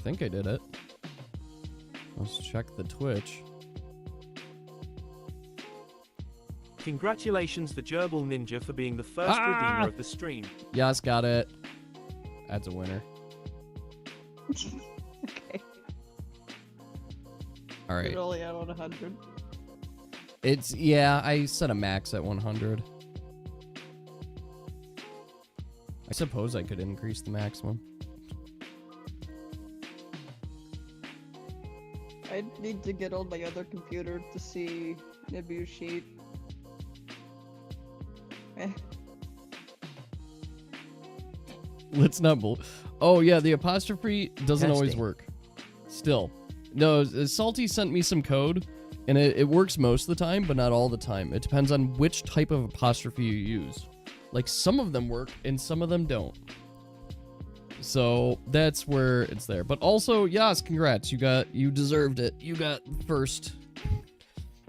think I did it. Let's check the Twitch. Congratulations to Gerbil Ninja for being the first redeemer of the stream. Yes, got it. That's a winner. Okay. All right. You're only at 100. It's, yeah, I set a max at 100. I suppose I could increase the maximum. I need to get on my other computer to see Nibu's sheet. Let's not Oh, yeah, the apostrophe doesn't always Testing. work. Still. No, Salty sent me some code, and it works most of the time, but not all the time. It depends on which type of apostrophe you use. Like, some of them work, and some of them don't. So, that's where it's there. But also, yes, congrats. You deserved it. You got first.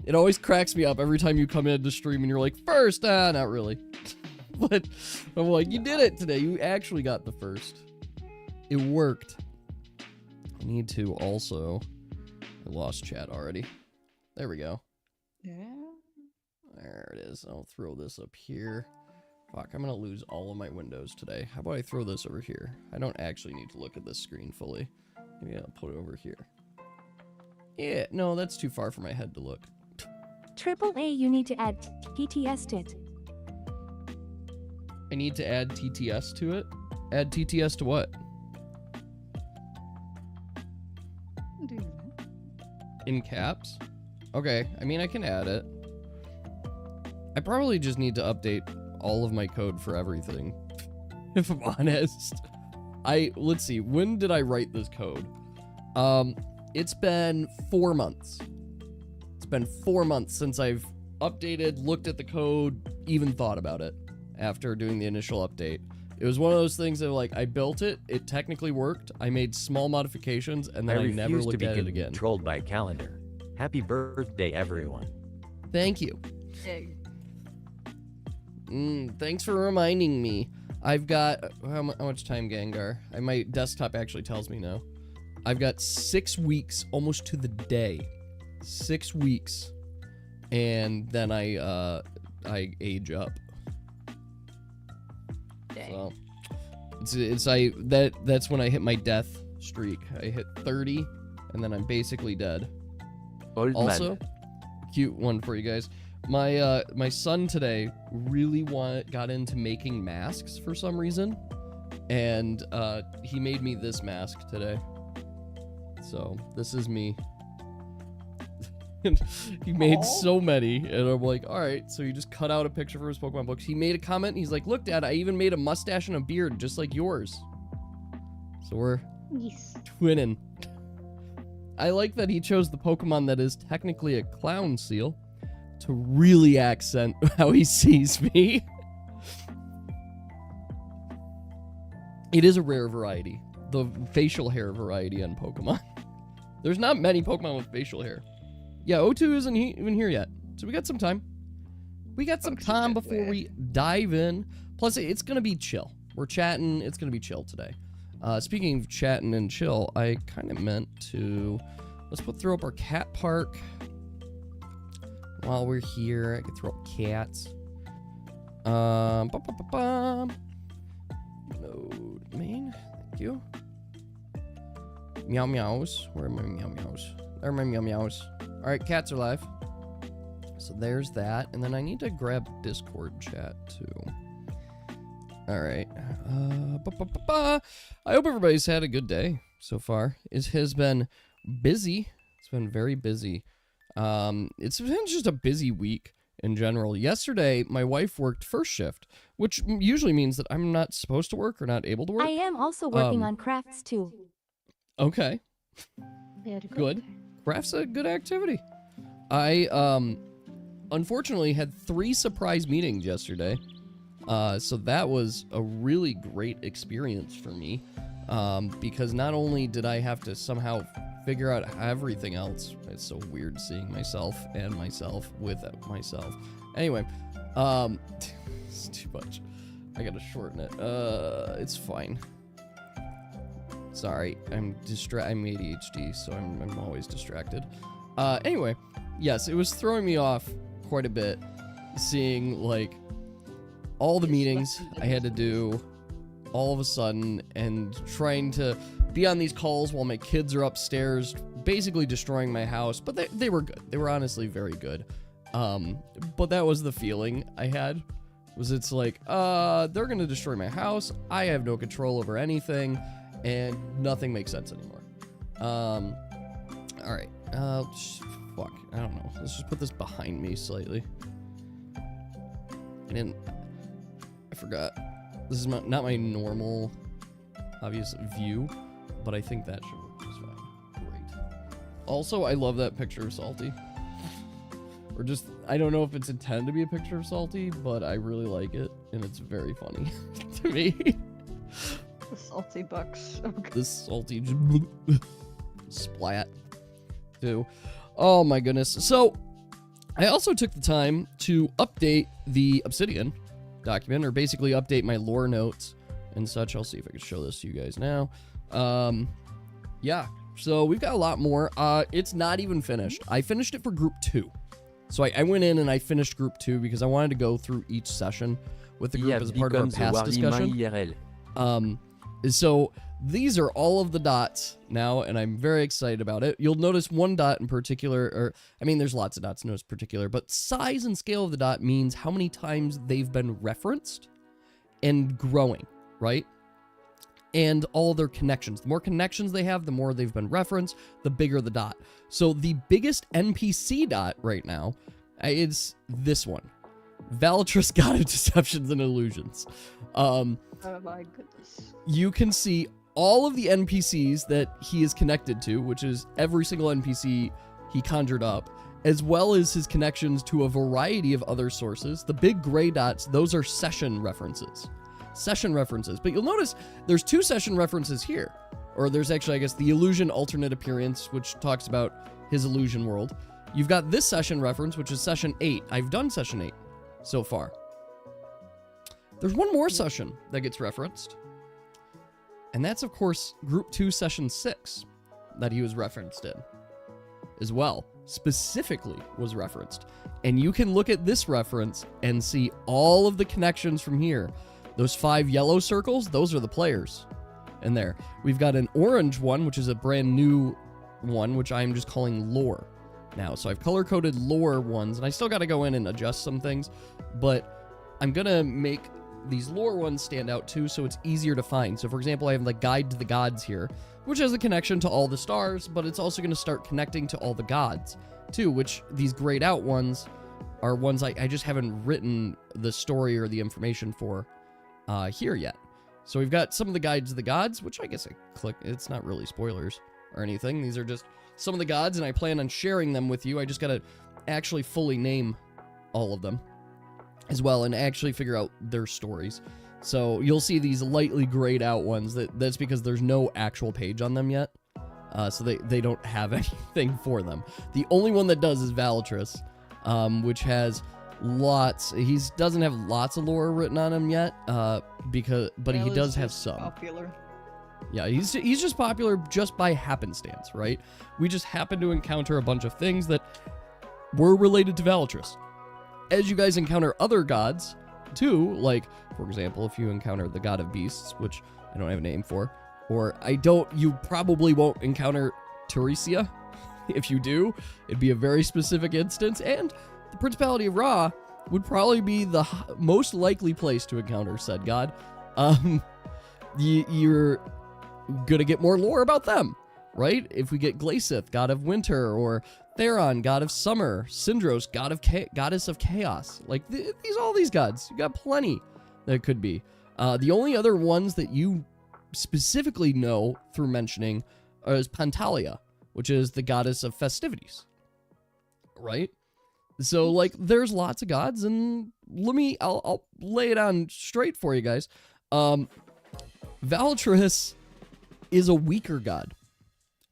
It always cracks me up every time you come into stream and you're like, first! Not really. But I'm like, you did it today. You actually got the first. It worked. I need to also... I lost chat already. There we go. Yeah. There it is. I'll throw this up here. Fuck, I'm gonna lose all of my windows today. How about I throw this over here? I don't actually need to look at this screen fully. Maybe I'll put it over here. Yeah, no, that's too far for my head to look. AAA, you need to add TTS to it. I need to add TTS to it? Add TTS to what? In caps? Okay, I mean, I can add it. I probably just need to update all of my code for everything, if I'm honest. Let's see, when did I write this code? It's been 4 months. It's been 4 months since I've updated, looked at the code, even thought about it after doing the initial update. It was one of those things that, like, I built it, it technically worked, I made small modifications, and then I never refuse looked to at be it again. controlled by calendar. Happy birthday, everyone. Thank you. Hey. Thanks for reminding me. I've got... How much time, Gengar? My desktop actually tells me now. I've got 6 weeks, almost to the day. 6 weeks. And then I age up. So, that's when I hit my death streak. I hit 30, and then I'm basically dead. Old Also, man. cute one for you guys. My son today really got into making masks for some reason, and he made me this mask today. So this is me. He made so many, and I'm like, all right. So he just cut out a picture for his Pokemon books. He made a comment, and he's like, look, Dad, I even made a mustache and a beard just like yours. So we're twinning. I like that he chose the Pokemon that is technically a clown seal to really accent how he sees me. It is a rare variety, the facial hair variety on Pokemon. There's not many Pokemon with facial hair. Yeah, O2 isn't even here yet, so we got some time. We got some time before we dive in. Plus, it's going to be chill. We're chatting. It's going to be chill today. Speaking of chatting and chill, I kind of meant to... Let's throw up our cat park. While we're here, I could throw up cats. Load main. Thank you. Meow meows. Where are my meow meows? There are my meow meows. Alright, cats are live. So there's that. And then I need to grab Discord chat too. Alright. I hope everybody's had a good day so far. It has been busy. It's been very busy. It's been just a busy week in general. Yesterday, my wife worked first shift, which usually means that I'm not supposed to work or not able to work. I am also working on crafts too. Okay. Very Good. Craft's a good activity. I, unfortunately had 3 surprise meetings yesterday. So that was a really great experience for me. Because not only did I have to somehow figure out everything else. It's so weird seeing myself and myself without myself. Anyway, it's too much. I gotta shorten it. It's fine. Sorry, I'm ADHD, so I'm always distracted. Anyway, yes, it was throwing me off quite a bit, seeing like all the meetings I had to do all of a sudden, and trying to be on these calls while my kids are upstairs, basically destroying my house. But they were good. They were honestly very good. But that was the feeling I had. It's like, they're gonna destroy my house. I have no control over anything, and nothing makes sense anymore. All right. Fuck. I don't know. Let's just put this behind me slightly. I forgot. This is not my normal, obvious view, but I think that should work just fine. Great. Also, I love that picture of Salty. Or just, I don't know if it's intended to be a picture of Salty, but I really like it, and it's very funny to me. The salty bucks. Okay. This salty splat, too. Oh my goodness. So, I also took the time to update the Obsidian document, or basically update my lore notes and such. I'll see if I can show this to you guys now. Yeah, so we've got a lot more. It's not even finished. I finished it for group 2. So I went in and I finished group 2 because I wanted to go through each session with the group as a part of our past discussion. So these are all of the dots now, and I'm very excited about it. You'll notice one dot in particular, or I mean, there's lots of dots, no, it's particular, but size and scale of the dot means how many times they've been referenced and growing, right? And all their connections. The more connections they have, the more they've been referenced, the bigger the dot. So the biggest NPC dot right now is this one. Valatrus, God of Deceptions and Illusions. Oh my goodness. You can see all of the NPCs that he is connected to, which is every single NPC he conjured up, as well as his connections to a variety of other sources. The big gray dots, those are session references. But you'll notice there's 2 session references here. Or there's actually, I guess, the Illusion Alternate Appearance, which talks about his illusion world. You've got this session reference, which is session 8. I've done session 8 so far. There's one more session that gets referenced. And that's, of course, Group 2, Session 6 that he was referenced in as well. Specifically was referenced. And you can look at this reference and see all of the connections from here. Those 5 yellow circles, those are the players in there. We've got an orange one, which is a brand new one, which I'm just calling lore now. So I've color-coded lore ones, and I still got to go in and adjust some things, but I'm going to make these lore ones stand out too, so it's easier to find. So for example, I have the Guide to the Gods here, which has a connection to all the stars, but it's also going to start connecting to all the gods too, which these grayed out ones are ones I just haven't written the story or the information for here yet. So we've got some of the Guides to the Gods, which I guess I click. It's not really spoilers or anything. These are just some of the gods, and I plan on sharing them with you. I just got to actually fully name all of them as well and actually figure out their stories. So you'll see these lightly grayed out ones. That's because there's no actual page on them yet. So they don't have anything for them. The only one that does is Valatrus, which has lots. He doesn't have lots of lore written on him yet, but he does have some. Popular. Yeah, he's just popular just by happenstance, right? We just happen to encounter a bunch of things that were related to Valatrus. As you guys encounter other gods, too, like, for example, if you encounter the God of Beasts, which I don't have a name for, or you probably won't encounter Teresia. If you do, it'd be a very specific instance, and the Principality of Ra would probably be the most likely place to encounter said god. You're gonna get more lore about them, right? If we get Glacith, god of winter, or Theron, god of summer, Syndros, goddess of chaos, like all these gods, you got plenty that could be. The only other ones that you specifically know through mentioning is Pantalia, which is the goddess of festivities, right? So, like, there's lots of gods, and I'll lay it on straight for you guys. Valatrus is a weaker god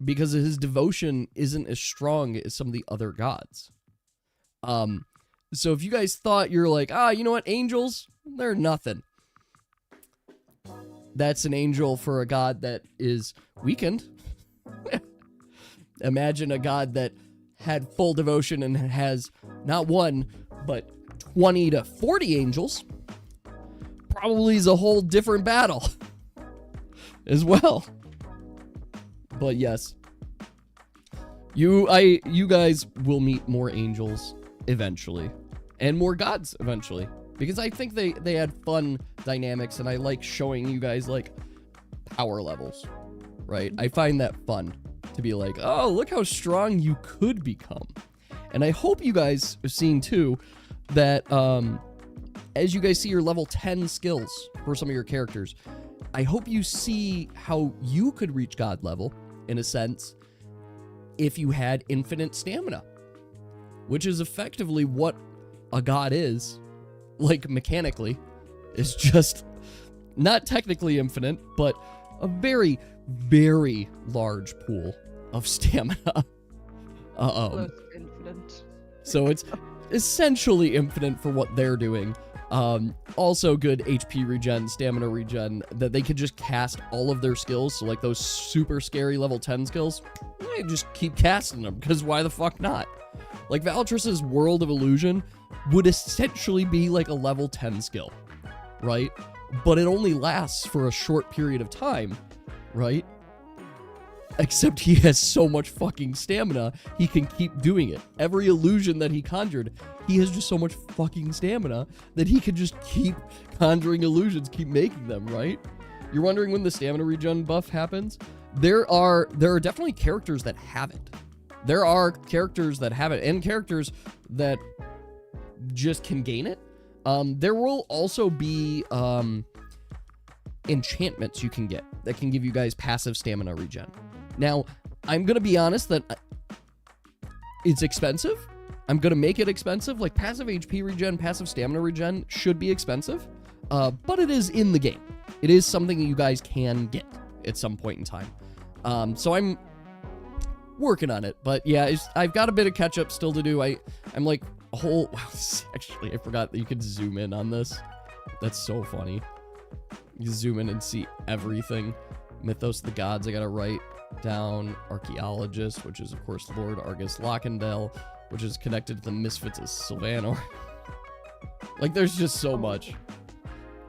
because his devotion isn't as strong as some of the other gods. So if you guys thought you're like, you know what, angels, they're nothing. That's an angel for a god that is weakened. Imagine a god that had full devotion and has not one, but 20 to 40 angels. Probably is a whole different battle as well. But yes, you guys will meet more angels eventually, and more gods eventually, because I think they had fun dynamics, and I like showing you guys like power levels, right? I find that fun to be like, oh, look how strong you could become. And I hope you guys have seen too that as you guys see your level 10 skills for some of your characters, I hope you see how you could reach god level, in a sense, if you had infinite stamina, which is effectively what a god is, like mechanically, is just not technically infinite, but a very, very large pool of stamina. Close to infinite. So it's essentially infinite for what they're doing. Also good HP regen, stamina regen, that they could just cast all of their skills. So like those super scary level 10 skills, they just keep casting them, because why the fuck not? Like Valtris's World of Illusion would essentially be like a level 10 skill, right? But it only lasts for a short period of time, right? Except he has so much fucking stamina, he can keep doing it. Every illusion that he conjured, he has just so much fucking stamina that he can just keep conjuring illusions, keep making them, right? You're wondering when the stamina regen buff happens? There are definitely characters that have it. There are characters that have it, and characters that just can gain it. There will also be enchantments you can get that can give you guys passive stamina regen. Now, I'm going to be honest that it's expensive. I'm going to make it expensive. Like, passive HP regen, passive stamina regen should be expensive, but it is in the game. It is something that you guys can get at some point in time. So I'm working on it, but yeah, I've got a bit of catch up still to do. I'm like a whole, wow, actually, I forgot that you could zoom in on this. That's so funny. You zoom in and see everything. Mythos of the Gods, I gotta write down. Archaeologist, which is of course Lord Argus Lockendale, which is connected to the Misfits of Sylvanor. Like, there's just so much.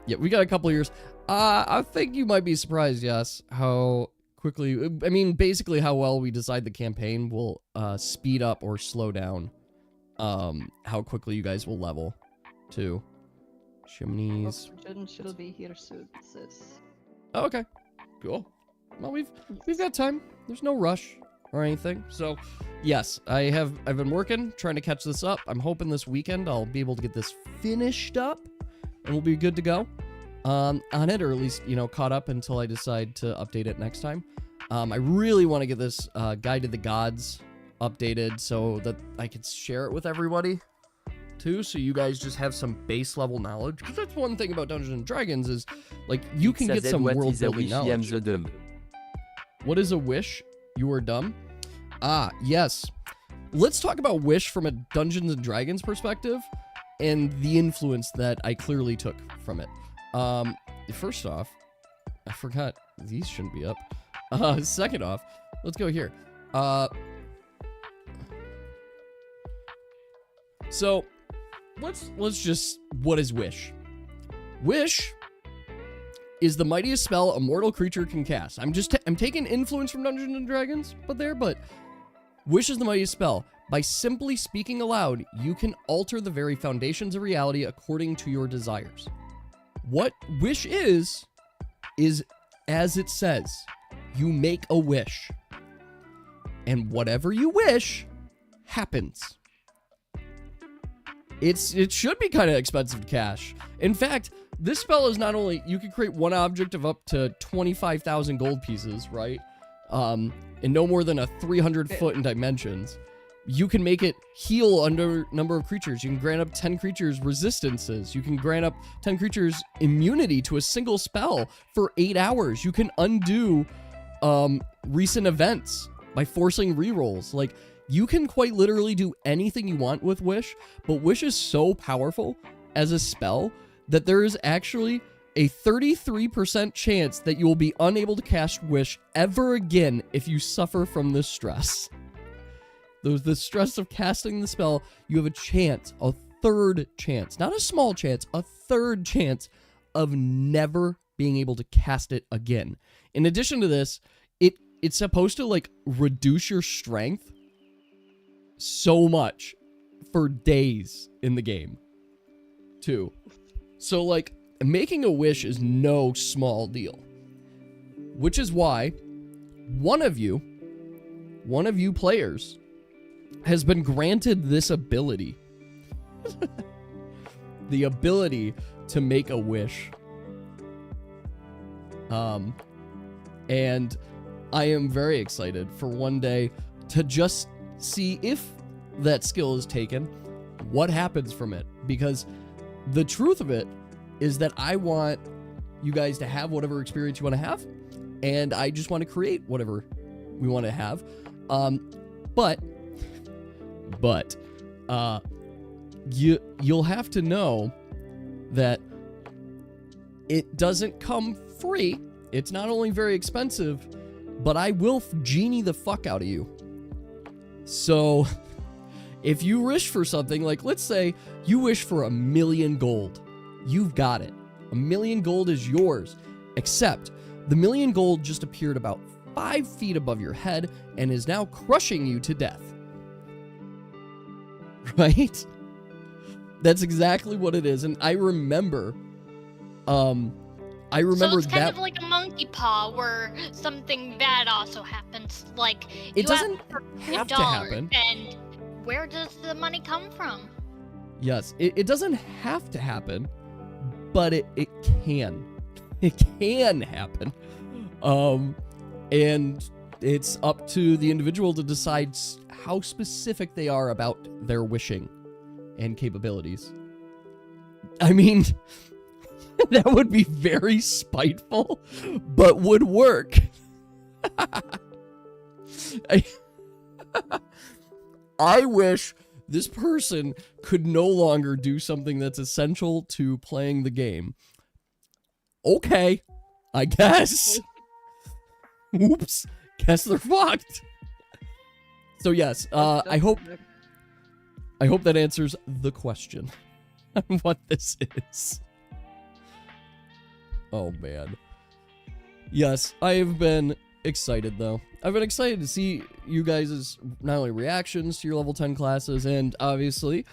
Yeah, we got a couple years. I think you might be surprised, yes, how quickly, I mean, basically how well we decide the campaign will speed up or slow down how quickly you guys will level, too. Chimneys. Oxygen should be here soon, sis. Oh, okay, cool. Well, we've got time. There's no rush or anything. So, yes, I've been working, trying to catch this up. I'm hoping this weekend I'll be able to get this finished up, and we'll be good to go on it, or at least, you know, caught up until I decide to update it next time. I really want to get this Guide to the Gods updated so that I could share it with everybody too, so you guys just have some base level knowledge, because that's one thing about Dungeons and Dragons is, like, you can get some world building knowledge. What is a wish? You are dumb? Ah, yes. Let's talk about Wish from a Dungeons and Dragons perspective and the influence that I clearly took from it. First off, I forgot these shouldn't be up. Second off, let's go here. So let's just, what is Wish? Wish is the mightiest spell a mortal creature can cast. I'm taking influence from Dungeons and Dragons, but Wish is the mightiest spell. By simply speaking aloud, you can alter the very foundations of reality according to your desires. What Wish is as it says, you make a wish, and whatever you wish happens. It should be kind of expensive to cash. In fact, this spell is not only, you can create one object of up to 25,000 gold pieces, right? And no more than a 300 foot in dimensions. You can make it heal under number of creatures. You can grant up 10 creatures resistances. You can grant up 10 creatures immunity to a single spell for 8 hours. You can undo recent events by forcing rerolls. Like, you can quite literally do anything you want with Wish, but Wish is so powerful as a spell that there is actually a 33% chance that you will be unable to cast Wish ever again if you suffer from this stress. The stress of casting the spell, you have a chance, a third chance, not a small chance, a third chance of never being able to cast it again. In addition to this, it's supposed to like reduce your strength so much for days in the game, too. So like making a wish is no small deal, which is why one of you players has been granted this ability. The ability to make a wish. And I am very excited for one day to just see if that skill is taken, what happens from it. Because the truth of it is that I want you guys to have whatever experience you want to have, and I just want to create whatever we want to have. But you'll have to know that it doesn't come free. It's not only very expensive, but I will genie the fuck out of you. So if you wish for something, like let's say you wish for 1,000,000 gold, you've got it. 1,000,000 gold is yours, except the 1,000,000 gold just appeared about 5 feet above your head and is now crushing you to death. Right? That's exactly what it is. And I remember So it's kind of like a monkey paw where something bad also happens. Like It doesn't you have to $1, happen. And where does the money come from? Yes, it doesn't have to happen, but it can. It can happen. And it's up to the individual to decide how specific they are about their wishing and capabilities. I mean, that would be very spiteful, but would work. I wish this person could no longer do something that's essential to playing the game. Okay, I guess. Oops, guess they're fucked. So yes, I hope that answers the question on what this is. Oh man. Yes, I have been excited though. I've been excited to see you guys' not only reactions to your level 10 classes, and obviously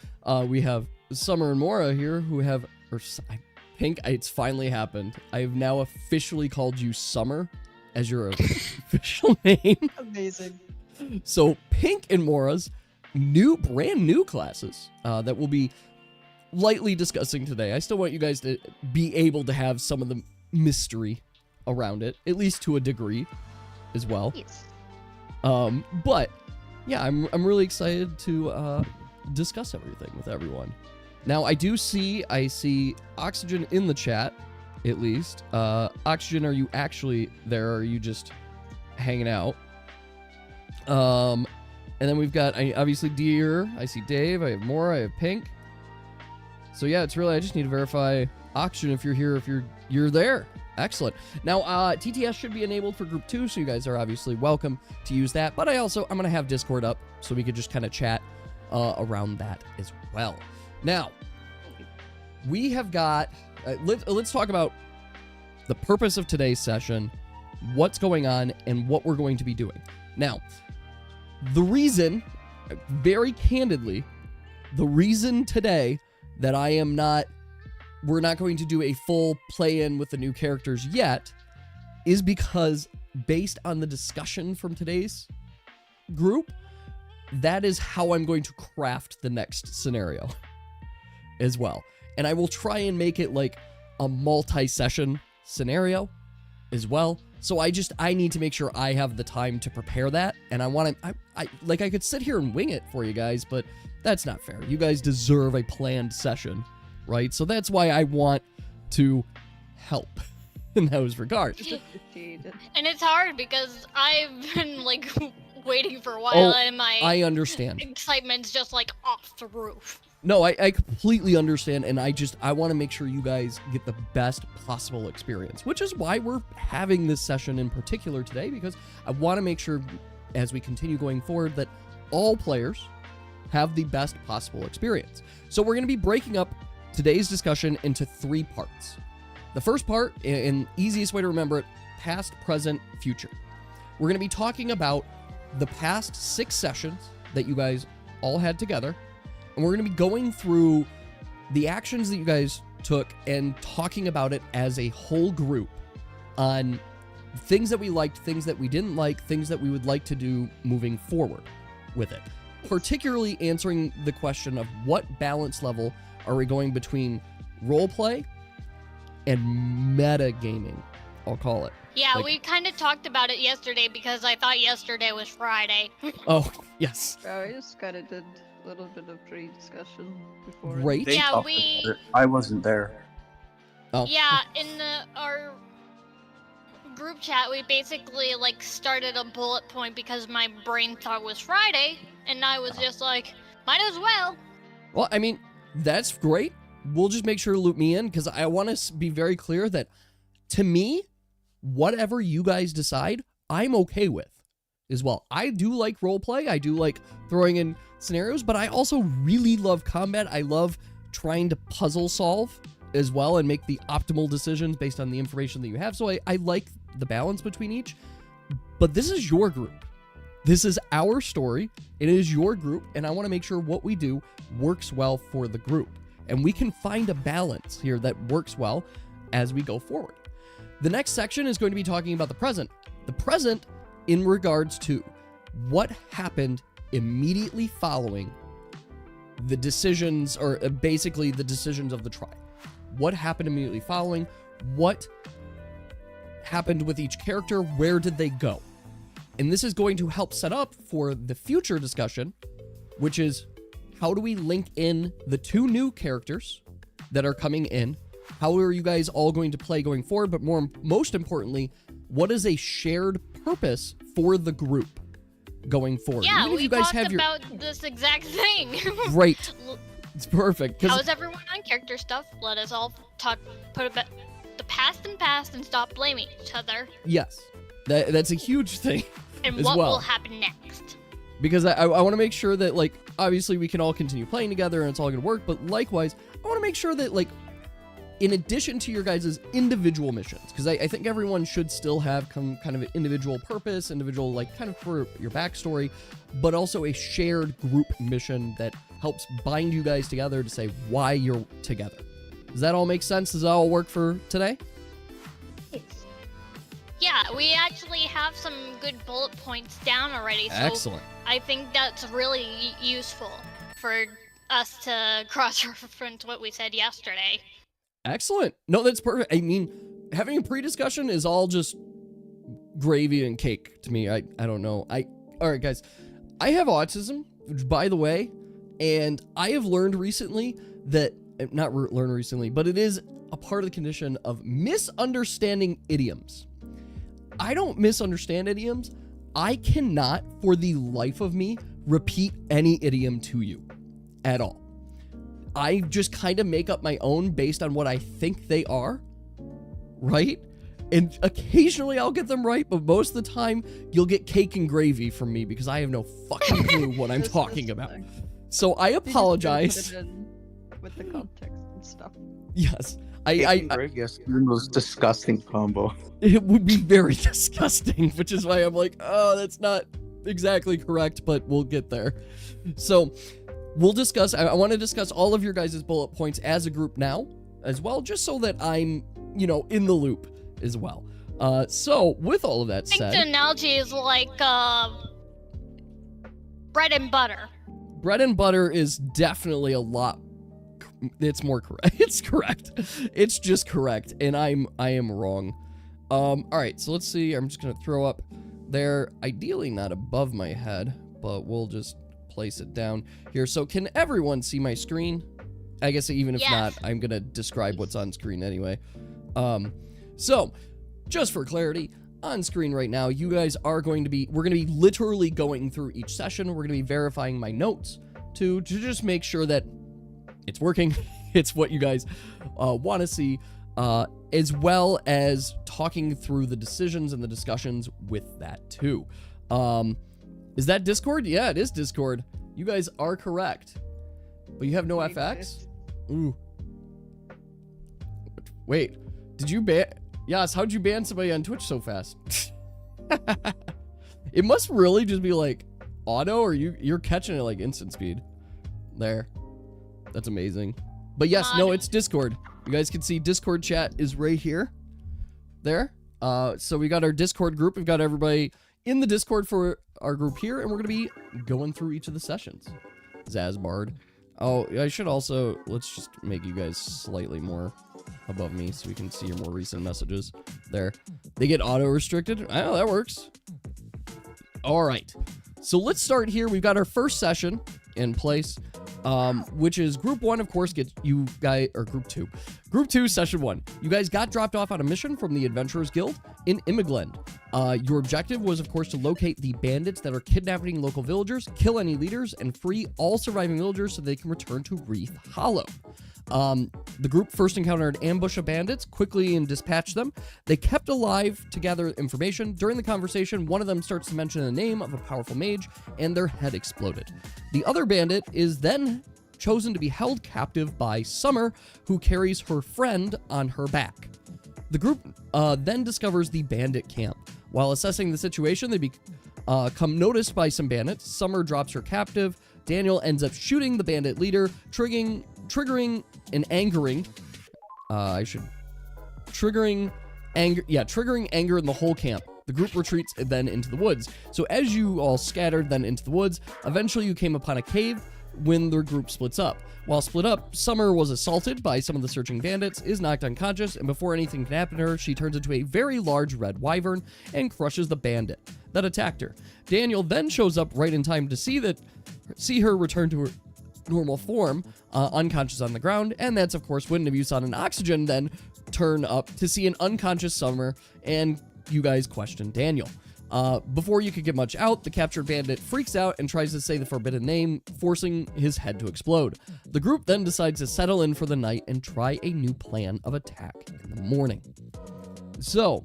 we have Summer and Mora here who have, or I think it's finally happened. I have now officially called you Summer as your official name. Amazing. So Pink and Mora's brand new classes that we'll be lightly discussing today. I still want you guys to be able to have some of the mystery around it, at least to a degree as well. Yes. But yeah, I'm really excited to discuss everything with everyone. Now I see Oxygen in the chat, at least. Oxygen, are you actually there, or are you just hanging out? And then we've got obviously Deer. I see Dave. I have Mora. I have Pink. So yeah, it's really, I just need to verify Oxygen if you're here, if you're there. Excellent. Now, TTS should be enabled for Group 2, so you guys are obviously welcome to use that. But I'm going to have Discord up so we could just kind of chat around that as well. Now, we have got, let's talk about the purpose of today's session, what's going on, and what we're going to be doing. Now, the reason, very candidly, the reason today that we're not going to do a full play-in with the new characters yet is because based on the discussion from today's group, that is how I'm going to craft the next scenario as well. And I will try and make it like a multi-session scenario as well. So I need to make sure I have the time to prepare that. And I could sit here and wing it for you guys, but that's not fair. You guys deserve a planned session, right? So that's why I want to help in those regards. And it's hard because I've been like waiting for a while, and my I understand. excitement's just like off the roof. No, I completely understand, and I want to make sure you guys get the best possible experience, which is why we're having this session in particular today, because I want to make sure as we continue going forward that all players have the best possible experience. So we're going to be breaking up today's discussion into 3 parts. The first part, and easiest way to remember it, past, present, future. We're going to be talking about the past 6 sessions that you guys all had together, and we're going to be going through the actions that you guys took and talking about it as a whole group on things that we liked, things that we didn't like, things that we would like to do moving forward with it. Particularly answering the question of what balance level are we going between roleplay and metagaming, I'll call it. Yeah, Like- we kind of talked about it yesterday because I thought yesterday was Friday. Oh, yes. I just kind of did a little bit of pre-discussion before. Great. They Yeah, talked we- about it. I wasn't there. Oh. Yeah, in our group chat, we basically like started a bullet point because my brain thought it was Friday, and I was just like, might as well. Well, I mean, that's great. We'll just make sure to loop me in, because I want to be very clear that, to me, whatever you guys decide, I'm okay with as well. I do like roleplay. I do like throwing in scenarios, but I also really love combat. I love trying to puzzle solve as well and make the optimal decisions based on the information that you have. So I like the balance between each. But this is your group. This is our story. It is your group, and I want to make sure what we do works well for the group. And we can find a balance here that works well as we go forward. The next section is going to be talking about the present. The present in regards to what happened immediately following the decisions, or basically the decisions of the tribe. What happened immediately following? What happened with each character? Where did they go? And this is going to help set up for the future discussion, which is how do we link in the 2 new characters that are coming in? How are you guys all going to play going forward? But most importantly, what is a shared purpose for the group going forward? Yeah, Even if we you guys talked have about this exact thing. Great. It's perfect. 'cause- How's everyone on character stuff? Let us all put the past in past and stop blaming each other. Yes, that's a huge thing. And As what well. will happen next? Because I want to make sure that, like, obviously we can all continue playing together and it's all going to work, but likewise, I want to make sure that, like, in addition to your guys' individual missions, because I think everyone should still have kind of an individual purpose, individual, like, kind of for your backstory, but also a shared group mission that helps bind you guys together to say why you're together. Does that all make sense? Does that all work for today? Yeah, we actually have some good bullet points down already, so Excellent. I think that's really useful for us to cross-reference what we said yesterday. Excellent. No, that's perfect. I mean, having a pre-discussion is all just gravy and cake to me. I don't know. All right, guys. I have autism, which, by the way, and I have learned recently that, learned recently, but it is a part of the condition of misunderstanding idioms. I don't misunderstand idioms. I cannot, for the life of me, repeat any idiom to you at all. I just kind of make up my own based on what I think they are, right? And occasionally I'll get them right, but most of the time you'll get cake and gravy from me because I have no fucking clue what I'm This talking is about. fine. So I You just gotta apologize. put it in with the context and stuff. Yes. Yes, the most disgusting combo. It would be very disgusting, which is why I'm like, oh, that's not exactly correct, but we'll get there. So we'll discuss, I want to discuss all of your guys' bullet points as a group now as well, just so that I'm, in the loop as well. So with all of that I think the said, analogy is like bread and butter. bread and butter is definitely a lot. It's more correct. It's correct. It's just correct. And I am wrong. All right, so let's see. I'm just going to throw up there, ideally not above my head, but we'll just place it down here. So can everyone see my screen? I guess even if Yes. not, I'm going to describe what's on screen anyway. So just for clarity, on screen right now, you guys are we're going to be literally going through each session. We're going to be verifying my notes to just make sure that it's working. It's what you guys want to see, as well as talking through the decisions and the discussions with that too. Is that Discord? Yeah, it is Discord. You guys are correct. But you have no FX? Ooh. Wait, did you ban? Yas, how'd you ban somebody on Twitch so fast? It must really just be like auto, or you're catching it like instant speed. There. That's amazing. But yes, no, it's Discord. You guys can see Discord chat is right here. There. So we got our Discord group. We've got everybody in the Discord for our group here, and we're going to be going through each of the sessions. Xazbard. Oh, I should also, let's just make you guys slightly more above me so we can see your more recent messages. There. They get auto-restricted. I know, that works. All right. So let's start here. We've got our first session in place, which is group 1, of course, gets you guys, or group 2. Group 2, session 1. You guys got dropped off on a mission from the Adventurers Guild in Immiglend. Your objective was, of course, to locate the bandits that are kidnapping local villagers, kill any leaders, and free all surviving villagers so they can return to Wreath Hollow. The group first encountered an ambush of bandits, quickly and dispatched them. They kept alive to gather information. During the conversation, one of them starts to mention the name of a powerful mage, and their head exploded. The other bandit is then chosen to be held captive by Summer, who carries her friend on her back. The group then discovers the bandit camp. While assessing the situation, they become noticed by some bandits. Summer drops her captive. Daniel ends up shooting the bandit leader, triggering and angering. Triggering anger in the whole camp. The group retreats then into the woods. So as you all scattered then into the woods, eventually you came upon a cave when the group splits up. While split up, Summer was assaulted by some of the searching bandits, is knocked unconscious, and before anything can happen to her, she turns into a very large red wyvern and crushes the bandit that attacked her. Daniel then shows up right in time to see her return to her normal form, unconscious on the ground, and that's of course when Nebuchadnezzar and Oxygen then turn up to see an unconscious Summer, and you guys question Daniel. Before you could get much out, the captured bandit freaks out and tries to say the forbidden name, forcing his head to explode. The group then decides to settle in for the night and try a new plan of attack in the morning. So,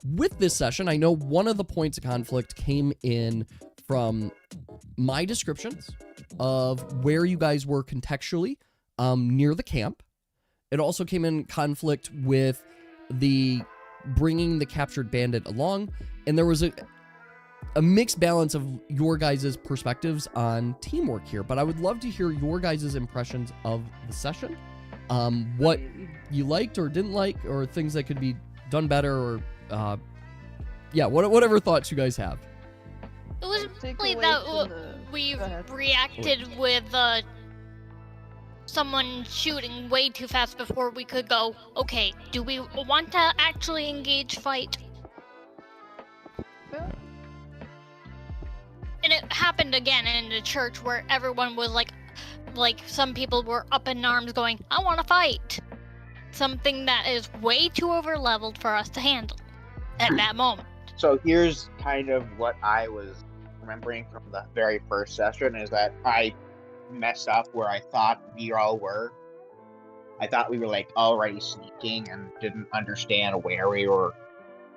with this session, I know one of the points of conflict came in from my descriptions of where you guys were contextually near the camp. It also came in conflict with the bringing the captured bandit along, and there was a mixed balance of your guys' perspectives on teamwork here, but I would love to hear your guys' impressions of the session, what you liked or didn't like, or things that could be done better, or whatever thoughts you guys have. It was really that we reacted with someone shooting way too fast before we could go, okay, do we want to actually engage fight? And it happened again in the church where everyone was like some people were up in arms going, I want to fight. Something that is way too over-leveled for us to handle at that moment. So here's kind of what I was remembering from the very first session is that I messed up where I thought we all were. I thought we were like already sneaking and didn't understand where we were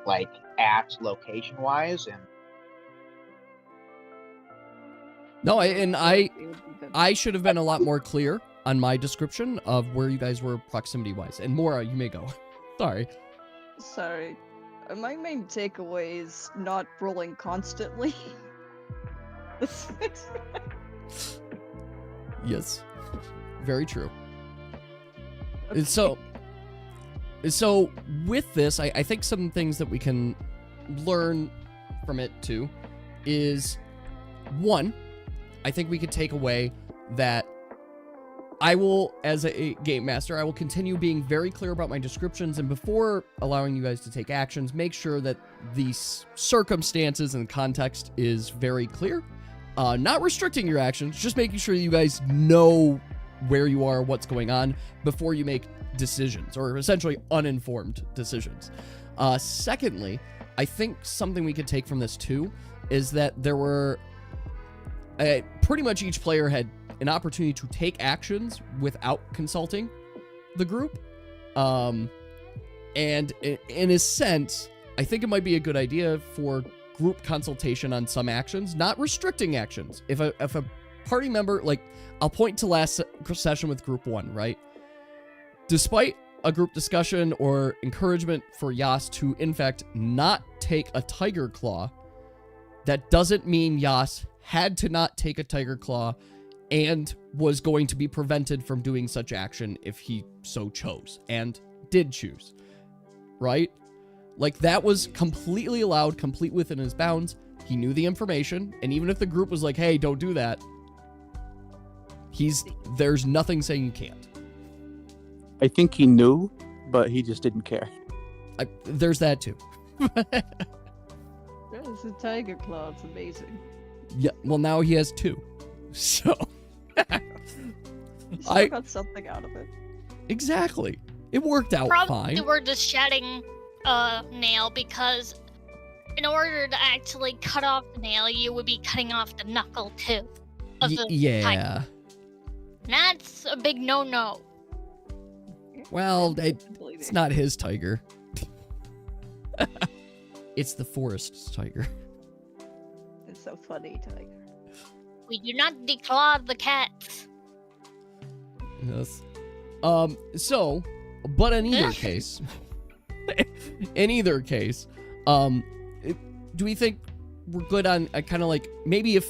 like at location wise, and no, I should have been a lot more clear on my description of where you guys were proximity wise. And Mora, you may go. Sorry. My main takeaway is not rolling constantly. Yes, very true. Okay. So with this, I think some things that we can learn from it too is, one, I think we could take away that I will, as a game master, I will continue being very clear about my descriptions, and before allowing you guys to take actions, make sure that the circumstances and context is very clear. Not restricting your actions, just making sure you guys know where you are, what's going on, before you make decisions, or essentially uninformed decisions. Secondly, I think something we could take from this too is that there were pretty much each player had an opportunity to take actions without consulting the group. And in a sense, I think it might be a good idea for group consultation on some actions, not restricting actions. If a party member, like, I'll point to last session with group 1, right? Despite a group discussion or encouragement for Yas to, in fact, not take a Tiger Claw, that doesn't mean Yas had to not take a Tiger Claw and was going to be prevented from doing such action if he so chose, and did choose, right? Like, that was completely allowed, complete within his bounds. He knew the information, and even if the group was like, hey, don't do that, there's nothing saying you can't. I think he knew, but he just didn't care. There's that too. It's a tiger claw. It's amazing. Yeah, well, now he has 2. So... You still got something out of it. Exactly. It worked out Probably fine. we're just shedding nail because in order to actually cut off the nail, you would be cutting off the knuckle too. Of the Yeah. tiger. And that's a big no-no. Well, Bleeding. it's not his tiger. It's the forest's tiger. It's so funny, tiger. We do not declaw the cats. Yes. So, but in either case, do we think we're good on kind of like, maybe if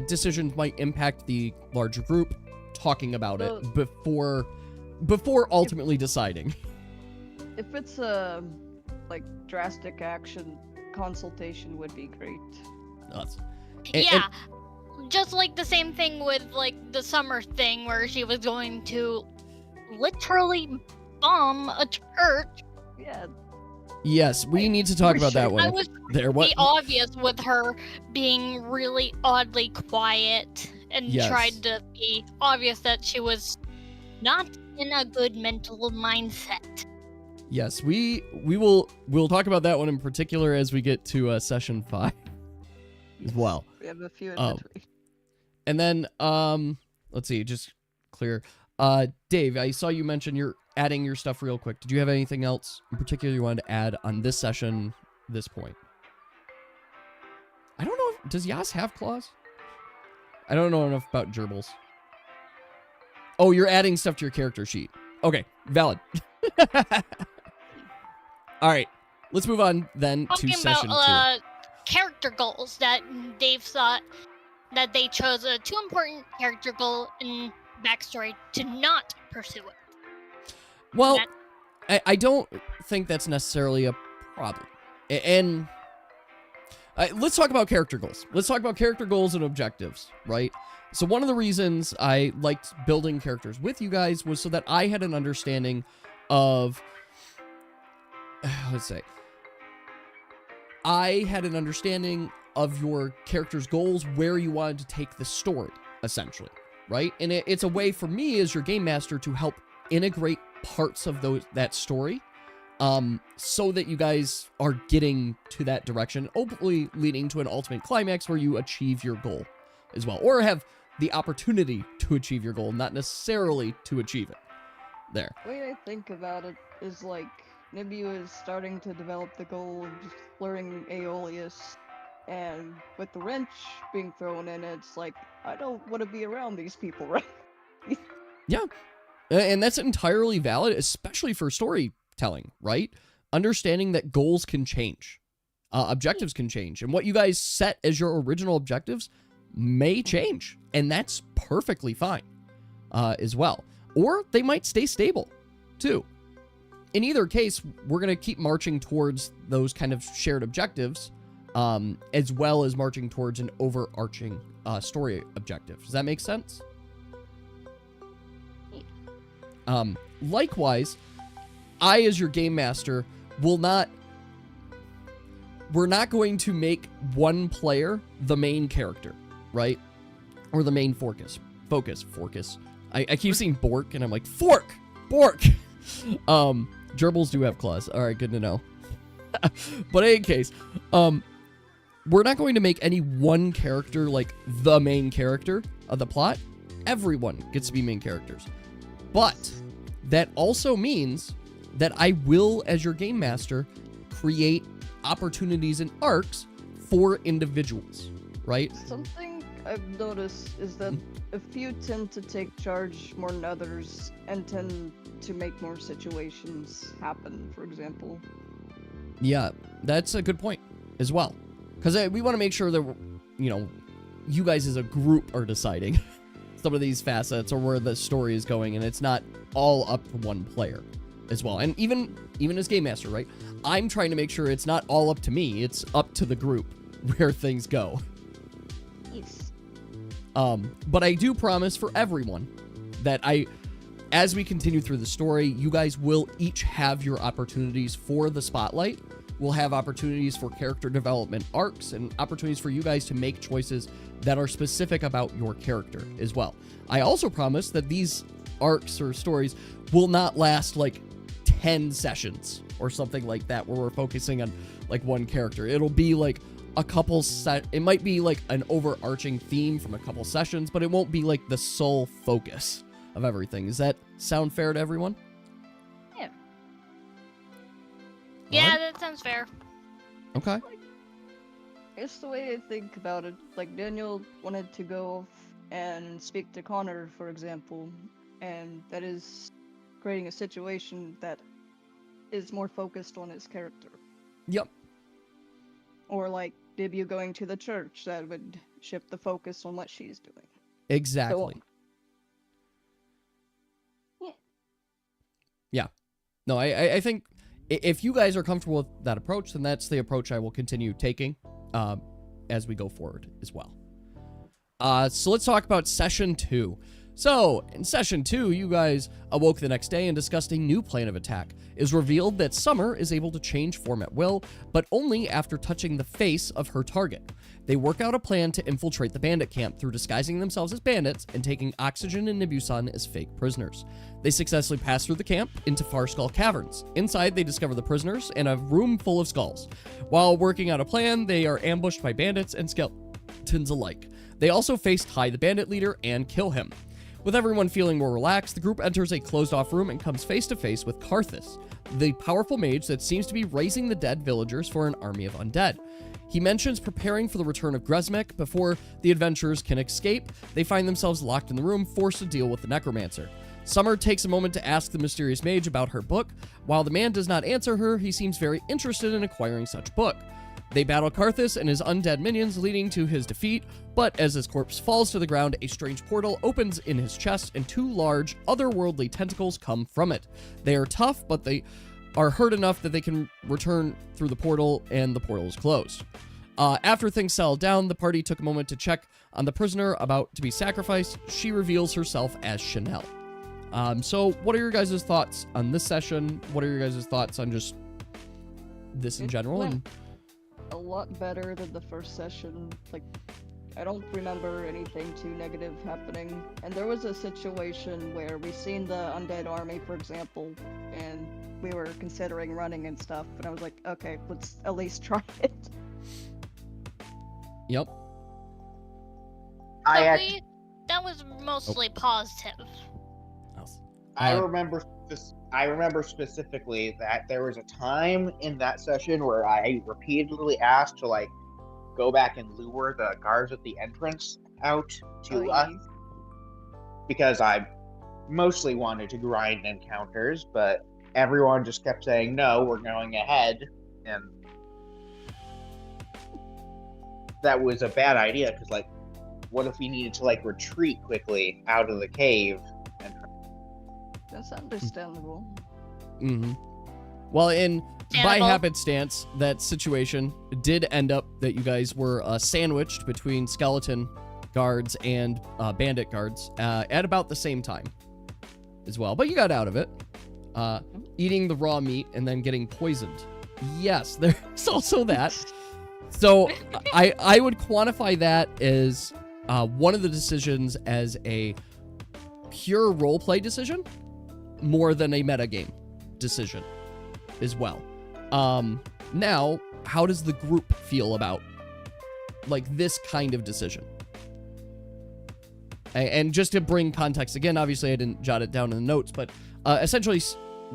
decisions might impact the larger group, talking about it before ultimately deciding? If it's a like drastic action, consultation would be great. Us. Yeah. Just like the same thing with like the summer thing where she was going to literally bomb a church. Yeah. Yes, we need to talk about that I one. was There, what? pretty obvious with her being really oddly quiet and Yes. tried to be obvious that she was not in a good mental mindset. Yes, we'll talk about that one in particular as we get to session 5 as well. We have a few in between. And then let's see, just clear. Dave, I saw you mention you're adding your stuff real quick. Did you have anything else in particular you wanted to add on this session, this point? I don't know does Yas have claws? I don't know enough about gerbils. Oh, you're adding stuff to your character sheet. Okay, valid. All right, let's move on then Talking to session about 2. character goals that Dave thought that they chose a too important character goal in backstory to not pursue it. Well, I don't think that's necessarily a problem. And let's talk about character goals. Let's talk about character goals and objectives, right? So one of the reasons I liked building characters with you guys was so that I had an understanding of, let's say, I had an understanding of your character's goals, where you wanted to take the story, essentially, right? And it's a way for me as your game master to help integrate parts of that story, so that you guys are getting to that direction, hopefully leading to an ultimate climax where you achieve your goal as well, or have the opportunity to achieve your goal, not necessarily to achieve it. There. The way I think about it is like Nibiu is starting to develop the goal of just luring Aeolus, and with the wrench being thrown in, it's like, I don't want to be around these people, right? Yeah. And that's entirely valid, especially for storytelling, right? Understanding that goals can change. Objectives can change. And what you guys set as your original objectives may change. And that's perfectly fine as well. Or they might stay stable, too. In either case, we're going to keep marching towards those kind of shared objectives, as well as marching towards an overarching story objective. Does that make sense? Likewise, I, as your game master, we're not going to make one player the main character, right? Or the main focus. I keep seeing Bork, and I'm like, Bork! Gerbils do have claws. All right, good to know. But in any case, we're not going to make any one character like the main character of the plot. everyone gets to be main characters. But that also means that I will, as your game master, create opportunities and arcs for individuals, right? Something I've noticed is that a few tend to take charge more than others and tend to make more situations happen, for example. Yeah, that's a good point as well. Because we want to make sure that, you guys as a group are deciding some of these facets or where the story is going, and it's not all up to one player as well. And even as game master, right? I'm trying to make sure it's not all up to me, it's up to the group where things go. Yes. But I do promise for everyone that as we continue through the story, you guys will each have your opportunities for the spotlight. We'll have opportunities for character development arcs and opportunities for you guys to make choices that are specific about your character as well. I also promise that these arcs or stories will not last like 10 sessions or something like that where we're focusing on like one character. It'll be like a couple it might be like an overarching theme from a couple sessions, but it won't be like the sole focus of everything. Does that sound fair to everyone? Yeah, that sounds fair. Okay. It's the way I think about it. Like, Daniel wanted to go and speak to Connor, for example, and that is creating a situation that is more focused on his character. Yep. Or like Dibby going to the church, that would shift the focus on what she's doing. Exactly. So, yeah. No, I think if you guys are comfortable with that approach, then that's the approach I will continue taking as we go forward as well. So let's talk about Session 2. So, in Session 2, you guys awoke the next day and discussed a new plan of attack. It was revealed that Summer is able to change form at will, but only after touching the face of her target. They work out a plan to infiltrate the bandit camp through disguising themselves as bandits and taking Oxygen and Nibusan as fake prisoners. They successfully pass through the camp into Far Skull Caverns. Inside, they discover the prisoners and a room full of skulls. While working out a plan, they are ambushed by bandits and skeletons alike. They also face Ty, the bandit leader, and kill him. With everyone feeling more relaxed, the group enters a closed-off room and comes face-to-face with Karthus, the powerful mage that seems to be raising the dead villagers for an army of undead. He mentions preparing for the return of Grezmek before the adventurers can escape. They find themselves locked in the room, forced to deal with the necromancer. Summer takes a moment to ask the mysterious mage about her book. While the man does not answer her, he seems very interested in acquiring such book. They battle Karthus and his undead minions, leading to his defeat, but as his corpse falls to the ground, a strange portal opens in his chest and two large, otherworldly tentacles come from it. They are tough, but they are hurt enough that they can return through the portal, and the portal is closed. After things settled down, the party took a moment to check on the prisoner about to be sacrificed. She reveals herself as Chanel. So what are your guys' thoughts on this session? What are your guys' thoughts on just this in general? And a lot better than the first session. Like, I don't remember anything too negative happening. And there was a situation where we seen the undead army, for example, and we were considering running and stuff, and I was like, okay, let's at least try it. Yep. That was mostly positive. I remember specifically that there was a time in that session where I repeatedly asked to like go back and lure the guards at the entrance out to us because I mostly wanted to grind encounters, but everyone just kept saying no, we're going ahead, and that was a bad idea because like, what if we needed to like retreat quickly out of the cave? That's understandable. Mm-hmm. Well, by Understandable. happenstance, that situation did end up that you guys were sandwiched between skeleton guards and bandit guards at about the same time as well. But you got out of it. Eating the raw meat and then getting poisoned. Yes, there's also that. So I would quantify that as one of the decisions as a pure roleplay decision more than a metagame decision as well. Now, how does the group feel about like this kind of decision? And just to bring context again, obviously I didn't jot it down in the notes, but essentially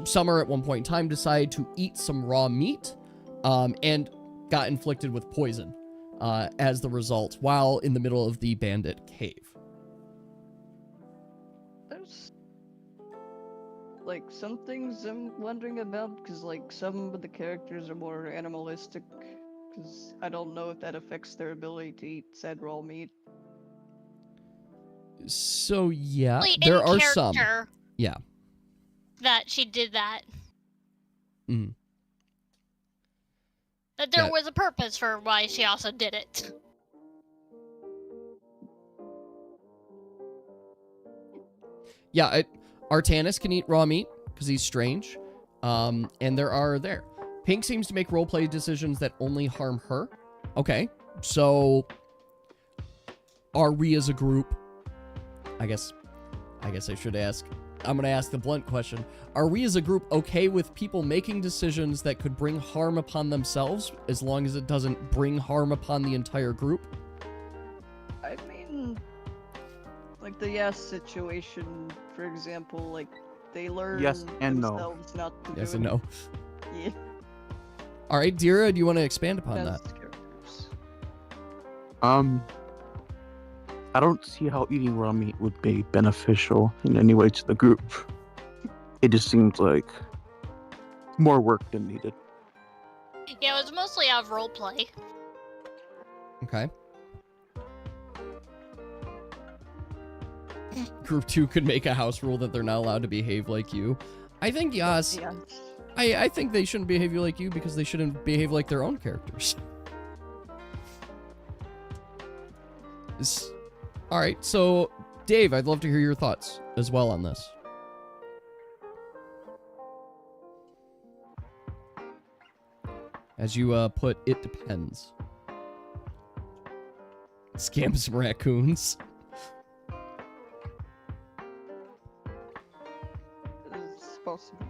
Summer at one point in time decided to eat some raw meat and got inflicted with poison as the result while in the middle of the bandit cave. There's like some things I'm wondering about because like some of the characters are more animalistic because I don't know if that affects their ability to eat said raw meat. So yeah, Like, there in are some. character Yeah. that she did that. Mhm. That there Yeah. was a purpose for why she also did it. Yeah, Artanis can eat raw meat because he's strange. And there are there. Pink seems to make roleplay decisions that only harm her. Okay, so are we as a group? I guess I should ask. I'm gonna ask the blunt question. Are we as a group okay with people making decisions that could bring harm upon themselves as long as it doesn't bring harm upon the entire group? I mean, like the Yas situation, for example, like they learn Yes and no. themselves not to Yes do and no. Yeah. All right, Dira, do you want to expand upon as that? characters. I don't see how eating raw meat would be beneficial in any way to the group. It just seems like more work than needed. Yeah, it was mostly out of roleplay. Okay. Group 2 could make a house rule that they're not allowed to behave like you. I think yes. Yeah. I think they shouldn't behave like you because they shouldn't behave like their own characters. All right, so Dave, I'd love to hear your thoughts as well on this. As you put, it depends. Scam some raccoons. It's possible.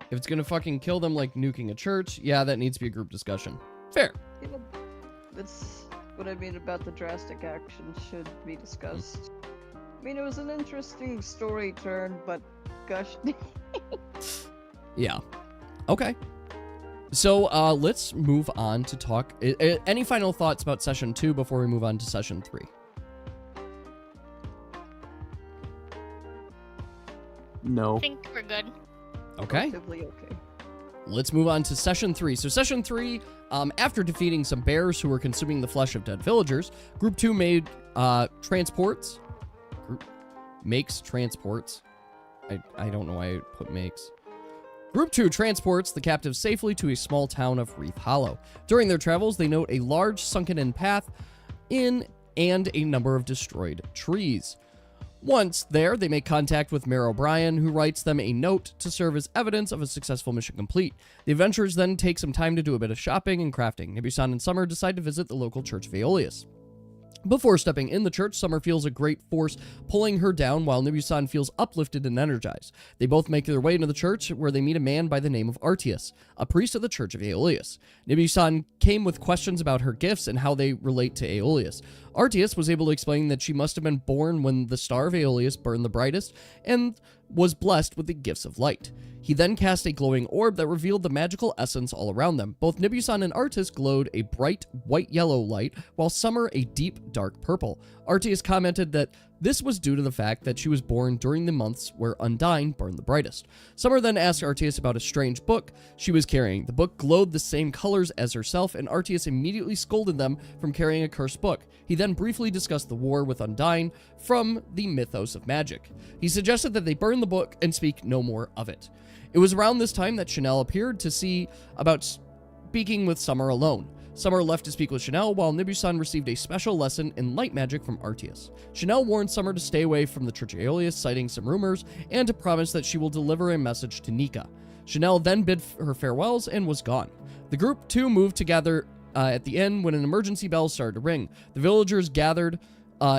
If it's gonna fucking kill them like nuking a church, yeah, that needs to be a group discussion. Fair. Yeah, that's what I mean about the drastic action should be discussed. I mean, it was an interesting story turn, but gosh. Yeah. Okay. So let's move on to talk. Any final thoughts about session 2 before we move on to session 3? No. I think we're good. Okay. Relatively okay. Let's move on to session 3. So session 3, after defeating some bears who were consuming the flesh of dead villagers, Group 2 made transports. Makes transports. I don't know why I put makes. Group 2 transports the captives safely to a small town of Wreath Hollow. During their travels, they note a large sunken-in path and a number of destroyed trees. Once there, they make contact with Mayor O'Brien, who writes them a note to serve as evidence of a successful mission complete. The adventurers then take some time to do a bit of shopping and crafting. Nibusan and Summer decide to visit the local church of Aeolus. Before stepping in the church, Summer feels a great force pulling her down while Nibusan feels uplifted and energized. They both make their way into the church where they meet a man by the name of Artius, a priest of the church of Aeolus. Nibusan came with questions about her gifts and how they relate to Aeolus. Artius was able to explain that she must have been born when the star of Aeolus burned the brightest and was blessed with the gifts of light. He then cast a glowing orb that revealed the magical essence all around them. Both Nibusan and Artius glowed a bright white-yellow light, while Summer a deep, dark purple. Artius commented that this was due to the fact that she was born during the months where Undyne burned the brightest. Summer then asked Artius about a strange book she was carrying. The book glowed the same colors as herself, and Artius immediately scolded them from carrying a cursed book. He then briefly discussed the war with Undyne from the mythos of magic. He suggested that they burn the book and speak no more of it. It was around this time that Chanel appeared to see about speaking with Summer alone. Summer left to speak with Chanel, while Nibusan received a special lesson in light magic from Artius. Chanel warned Summer to stay away from the Church of Aeolus, citing some rumors, and to promise that she will deliver a message to Nika. Chanel then bid her farewells and was gone. The group too moved together at the inn when an emergency bell started to ring. The villagers gathered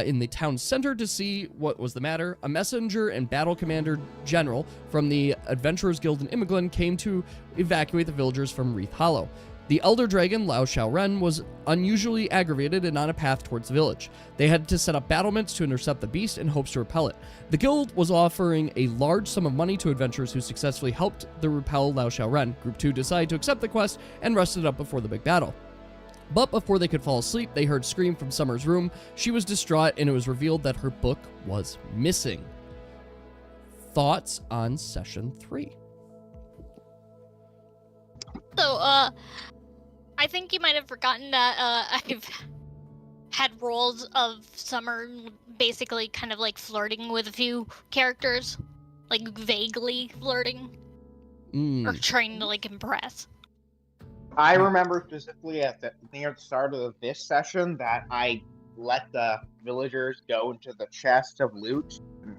in the town center to see what was the matter. A messenger and battle commander general from the Adventurers Guild in Immiglin came to evacuate the villagers from Wreath Hollow. The elder dragon, Lao Xiaoren, was unusually aggravated and on a path towards the village. They had to set up battlements to intercept the beast in hopes to repel it. The guild was offering a large sum of money to adventurers who successfully helped to repel Lao Xiaoren. Group 2 decided to accept the quest and rested up before the big battle. But before they could fall asleep, they heard scream from Summer's room. She was distraught, and it was revealed that her book was missing. Thoughts on session 3? So, I think you might have forgotten that I've had roles of Summer basically kind of like flirting with a few characters, like vaguely flirting or trying to like impress. I remember specifically near the start of this session that I let the villagers go into the chest of loot and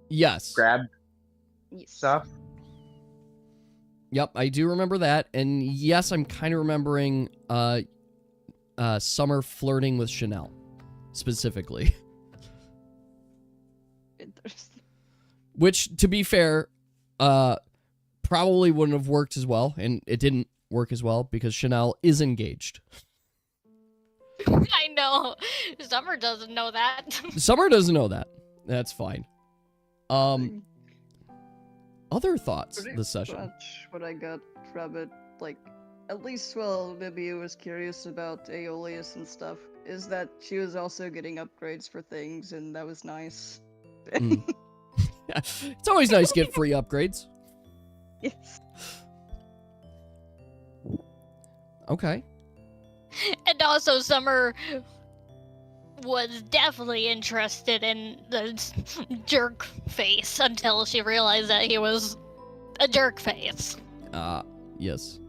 Yes. grab Yes. stuff. Yep, I do remember that. And yes, I'm kind of remembering Summer flirting with Chanel, specifically. Interesting. Which, to be fair, probably wouldn't have worked as well. And it didn't work as well because Chanel is engaged. I know. Summer doesn't know that. Summer doesn't know that. That's fine. Other thoughts Pretty this session? much what I got from it, like, at least while maybe I was curious about Aeolus and stuff, is that she was also getting upgrades for things, and that was nice. It's always nice to get free upgrades. Yes. Okay. And also, Summer was definitely interested in the jerk face until she realized that he was a jerk face. Yes.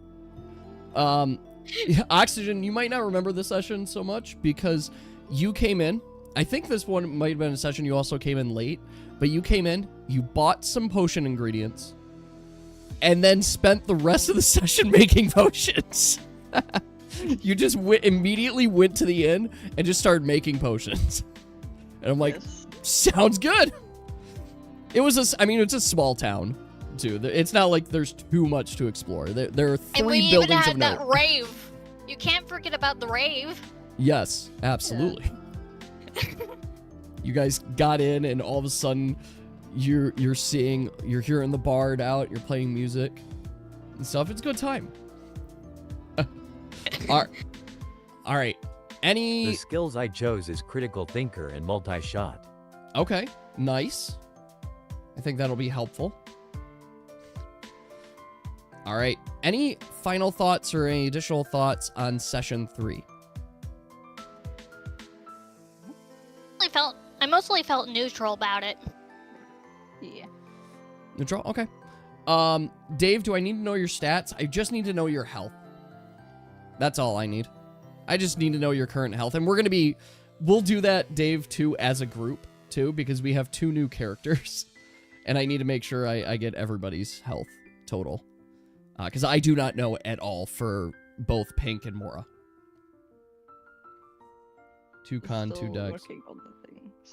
Oxygen, you might not remember this session so much because you came in. I think this one might have been a session you also came in late, but you came in, you bought some potion ingredients, and then spent the rest of the session making potions. You just immediately went to the inn and just started making potions. And I'm like, Yes. sounds good. It's a small town, too. It's not like there's too much to explore. There are And we three even buildings of had that note. rave. You can't forget about the rave. Yes, absolutely. You guys got in, and all of a sudden, you're hearing the bard out, you're playing music and stuff. It's a good time. All right. The skills I chose is critical thinker and multi-shot. Okay, nice. I think that'll be helpful. All right. Any final thoughts or any additional thoughts on session 3? I mostly felt neutral about it. Yeah. Neutral? Okay. Dave, do I need to know your stats? I just need to know your health. That's all I need. I just need to know your current health. And we'll do that, Dave, too, as a group, too, because we have 2 new characters. And I need to make sure I get everybody's health total. Because I do not know at all for both Pink and Mora. 2 con, 2 Still dex. working on the things.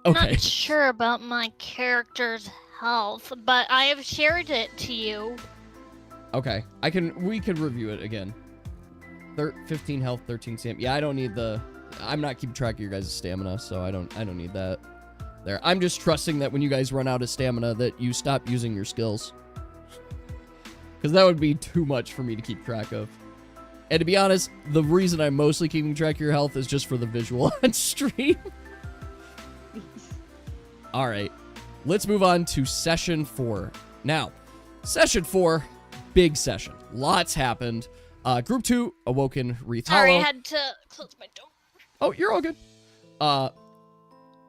Okay. Not sure about my character's health, but I have shared it to you. Okay. We can review it again. 15 health, 13 stamina. Yeah, I don't need I'm not keeping track of your guys' stamina, so I don't need that. There. I'm just trusting that when you guys run out of stamina that you stop using your skills. Because that would be too much for me to keep track of. And to be honest, the reason I'm mostly keeping track of your health is just for the visual on stream. All right. Let's move on to session 4. Now, session 4, big session. Lots happened. Group 2, Awoken Wreath Hollow. Sorry, I had to close my door. Oh, you're all good.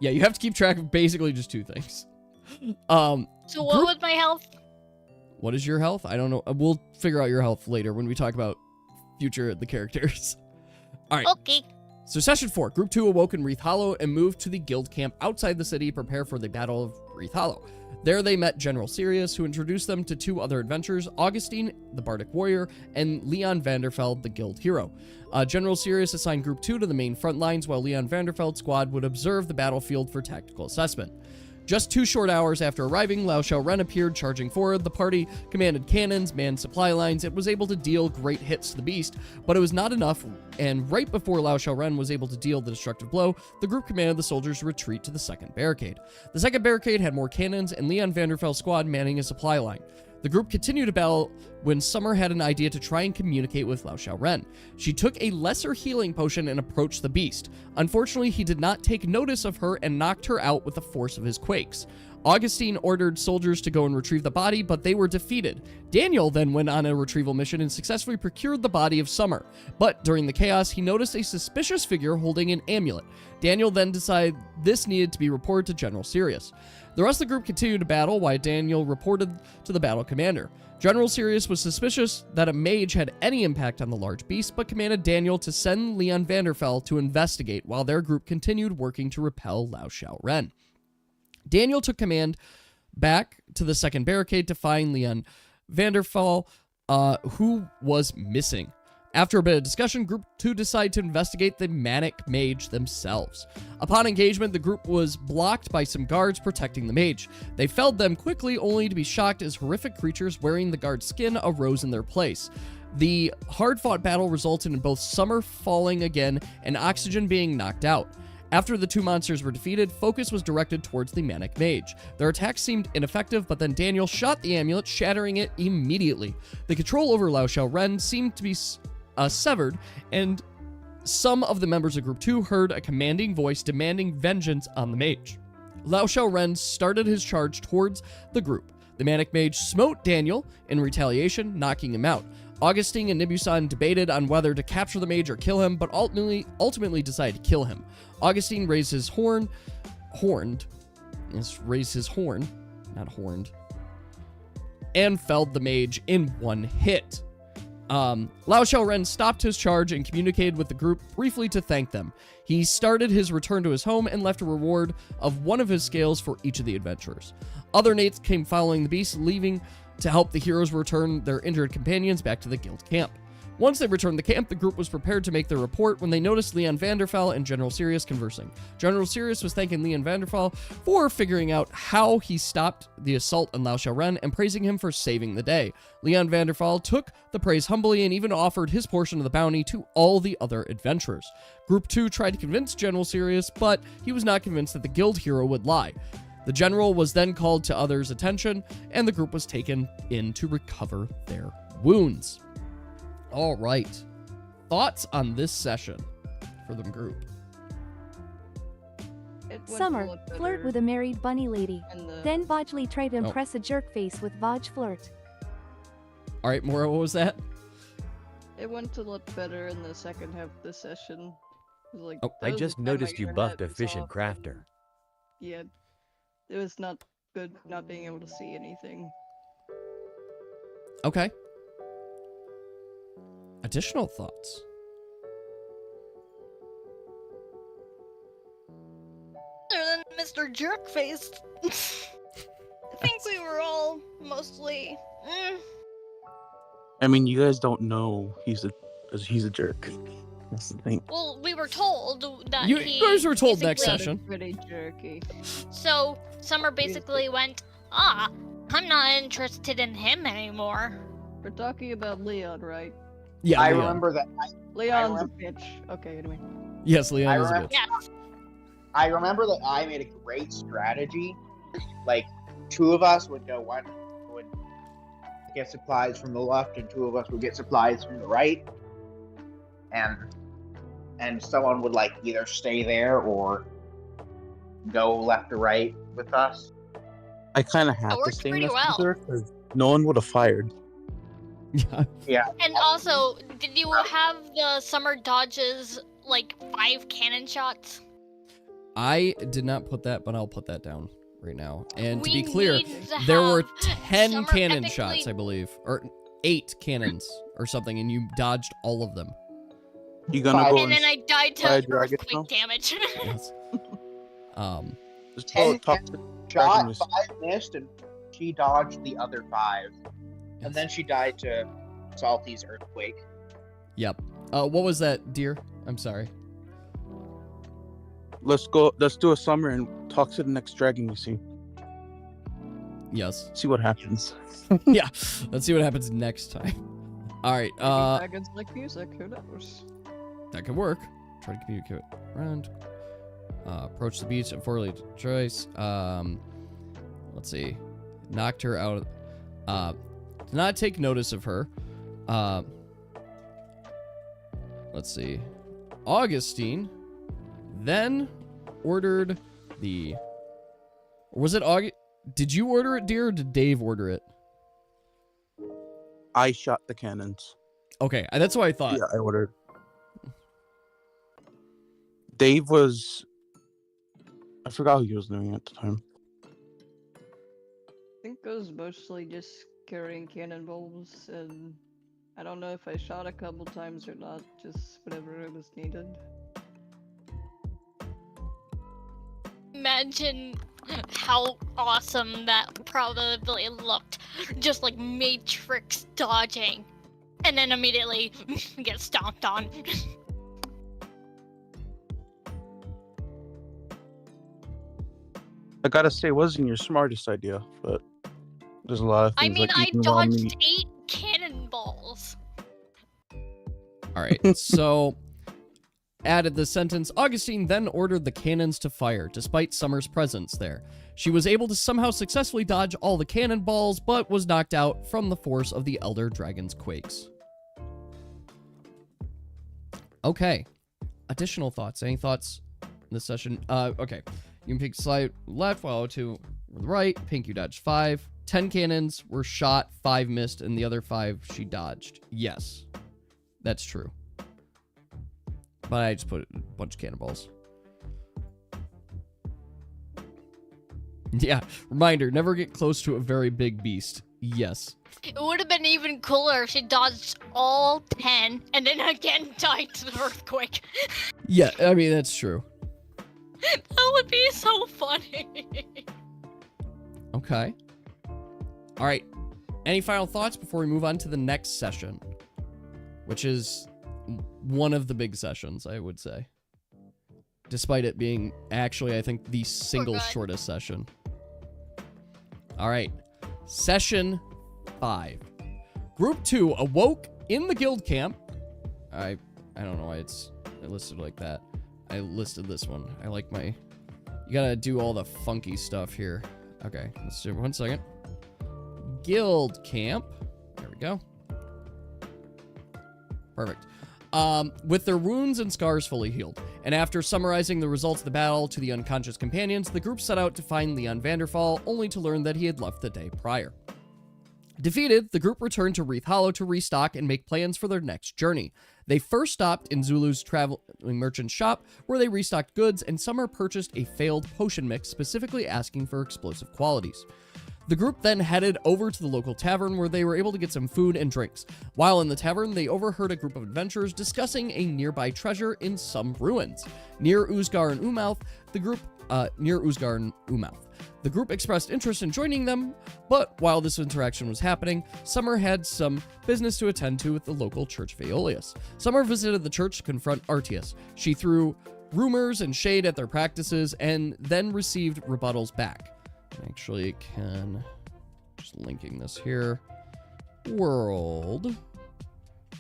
Yeah, you have to keep track of basically just 2 things. So what was my health? What is your health? I don't know. We'll figure out your health later when we talk about the characters. All right. Okay. So session 4, Group 2 awoke in Wreath Hollow and moved to the guild camp outside the city to prepare for the Battle of Wreath Hollow. There they met General Sirius, who introduced them to 2 other adventurers, Augustine, the Bardic Warrior, and Leon Vanderfeld, the guild hero. General Sirius assigned Group 2 to the main front lines, while Leon Vanderfeld's squad would observe the battlefield for tactical assessment. Just 2 short hours after arriving, Lao Shao Ren appeared charging forward. The party commanded cannons, manned supply lines. It was able to deal great hits to the beast, but it was not enough, and right before Lao Shao Ren was able to deal the destructive blow, the group commanded the soldiers to retreat to the second barricade. The second barricade had more cannons and Leon Vanderfell's squad manning a supply line. The group continued to battle when Summer had an idea to try and communicate with Lao Shao Ren. She took a lesser healing potion and approached the beast. Unfortunately, he did not take notice of her and knocked her out with the force of his quakes. Augustine ordered soldiers to go and retrieve the body, but they were defeated. Daniel then went on a retrieval mission and successfully procured the body of Summer. But during the chaos, he noticed a suspicious figure holding an amulet. Daniel then decided this needed to be reported to General Sirius. The rest of the group continued to battle while Daniel reported to the battle commander. General Sirius was suspicious that a mage had any impact on the large beast, but commanded Daniel to send Leon Vanderfell to investigate while their group continued working to repel Lao Shao Ren. Daniel took command back to the second barricade to find Leon Vanderfell, who was missing. After a bit of discussion, Group 2 decided to investigate the Manic Mage themselves. Upon engagement, the group was blocked by some guards protecting the mage. They felled them quickly, only to be shocked as horrific creatures wearing the guard's skin arose in their place. The hard-fought battle resulted in both Summer falling again and Oxygen being knocked out. After the 2 monsters were defeated, focus was directed towards the Manic Mage. Their attacks seemed ineffective, but then Daniel shot the amulet, shattering it immediately. The control over Lao Shao Ren seemed to be severed, and some of the members of Group 2 heard a commanding voice demanding vengeance on the mage. Lao Shao Ren started his charge towards the group. The Manic Mage smote Daniel in retaliation, knocking him out. Augustine and Nibusan debated on whether to capture the mage or kill him, but ultimately decided to kill him. Augustine raised his horn, and felled the mage in 1 hit. Lao Shao Ren stopped his charge and communicated with the group briefly to thank them. He started his return to his home and left a reward of 1 of his scales for each of the adventurers. Other Nates came following the beast, leaving to help the heroes return their injured companions back to the guild camp. Once they returned to the camp, the group was prepared to make their report when they noticed Leon Vanderfell and General Sirius conversing. General Sirius was thanking Leon Vanderfell for figuring out how he stopped the assault on Lao Shao Ren and praising him for saving the day. Leon Vanderfell took the praise humbly and even offered his portion of the bounty to all the other adventurers. Group 2 tried to convince General Sirius, but he was not convinced that the guild hero would lie. The general was then called to others' attention, and the group was taken in to recover their wounds. All right. Thoughts on this session for the group? It went a Summer, lot flirt better with a married bunny lady. in the- Then Vodgely tried to impress a jerkface with Vaj flirt. All right, Maura, what was that? It went a lot better in the second half of the session. It was like, Oh, that I was just the time noticed you your buffed head was Efficient off, Crafter. and yeah, it was not good not being able to see anything. Okay. Additional thoughts? Other than Mr. Jerkface, I think we were all mostly. I mean, you guys don't know he's a jerk. That's the thing. Well, we were told that You he guys were told next basically- session. Pretty jerky. So Summer basically went, I'm not interested in him anymore. We're talking about Leon, right? Yeah, I Leon. remember that. Leon's a bitch. Okay, anyway. Yes, Leon I is a remember- bitch. Yes. I remember that I made a great strategy. Like, 2 of us would go, 1 would get supplies from the left, and 2 of us would get supplies from the right. And someone would like either stay there or go left or right with us. I kind of had That to worked stay pretty in well. because no one would have fired. Yeah. And also, did you have the Summer dodges like 5 cannon shots? I did not put that, but I'll put that down right now. And to We be clear, need to there were have 10 Summer cannon epically- shots, I believe. Or 8 cannons or something, and you dodged all of them. You gonna 5. go And then I died fire to dragon earthquake now? damage. Yes. just 10 talk to Dragon Shot, was- 5 missed, and she dodged the other 5. And then she died to Salty's earthquake. Yep. What was that, dear? I'm sorry. Let's do a summer and talk to the next dragon you see. Yes. See what happens. Yeah. Let's see what happens next time. All right. Dragons like music. Who knows? That could work. Try to communicate around. Approach the beach and forwardly choice. Let's see. Knocked her out. Did not take notice of her. Let's see. Augustine then ordered the... Was it Did you order it, dear, or did Dave order it? I shot the cannons. Okay, that's what I thought. Yeah, I ordered. Dave was... I forgot who he was doing at the time. I think it was mostly just carrying cannonballs, and I don't know if I shot a couple times or not, just whenever it was needed. Imagine how awesome that probably looked. Just like Matrix dodging. And then immediately get stomped on. I gotta say, it wasn't your smartest idea, but there's a lot of I things mean, like I eating raw meat. dodged 8 cannonballs. All right, so added the sentence, Augustine then ordered the cannons to fire, despite Summer's presence there. She was able to somehow successfully dodge all the cannonballs, but was knocked out from the force of the Elder Dragon's quakes. Okay. Additional thoughts. Any thoughts in this session? Okay. You can pick slide left while to the right. Pink, you dodged 5. 10 cannons were shot, 5 missed, and the other 5 she dodged. Yes. That's true. But I just put a bunch of cannonballs. Yeah. Reminder, never get close to a very big beast. Yes. It would have been even cooler if she dodged all 10 and then again died to the earthquake. Yeah, I mean, that's true. That would be so funny. Okay. All right. Any final thoughts before we move on to the next session? Which is one of the big sessions, I would say. Despite it being actually, I think, the single shortest session. All right. Session 5. Group 2 awoke in the guild camp. I don't know why it's listed like that. I listed this one. I like my... You gotta do all the funky stuff here. Okay, let's do it 1 second. Guild camp. There we go. Perfect. With their wounds and scars fully healed, and after summarizing the results of the battle to the unconscious companions, the group set out to find Leon Vanderfall, only to learn that he had left the day prior. Defeated, the group returned to Wreath Hollow to restock and make plans for their next journey. They first stopped in Zulu's traveling merchant shop, where they restocked goods, and Summer purchased a failed potion mix, specifically asking for explosive qualities. The group then headed over to the local tavern, where they were able to get some food and drinks. While in the tavern, they overheard a group of adventurers discussing a nearby treasure in some ruins. Near Uzgar and Umouth, the group expressed interest in joining them, but while this interaction was happening, Summer had some business to attend to with the local church of Aeolus. Summer visited the church to confront Artius. She threw rumors and shade at their practices and then received rebuttals back. Actually, can just linking this here. World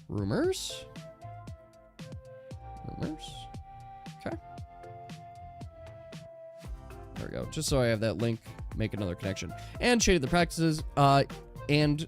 rumors. Okay. There we go. Just so I have that link, make another connection. And shaded the practices, and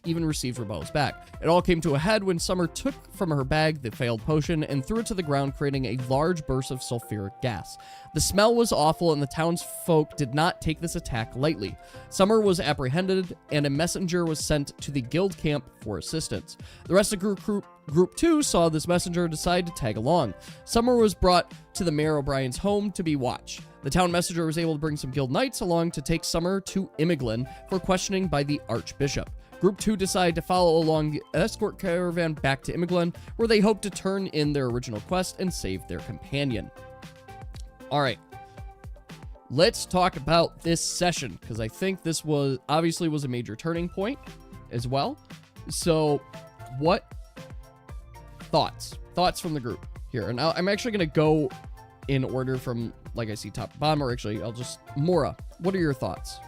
even received rebuttals back. It all came to a head when Summer took from her bag the failed potion and threw it to the ground, creating a large burst of sulfuric gas. The smell was awful, and the townsfolk did not take this attack lightly. Summer was apprehended, and a messenger was sent to the guild camp for assistance. The rest of Group 2 saw this messenger and decided to tag along. Summer was brought to the Mayor O'Brien's home to be watched. The town messenger was able to bring some guild knights along to take Summer to Imoglin for questioning by the Archbishop. Group 2 decided to follow along the escort caravan back to Imoglin, where they hoped to turn in their original quest and save their companion. All right, let's talk about this session, because I think this was a major turning point as well. So, what thoughts from the group here? And I'm actually going to go in order from, like, I see top to bottom, or actually, Mora, what are your thoughts?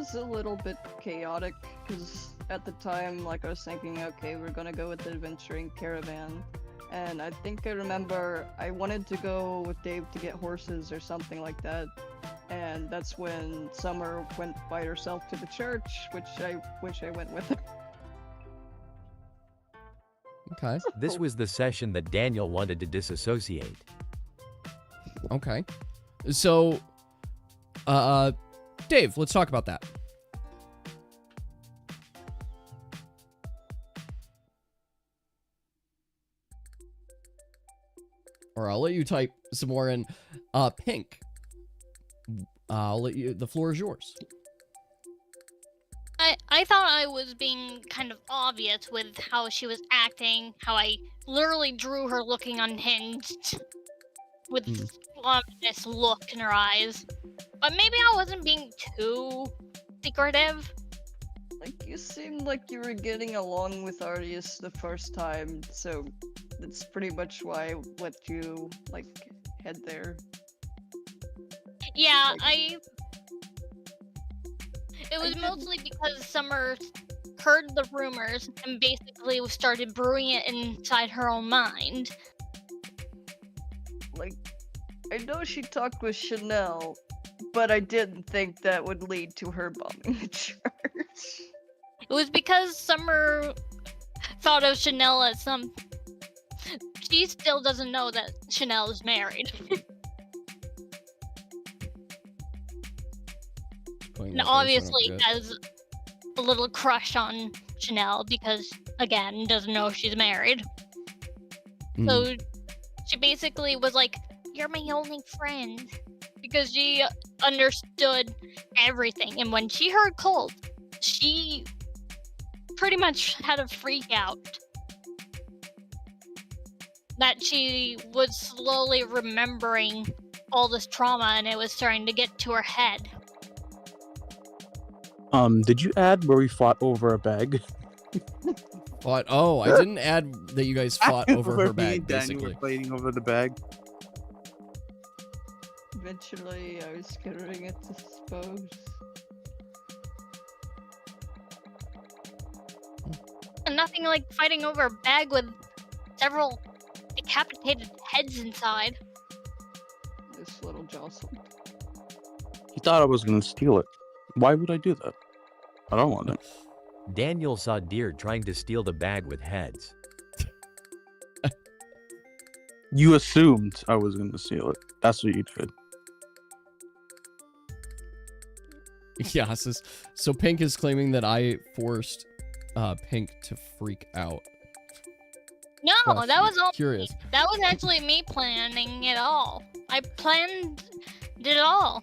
was a little bit chaotic because at the time, like, I was thinking, okay, we're gonna go with the adventuring caravan. And I think I remember I wanted to go with Dave to get horses or something like that. And that's when Summer went by herself to the church, which I wish I went with her. Okay. This was the session that Daniel wanted to disassociate. Okay. So, Dave, let's talk about that. Or I'll let you type some more in. Pink. I'll let you. The floor is yours. I thought I was being kind of obvious with how she was acting, how I literally drew her looking unhinged with this ominous look in her eyes. But maybe I wasn't being too secretive. Like, you seemed like you were getting along with Arius the first time, so that's pretty much why I let you, like, head there. Yeah, It was mostly because Summer heard the rumors and basically started brewing it inside her own mind. Like, I know she talked with Chanel, but I didn't think that would lead to her bombing the church. It was because Summer thought of Chanel as some... She still doesn't know that Chanel is married. And obviously has a little crush on Chanel because, again, doesn't know she's married. So she basically was like, "You're my only friend." Because she understood everything. And when she heard Colt, she pretty much had a freak out. That she was slowly remembering all this trauma and it was starting to get to her head. Did you add where we fought over a bag? Fought? Oh, I didn't add that you guys fought over her Where me bag, and Danny basically. were fighting over the bag. Eventually, I was considering it to suppose. And nothing like fighting over a bag with several decapitated heads inside. This little jostle. He thought I was gonna steal it. Why would I do that? I don't want it. Daniel saw deer trying to steal the bag with heads. You assumed I was gonna steal it. That's what you did. Yeah, so Pink is claiming that I forced Pink to freak out. No, that was all Curious. me. That was actually me planning it all. I planned it all.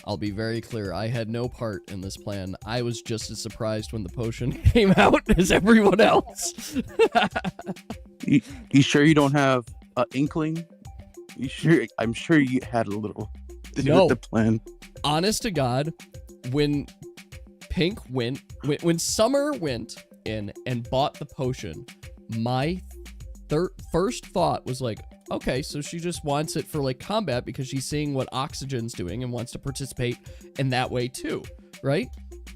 I'll be very clear. I had no part in this plan. I was just as surprised when the potion came out as everyone else. You sure you don't have an inkling? You sure? I'm sure you had a little to do No. with the plan. Honest to God, when Pink went, when Summer went in and bought the potion, my first thought was like, okay, so she just wants it for like combat because she's seeing what Oxygen's doing and wants to participate in that way too, right?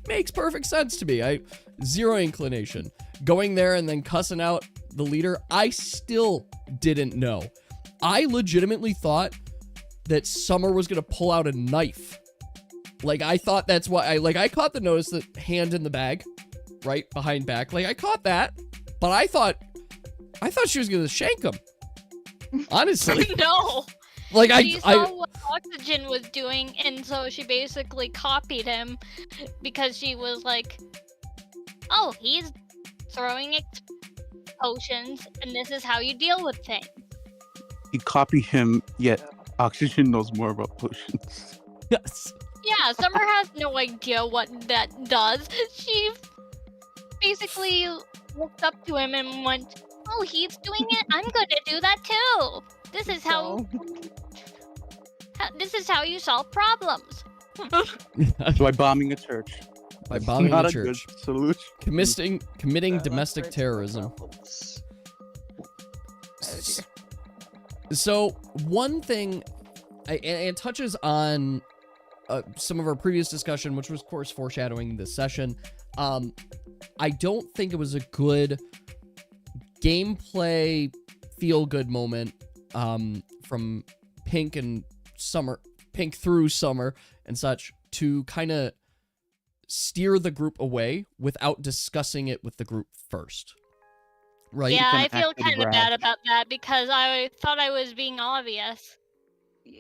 Makes perfect sense to me. I zero inclination. Going there and then cussing out the leader, I still didn't know. I legitimately thought that Summer was gonna pull out a knife. Like, I thought that's why I caught the notice that hand in the bag, right behind back. Like, I caught that, but I thought she was gonna shank him. Honestly. No. Like, She saw what Oxygen was doing, and so she basically copied him because she was like, "Oh, he's throwing potions, and this is how you deal with things." You copy him, yet Oxygen knows more about potions. Yes. Yeah, Summer has no idea what that does. She basically looked up to him and went, "Oh, he's doing it. I'm gonna do that too. This is how you solve problems." By bombing a church. By bombing Not a a good church. solution. Committing domestic terrorism. So one thing, it touches on some of our previous discussion, which was, of course, foreshadowing this session, I don't think it was a good gameplay feel-good moment from Pink through Summer and such to kind of steer the group away without discussing it with the group first. Right? Yeah, I Become feel active kind of Brad. bad about that because I thought I was being obvious.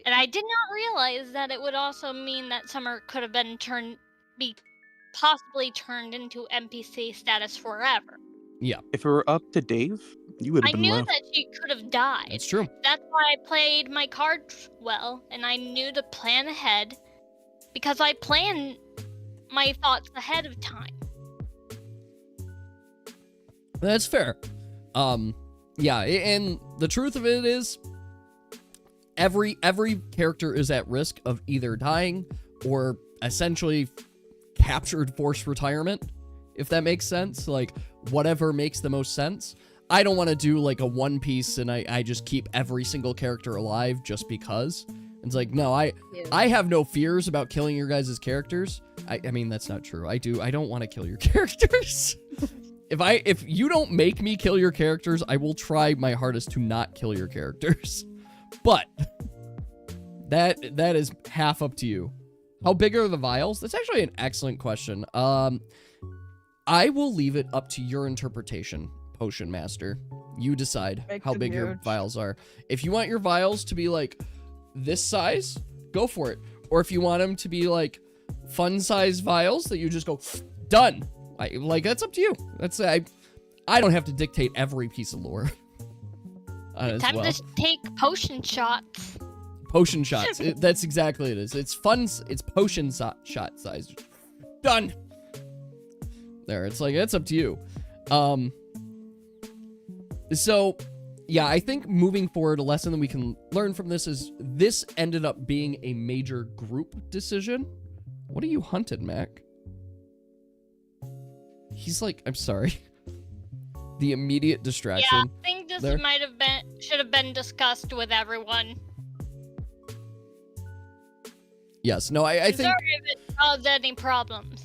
And I did not realize that it would also mean that Summer could have been possibly turned into NPC status forever. Yeah. If it were up to Dave, you would I have been knew left. that she could have died. It's true. That's why I played my cards well, and I knew to plan ahead because I plan my thoughts ahead of time. That's fair. Yeah, and the truth of it is every character is at risk of either dying or essentially captured forced retirement, if that makes sense. Like, whatever makes the most sense. I don't want to do like a One Piece and I just keep every single character alive just because. It's like, no, I have no fears about killing your guys' characters. I mean, that's not true. I don't want to kill your characters. If you don't make me kill your characters, I will try my hardest to not kill your characters. But that is half up to you. How big are the vials? That's actually an excellent question. I will leave it up to your interpretation, Potion Master. You decide Make how them big your huge. vials are. If you want your vials to be like this size, go for it. Or if you want them to be like fun size vials that you just go done. Like that's up to you. That's I don't have to dictate every piece of lore. As Time well. to take potion shots. Potion shots. That's exactly it is. It's fun. It's potion shot size. Done. There. It's like it's up to you. So, yeah, I think moving forward, a lesson that we can learn from this is this ended up being a major group decision. What are you hunting, Mac? He's like, I'm sorry. The immediate distraction. Yeah, I think this there. should have been discussed with everyone. Yes. No, I think. Sorry if it caused any problems.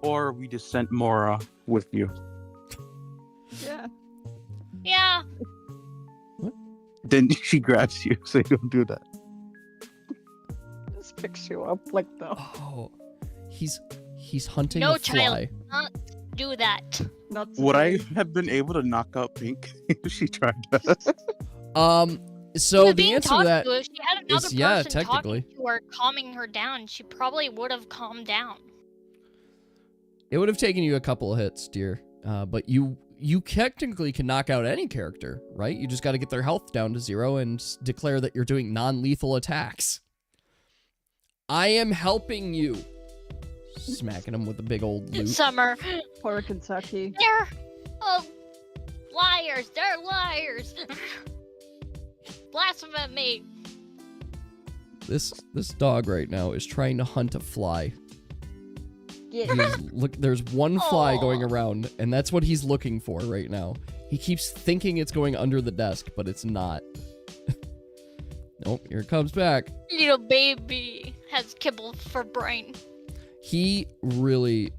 Or we just sent Mora with you. Yeah. Yeah, Then she grabs you, so you don't do that. Just picks you up like the. Oh, he's hunting No a fly. not do that. Not Would I today. have been able to knock out Pink if she tried that? So But the being answer to talked that to, if she had another is yeah, person technically. talking to her, calming her down, she probably would have calmed down. It would have taken you a couple of hits, dear. But you technically can knock out any character, right? You just got to get their health down to 0 and declare that you're doing non-lethal attacks. I am helping you. Smacking him with a big old loot. Summer, Poor Kentucky. they're liars. They're liars. Blasphemy. This dog right now is trying to hunt a fly. Yeah. Look, there's one fly Aw. going around, and that's what he's looking for right now. He keeps thinking it's going under the desk, but it's not. Nope, here it comes back. Little baby has kibble for brain. He really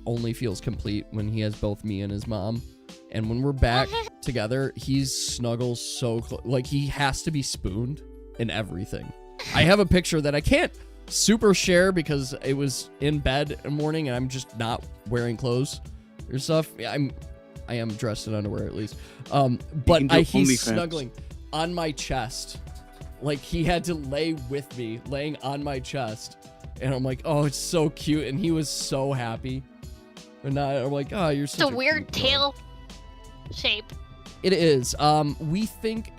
only feels complete when he has both me and his mom. And when we're back together, he snuggles so close. Like, he has to be spooned in everything. I have a picture that I can't super share because it was in bed in the morning and I'm just not wearing clothes or stuff. I am dressed in underwear at least. But can do he's OnlyFans. snuggling on my chest. Like, he had to lay with me, laying on my chest. And I'm like, oh, it's so cute. And he was so happy. And I'm like, oh, you're It's such a weird cute dog." tail shape. It is. We think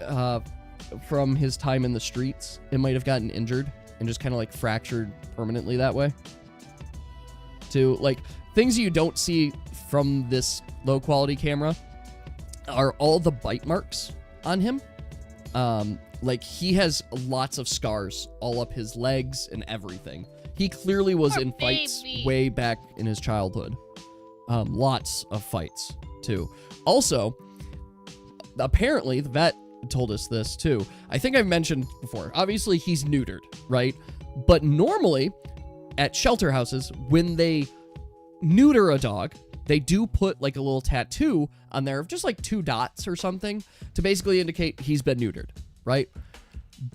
from his time in the streets, it might have gotten injured and just kind of like fractured permanently that way. To like things you don't see from this low quality camera are all the bite marks on him. Like he has lots of scars all up his legs and everything. He clearly was Poor in fights baby. way back in his childhood. Lots of fights too. Also, apparently the vet told us this too. I think I've mentioned before. Obviously he's neutered, right? But normally at shelter houses, when they neuter a dog, they do put like a little tattoo on there of just like 2 dots or something to basically indicate he's been neutered, right?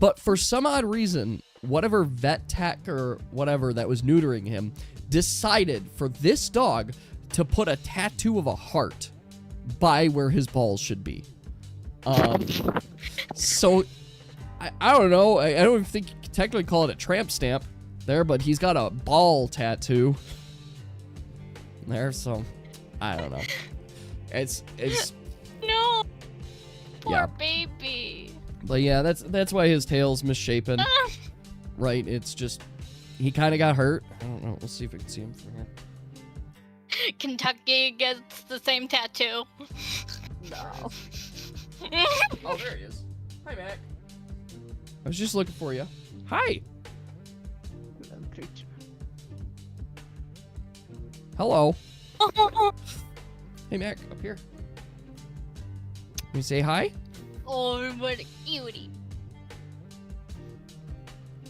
But for some odd reason, whatever vet tech or whatever that was neutering him decided for this dog to put a tattoo of a heart by where his balls should be. So I don't know. I don't even think you can technically call it a tramp stamp there, but he's got a ball tattoo there, so I don't know. It's No. Poor Yeah. baby. But yeah, that's why his tail's misshapen. Right? It's just he kind of got hurt. I don't know. We'll see if we can see him from here. Kentucky gets the same tattoo. No. Oh, there he is. Hi, Mac. I was just looking for you. Hi. Hello. Hey, Mac, up here. Can you say hi? Oh, what a cutie.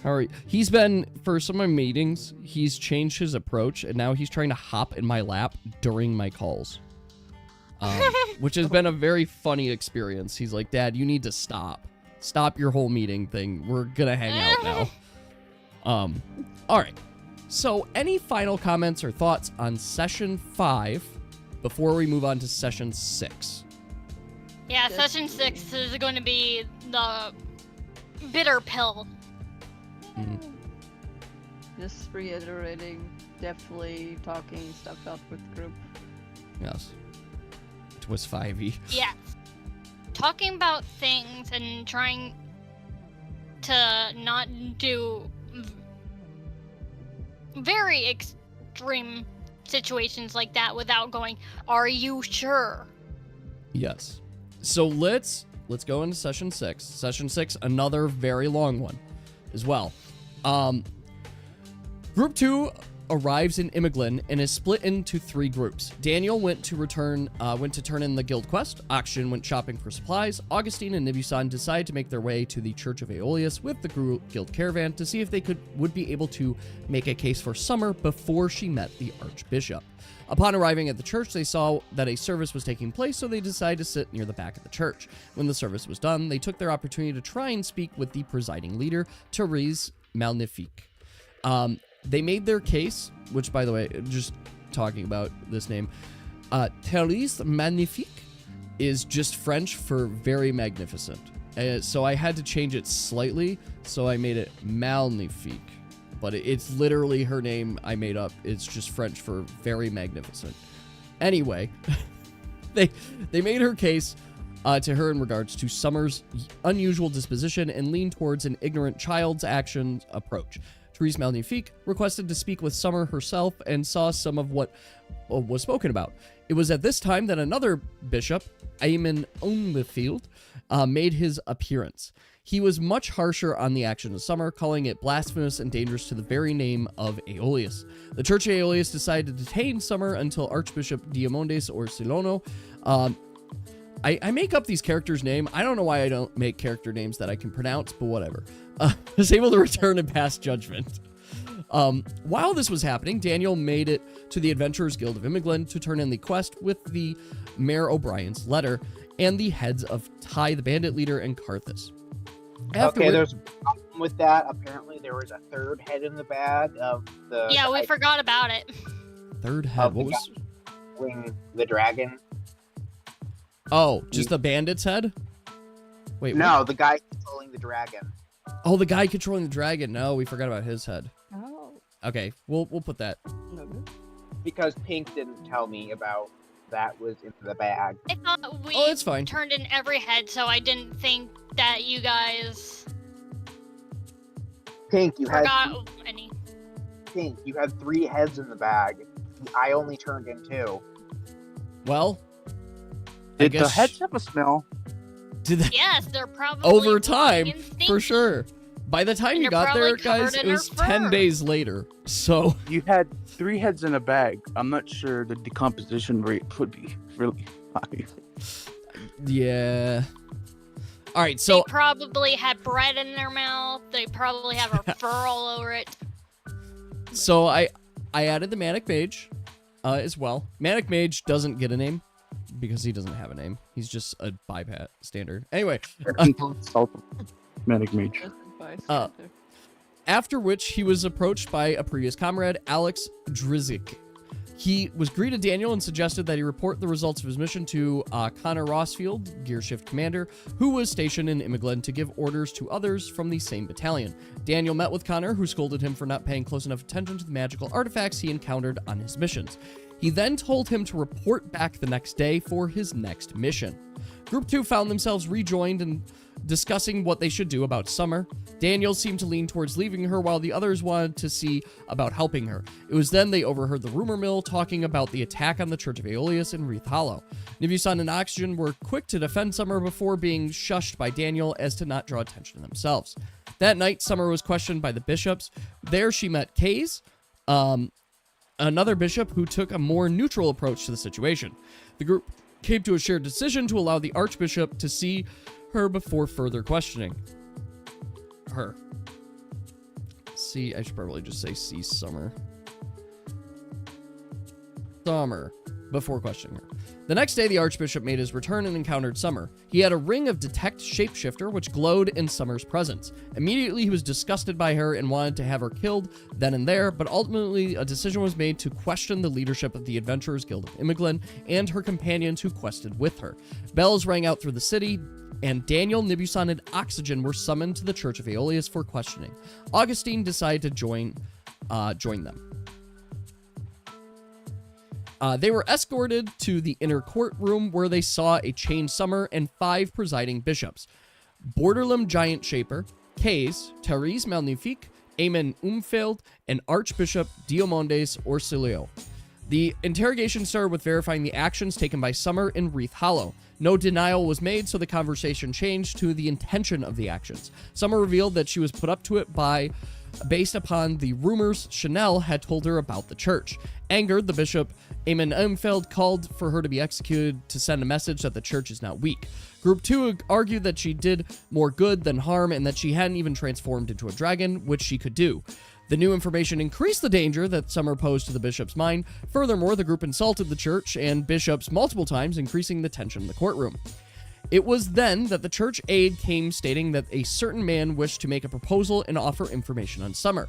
How are you? He's been, for some of my meetings, he's changed his approach, and now he's trying to hop in my lap during my calls. Which has been a very funny experience. He's like, Dad, you need to stop. Stop your whole meeting thing. We're gonna hang out now. All right. So, any final comments or thoughts on session 5 before we move on to session 6? Yeah, session 6 is going to be the bitter pill. Just reiterating, definitely talking stuff out with the group. Yes. It was 5e. Yes. Talking about things and trying to not do very extreme situations like that without going, are you sure? Yes. So let's go into session 6. Session 6, another very long one as well. Group 2 arrives in Imoglin and is split into 3 groups. Daniel went to turn in the guild quest. Akshin went shopping for supplies. Augustine and Nibusan decided to make their way to the Church of Aeolus with the guild caravan to see if they would be able to make a case for Summer before she met the Archbishop. Upon arriving at the church, they saw that a service was taking place, so they decided to sit near the back of the church. When the service was done, they took their opportunity to try and speak with the presiding leader, Therese Magnifique. They made their case, which, by the way, just talking about this name, Therese Magnifique is just French for very magnificent. So I had to change it slightly, so I made it Magnifique. But it's literally her name I made up. It's just French for very magnificent. Anyway, they made her case to her in regards to Summer's unusual disposition and leaned towards an ignorant child's actions approach. Therese Magnifique requested to speak with Summer herself and saw some of what was spoken about. It was at this time that another bishop, Eamon Onlyfield, made his appearance. He was much harsher on the action of Summer, calling it blasphemous and dangerous to the very name of Aeolus. The Church of Aeolus decided to detain Summer until Archbishop Diamondes or Silono. I make up these characters' names. I don't know why I don't make character names that I can pronounce, but whatever. Was able to return and pass judgment. While this was happening, Daniel made it to the Adventurers Guild of Imoglin to turn in the quest with the Mayor O'Brien's letter and the heads of Ty, the bandit leader, and Carthus. Okay, there's a problem with that. Apparently, there was a third head in the bag of the. Yeah, we forgot about it. Third head. What was? The dragon. Oh, just the bandit's head? Wait. No, what? the guy controlling the dragon. Oh, the guy controlling the dragon. No, we forgot about his head. Oh. Okay, we'll put that. Because Pink didn't tell me about that was in the bag. I thought we it's fine. turned in every head, so I didn't think that you guys Pink, you had forgot any. Pink, you had 3 heads in the bag. I only turned in 2. Well, Did the heads have a smell? Did they? Yes, they're probably Over time, glowing and for stinky. sure. By the time And you they're got there, probably guys, covered it in was her 10 fur. days later. So You had 3 heads in a bag. I'm not sure the decomposition rate would be really high. yeah. All right, They so probably had bread in their mouth. They probably have her fur all over it. So I added the Manic Mage as well. Manic Mage doesn't get a name because he doesn't have a name. He's just a bypass standard. Anyway. Manic Mage. Just a bystander. After which he was approached by a previous comrade, Alex Drizzik. He was greeted Daniel and suggested that he report the results of his mission to Connor Rossfield, Gear Shift Commander, who was stationed in Imiglen to give orders to others from the same battalion. Daniel met with Connor, who scolded him for not paying close enough attention to the magical artifacts he encountered on his missions. He then told him to report back the next day for his next mission. Group 2 found themselves rejoined and discussing what they should do about Summer. Daniel seemed to lean towards leaving her, while the others wanted to see about helping her. It was then they overheard the rumor mill talking about the attack on the Church of Aeolus in Wreath Hollow. Nibusan and Oxygen were quick to defend Summer before being shushed by Daniel as to not draw attention to themselves. That night, Summer was questioned by the bishops. There she met Kays, another bishop who took a more neutral approach to the situation. The group came to a shared decision to allow the archbishop to see her before further questioning her. See, I should probably just say see Summer before questioning her. The next day, the archbishop made his return and encountered Summer. He had a ring of detect shapeshifter, which glowed in Summer's presence. Immediately, he was disgusted by her and wanted to have her killed then and there, but ultimately, a decision was made to question the leadership of the Adventurers Guild of Imiglen and her companions who quested with her. Bells rang out through the city, and Daniel, Nibusan, and Oxygen were summoned to the Church of Aeolus for questioning. Augustine decided to join them. They were escorted to the inner courtroom where they saw a chained Summer and 5 presiding bishops. Borderlam Giant Shaper, Kays, Therese Malnifique, Amen Umfeld, and Archbishop Diomondes Orsilio. The interrogation started with verifying the actions taken by Summer in Wreath Hollow. No denial was made, so the conversation changed to the intention of the actions. Summer revealed that she was put up to it based upon the rumors Chanel had told her about the church. Angered, the bishop, Amen Umfeld, called for her to be executed to send a message that the church is not weak. Group 2 argued that she did more good than harm and that she hadn't even transformed into a dragon, which she could do. The new information increased the danger that Summer posed to the bishop's mind. Furthermore, the group insulted the church and bishops multiple times, increasing the tension in the courtroom. It was then that the church aide came stating that a certain man wished to make a proposal and offer information on Summer.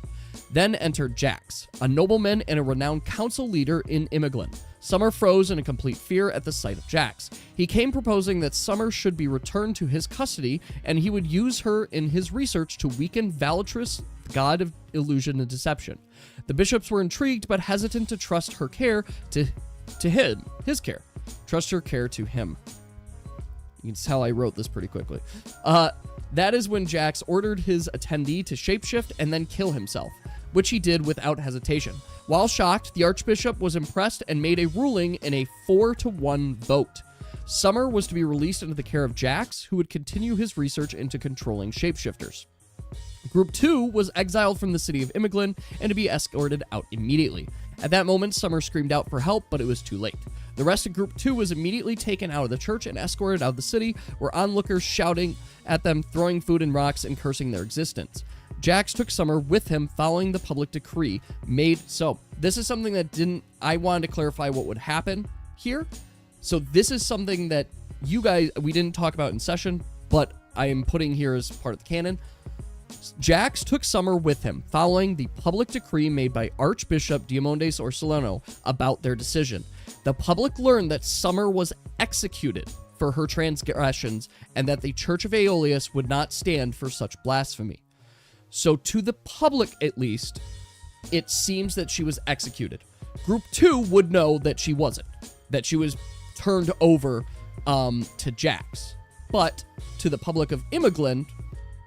Then entered Jax, a nobleman and a renowned council leader in Imiglen. Summer froze in a complete fear at the sight of Jax. He came proposing that Summer should be returned to his custody, and he would use her in his research to weaken Valatrus, the god of illusion and deception. The bishops were intrigued but hesitant to trust her care to him, his care. Trust her care to him. You can tell I wrote this pretty quickly. That is when Jax ordered his attendee to shapeshift and then kill himself, which he did without hesitation. While shocked, the archbishop was impressed and made a ruling in a 4-1 vote. Summer was to be released into the care of Jax, who would continue his research into controlling shapeshifters. Group 2 was exiled from the city of Imiglen and to be escorted out immediately. At that moment, Summer screamed out for help, but it was too late. The rest of Group 2 was immediately taken out of the church and escorted out of the city, where onlookers shouting at them, throwing food and rocks, and cursing their existence. Jax took Summer with him following the public decree made. So this is something that I wanted to clarify what would happen here. So this is something that you guys, we didn't talk about in session, but I am putting here as part of the canon. Jax took Summer with him, following the public decree made by Archbishop Diomondes Orsilano about their decision. The public learned that Summer was executed for her transgressions and that the Church of Aeolus would not stand for such blasphemy. So to the public, at least, it seems that she was executed. Group 2 would know that she wasn't, that she was turned over to Jax. But to the public of Imiglen,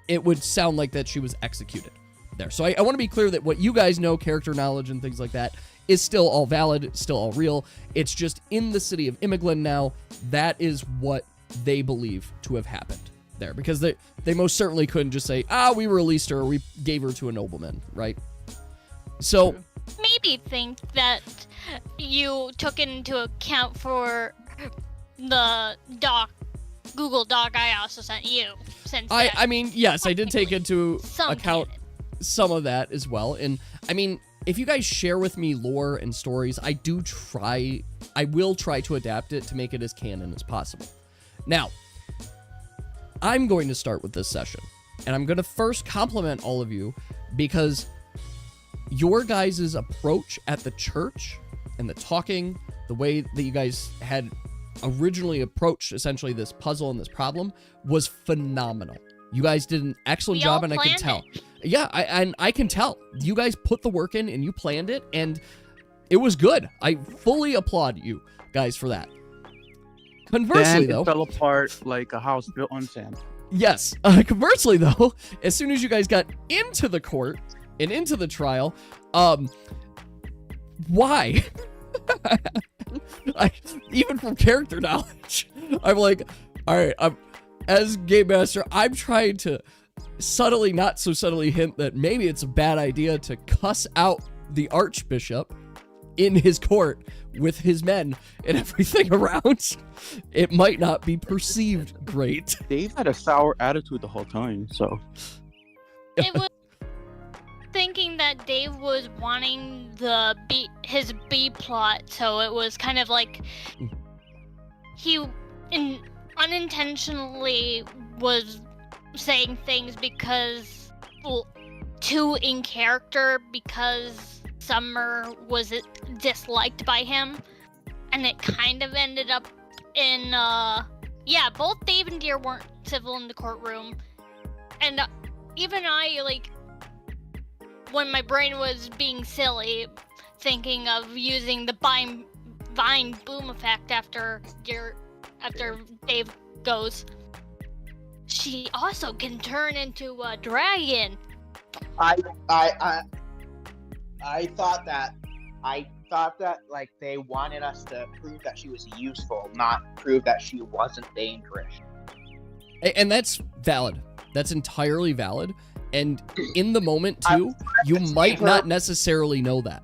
it would sound like that she was executed there. So I want to be clear that what you guys know, character knowledge and things like that, is still all valid, still all real. It's just in the city of Imiglen now, that is what they believe to have happened there. Because they most certainly couldn't just say, we released her, we gave her to a nobleman, right? So maybe think that you took into account for the Google Doc I also sent you. I mean, yes, I did take into some account canon. some of that as well. And I mean, if you guys share with me lore and stories, I will try to adapt it to make it as canon as possible. Now, I'm going to start with this session, and I'm going to first compliment all of you because your guys' approach at the church and the talking, the way that you guys had originally approached essentially this puzzle and this problem was phenomenal. You guys did an excellent job, and I can tell. Yeah, I can tell. You guys put the work in, and you planned it, and it was good. I fully applaud you guys for that. Conversely, Then though, it fell apart like a house built on sand. yes. Conversely, though, as soon as you guys got into the court and into the trial, why? Even from character knowledge, I'm like, all right, as game master, I'm trying to subtly, not so subtly hint that maybe it's a bad idea to cuss out the archbishop in his court with his men and everything around. It might not be perceived great. Dave had a sour attitude the whole time, so. It was thinking that Dave was wanting his B plot, so it was kind of like he unintentionally was saying things because, well, too in character because Summer was disliked by him, and it kind of ended up in both Dave and Deer weren't civil in the courtroom, and even I, like, when my brain was being silly, thinking of using the vine boom effect after Dave goes, she also can turn into a dragon. I thought that like they wanted us to prove that she was useful, not prove that she wasn't dangerous. And that's valid. That's entirely valid. And in the moment, too, you might not necessarily know that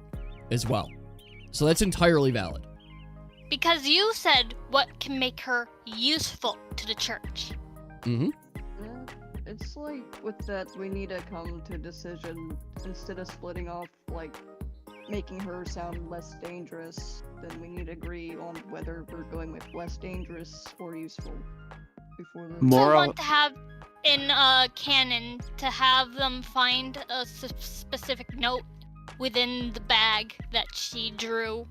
as well. So that's entirely valid. Because you said what can make her useful to the church. Mm-hmm. It's like with that, we need to come to a decision instead of splitting off, like making her sound less dangerous. Then we need to agree on whether we're going with less dangerous or useful before the. More I want to have in canon to have them find a specific note within the bag that she drew.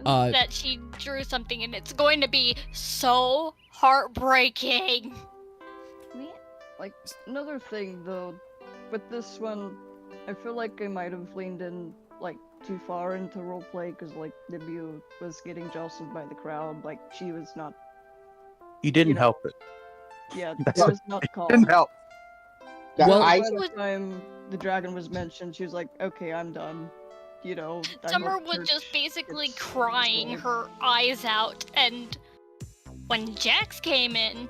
That she drew something, and it's going to be so heartbreaking. Like, another thing though, with this one, I feel like I might have leaned in like too far into roleplay because like Nibiu was getting jostled by the crowd. Like she was not. You didn't help it. Yeah, That's it was not calm. Didn't help. Yeah, Well, By the time the dragon was mentioned, she was like, "Okay, I'm done." You know. Summer was just basically crying her eyes out, and when Jax came in,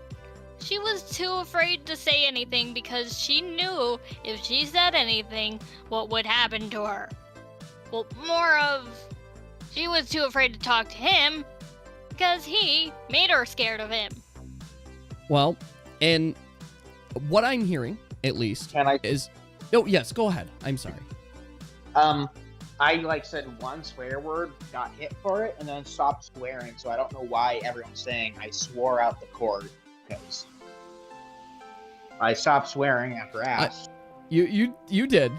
she was too afraid to say anything because she knew if she said anything, what would happen to her. Well, more of, she was too afraid to talk to him because he made her scared of him. Well, and what I'm hearing, at least, is... Oh, yes, go ahead. I'm sorry. I like said one swear word, got hit for it, and then stopped swearing. So I don't know why everyone's saying I swore out the court, because I stopped swearing after asked. You did,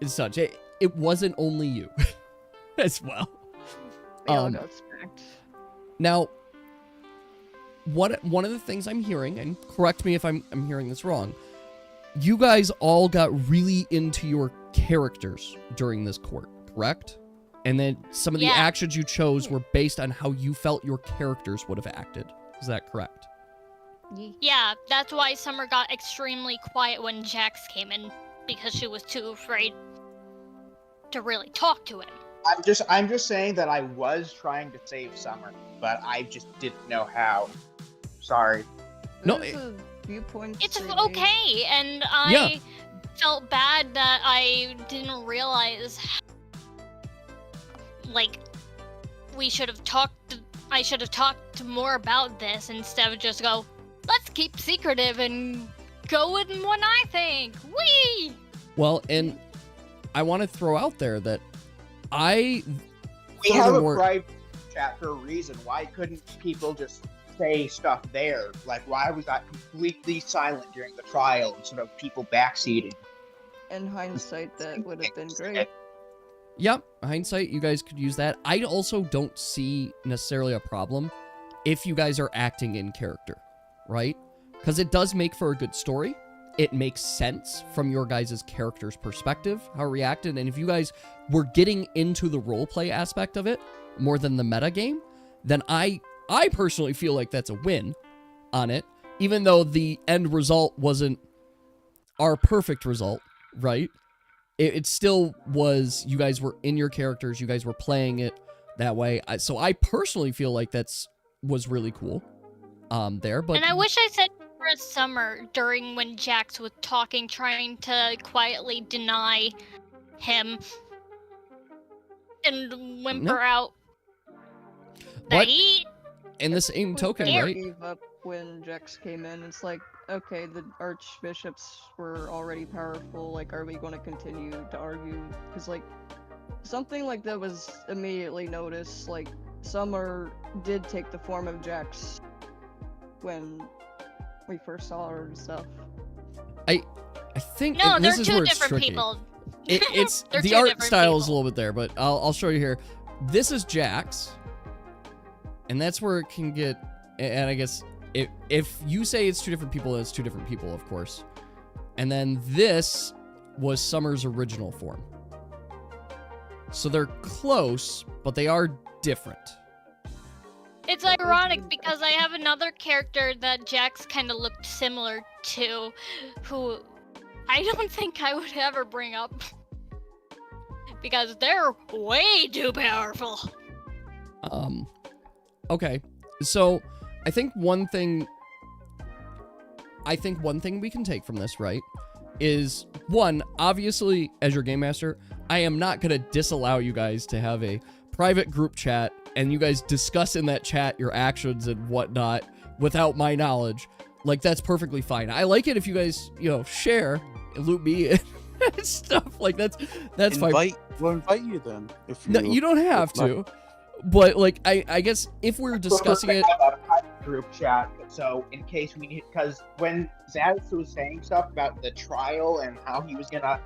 as such. It wasn't only you, as well. We all got smacked. Now, one of the things I'm hearing, and correct me if I'm hearing this wrong, you guys all got really into your characters during this court, correct? And then some of the actions you chose were based on how you felt your characters would have acted. Is that correct? Yeah, that's why Summer got extremely quiet when Jax came in, because she was too afraid to really talk to him. I'm just saying that I was trying to save Summer, but I just didn't know how. Sorry. No, There's a viewpoint. It's saying- okay, and I felt bad that I didn't realize, like, I should have talked more about this instead of just go, let's keep secretive and go with what I think. Whee! Well, and I want to throw out there that We have a furthermore- private chat for a reason. Why couldn't people just say stuff there? Like, why was that completely silent during the trial instead of people backseating? In hindsight, that would have been great. Yep, hindsight, you guys could use that. I also don't see necessarily a problem if you guys are acting in character, right? Because it does make for a good story. It makes sense from your guys' character's perspective, how it reacted. And if you guys were getting into the roleplay aspect of it more than the meta game, then I personally feel like that's a win on it, even though the end result wasn't our perfect result, right? It still was, you guys were in your characters, you guys were playing it that way. So I personally feel like was really cool there. But And I wish I said for Summer during when Jax was talking, trying to quietly deny him and whimper out that But he... in the same token, Scary. right? Gave up when Jex came in. It's like, okay, the archbishops were already powerful. Like, are we going to continue to argue? Because, like, something like that was immediately noticed. Like, Summer did take the form of Jex when we first saw her and stuff. I think No, this they're is two where it's different tricky. people. It's They're the two art different style is a people. little bit there, but I'll show you here. This is Jax, and that's where it can get. And I guess if you say it's two different people, it's two different people, of course. And then this was Summer's original form. So they're close, but they are different. It's ironic because I have another character that Jax kind of looked similar to, who I don't think I would ever bring up because they're way too powerful. Okay, so I think one thing we can take from this, right, is one, obviously, as your game master, I am not going to disallow you guys to have a private group chat and you guys discuss in that chat your actions and whatnot without my knowledge. Like, that's perfectly fine. I like it if you guys, share and loop me in and stuff. Like, that's fine. We'll invite you then. If No, you don't have to. But, like, I guess if we're discussing it... Have a private group chat, so in case we need, because when Zaz was saying stuff about the trial and how he was gonna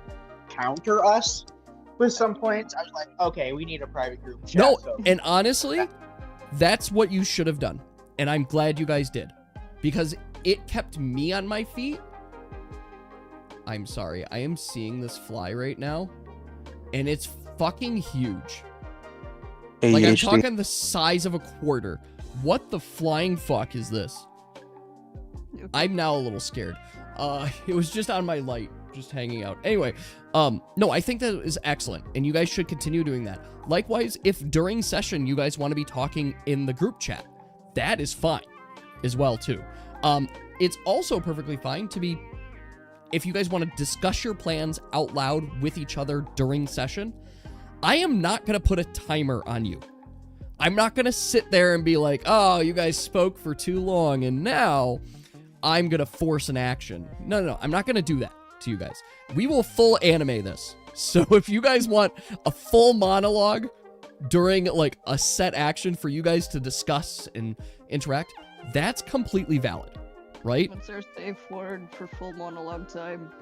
counter us with some points, I was like, okay, we need a private group chat. No, so. and honestly, that's what you should have done. And I'm glad you guys did. Because it kept me on my feet. I'm sorry, I am seeing this fly right now. And it's fucking huge. Like, I'm ADHD. talking the size of a quarter. What the flying fuck is this? I'm now a little scared. It was just on my light, just hanging out. Anyway, no, I think that is excellent, and you guys should continue doing that. Likewise, if during session you guys want to be talking in the group chat, that is fine as well, too. It's also perfectly fine to be, if you guys want to discuss your plans out loud with each other during session, I am not going to put a timer on you. I'm not going to sit there and be like, oh, you guys spoke for too long, and now I'm going to force an action. No, I'm not going to do that to you guys. We will full anime this. So if you guys want a full monologue during, like, a set action for you guys to discuss and interact, that's completely valid, right? What's our safe word for full monologue time?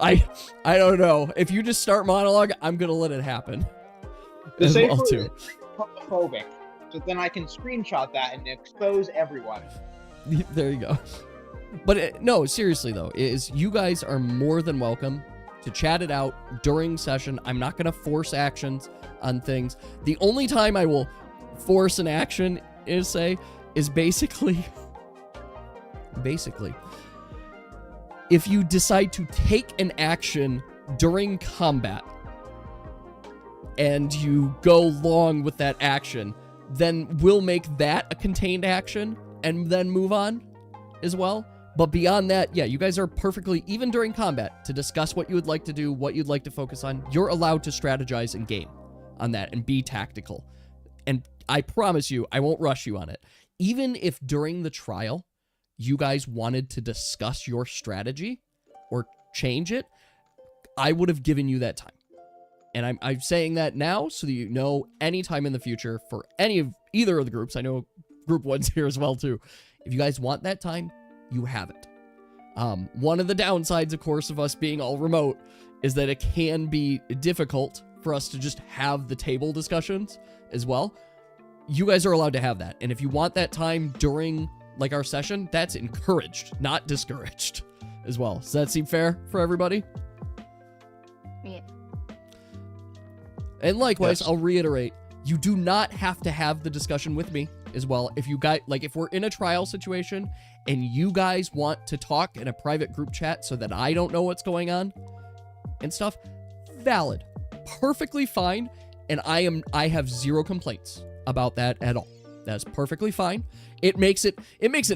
I don't know. If you just start monologue, I'm going to let it happen. The As safe well, word too. is homophobic, so then I can screenshot that and expose everyone. There you go. But no, seriously though, is you guys are more than welcome to chat it out during session. I'm not going to force actions on things. The only time I will force an action is basically if you decide to take an action during combat and you go long with that action, then we'll make that a contained action and then move on as well. But beyond that, yeah, you guys are perfectly, even during combat, to discuss what you would like to do, what you'd like to focus on. You're allowed to strategize and game on that and be tactical. And I promise you, I won't rush you on it. Even if during the trial, you guys wanted to discuss your strategy or change it, I would have given you that time. And I'm saying that now so that you know anytime in the future for either of the groups. I know group 1's here as well too. If you guys want that time, you have it. One of the downsides, of course, of us being all remote is that it can be difficult for us to just have the table discussions as well. You guys are allowed to have that. And if you want that time during like our session, that's encouraged, not discouraged as well. Does that seem fair for everybody? Yeah. And likewise, Yes. I'll reiterate, you do not have to have the discussion with me as well. If you guys, like if we're in a trial situation and you guys want to talk in a private group chat so that I don't know what's going on and stuff, valid, perfectly fine. And I have zero complaints about that at all. That's perfectly fine. It makes it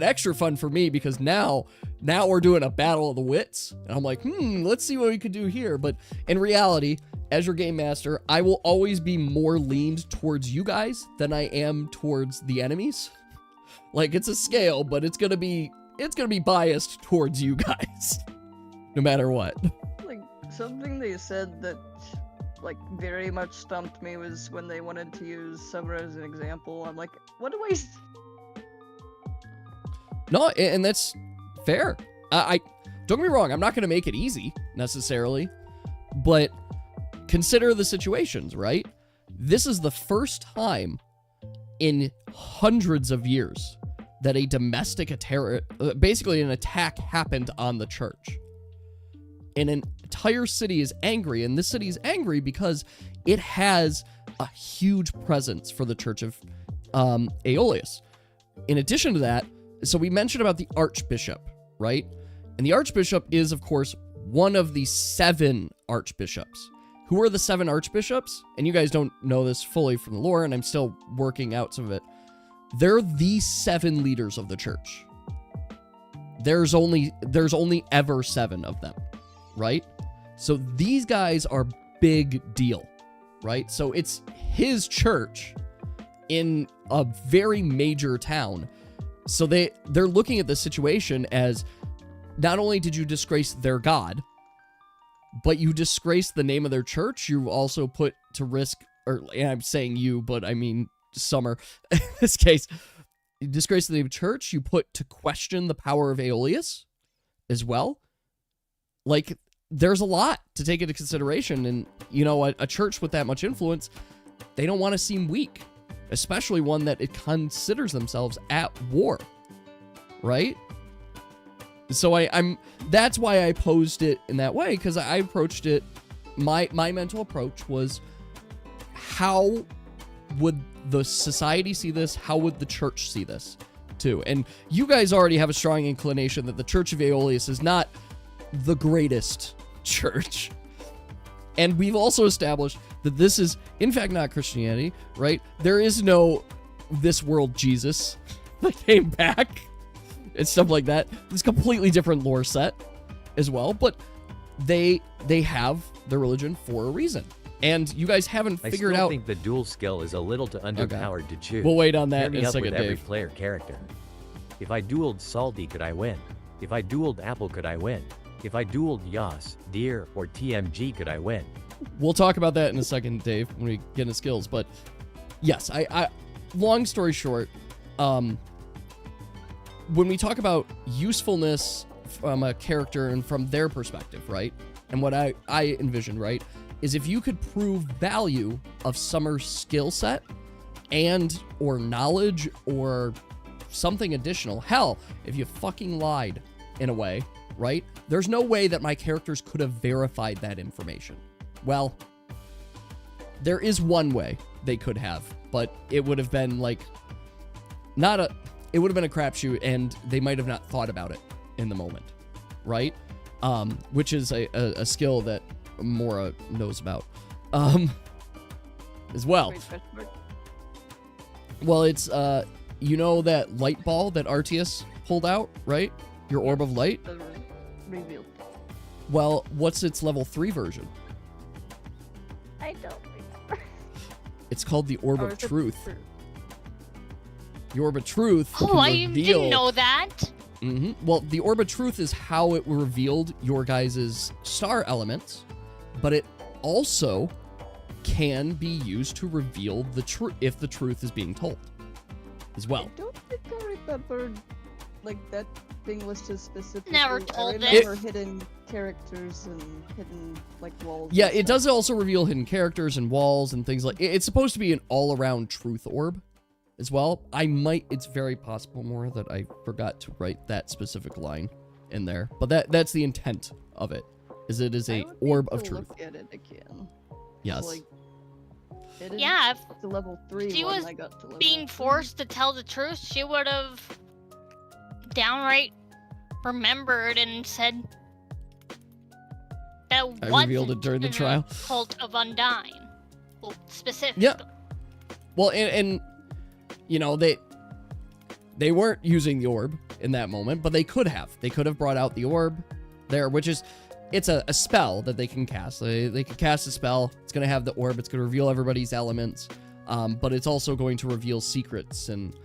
extra fun for me because now we're doing a battle of the wits. And I'm like, let's see what we could do here. But in reality, as your game master, I will always be more leaned towards you guys than I am towards the enemies. Like it's a scale, but it's gonna be biased towards you guys, no matter what. Like something they said that like very much stumped me was when they wanted to use Summer as an example. I'm like, what do I? No, and that's fair. I don't get me wrong. I'm not gonna make it easy necessarily, but consider the situations, right? This is the first time in hundreds of years that a domestic basically an attack happened on the church. And an entire city is angry, and this city is angry because it has a huge presence for the Church of Aeolus. In addition to that, so we mentioned about the Archbishop, right? And the Archbishop is, of course, one of the 7 archbishops. Who are the 7 archbishops? And you guys don't know this fully from the lore, and I'm still working out some of it. They're the 7 leaders of the church. There's only ever 7 of them, right? So these guys are big deal, right? So it's his church in a very major town. So they're looking at the situation as not only did you disgrace their god, but you disgrace the name of their church. You also put to risk, and I'm saying you, but I mean Summer. In this case, you disgrace the name of church. You put to question the power of Aeolus as well. Like, there's a lot to take into consideration. And, you know, a church with that much influence, they don't want to seem weak, especially one that it considers themselves at war, right? So that's why I posed it in that way, because I approached it, my mental approach was, how would the society see this? How would the church see this too? And you guys already have a strong inclination that the Church of Aeolus is not the greatest church. And we've also established that this is, in fact, not Christianity, right? There is no this world Jesus that came back and stuff like that. It's a completely different lore set as well, but they have their religion for a reason. And you guys haven't figured I still out. think the dual skill is a little too underpowered to choose. We'll wait on that Pair in me a up second, with every Dave. player character. If I dueled Salty, could I win? If I dueled Apple, could I win? If I dueled Yas, Deer, or TMG, could I win? We'll talk about that in a second, Dave, when we get into skills. But yes, I long story short, when we talk about usefulness from a character and from their perspective, right? And what I envision, right, is if you could prove value of Summer's skill set and or knowledge or something additional. Hell, if you fucking lied in a way, right? There's no way that my characters could have verified that information. Well, there is one way they could have, but it would have been like it would have been a crapshoot, and they might have not thought about it in the moment, right? Which is a skill that Mora knows about, as well. Well, it's you know that light ball that Arteus pulled out, right? Your orb of light. Revealed. Well, what's its level 3 version? I don't remember. It's called the Orb Oh, of is it Truth. true? The Orb of Truth. Oh, can I reveal... didn't know that. Well, the Orb of Truth is how it revealed your guys' star elements, but it also can be used to reveal the truth if the truth is being told as well. I don't think I remember like that being listed specifically. Never told I remember hidden characters and hidden like walls. Yeah, and it stuff. does also reveal hidden characters and walls and things like. It's supposed to be an all-around truth orb as well. It's very possible more that I forgot to write that specific line in there, but that's the intent of it. Is it is I a would need orb to of truth. Look at it again. Yes. Like, it is Yeah, if the level 3 she one was I got to level being 3. forced to tell the truth, she would have downright remembered and said that I wasn't revealed it during the in a trial. Cult of Undyne. Well, specifically. Yeah. Well, and you know, they weren't using the orb in that moment, but they could have. They could have brought out the orb there, which is, it's a spell that they can cast. They can cast a spell. It's going to have the orb. It's going to reveal everybody's elements, but it's also going to reveal secrets and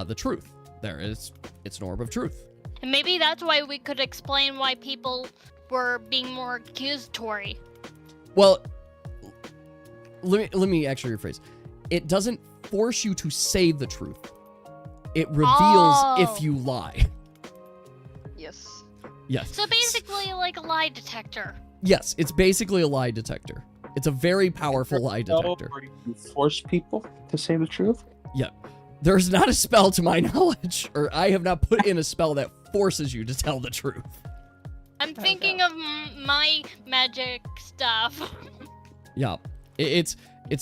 the truth. It's an orb of truth. And maybe that's why we could explain why people were being more accusatory. Well, let me actually rephrase. It doesn't force you to say the truth. It reveals if you lie. Yes. Yes. So basically like a lie detector. Yes, it's basically a lie detector. It's a very powerful lie detector. Where you can force people to say the truth? Yeah. There's not a spell to my knowledge, or I have not put in a spell that forces you to tell the truth. I'm thinking of my magic stuff. Yeah. It's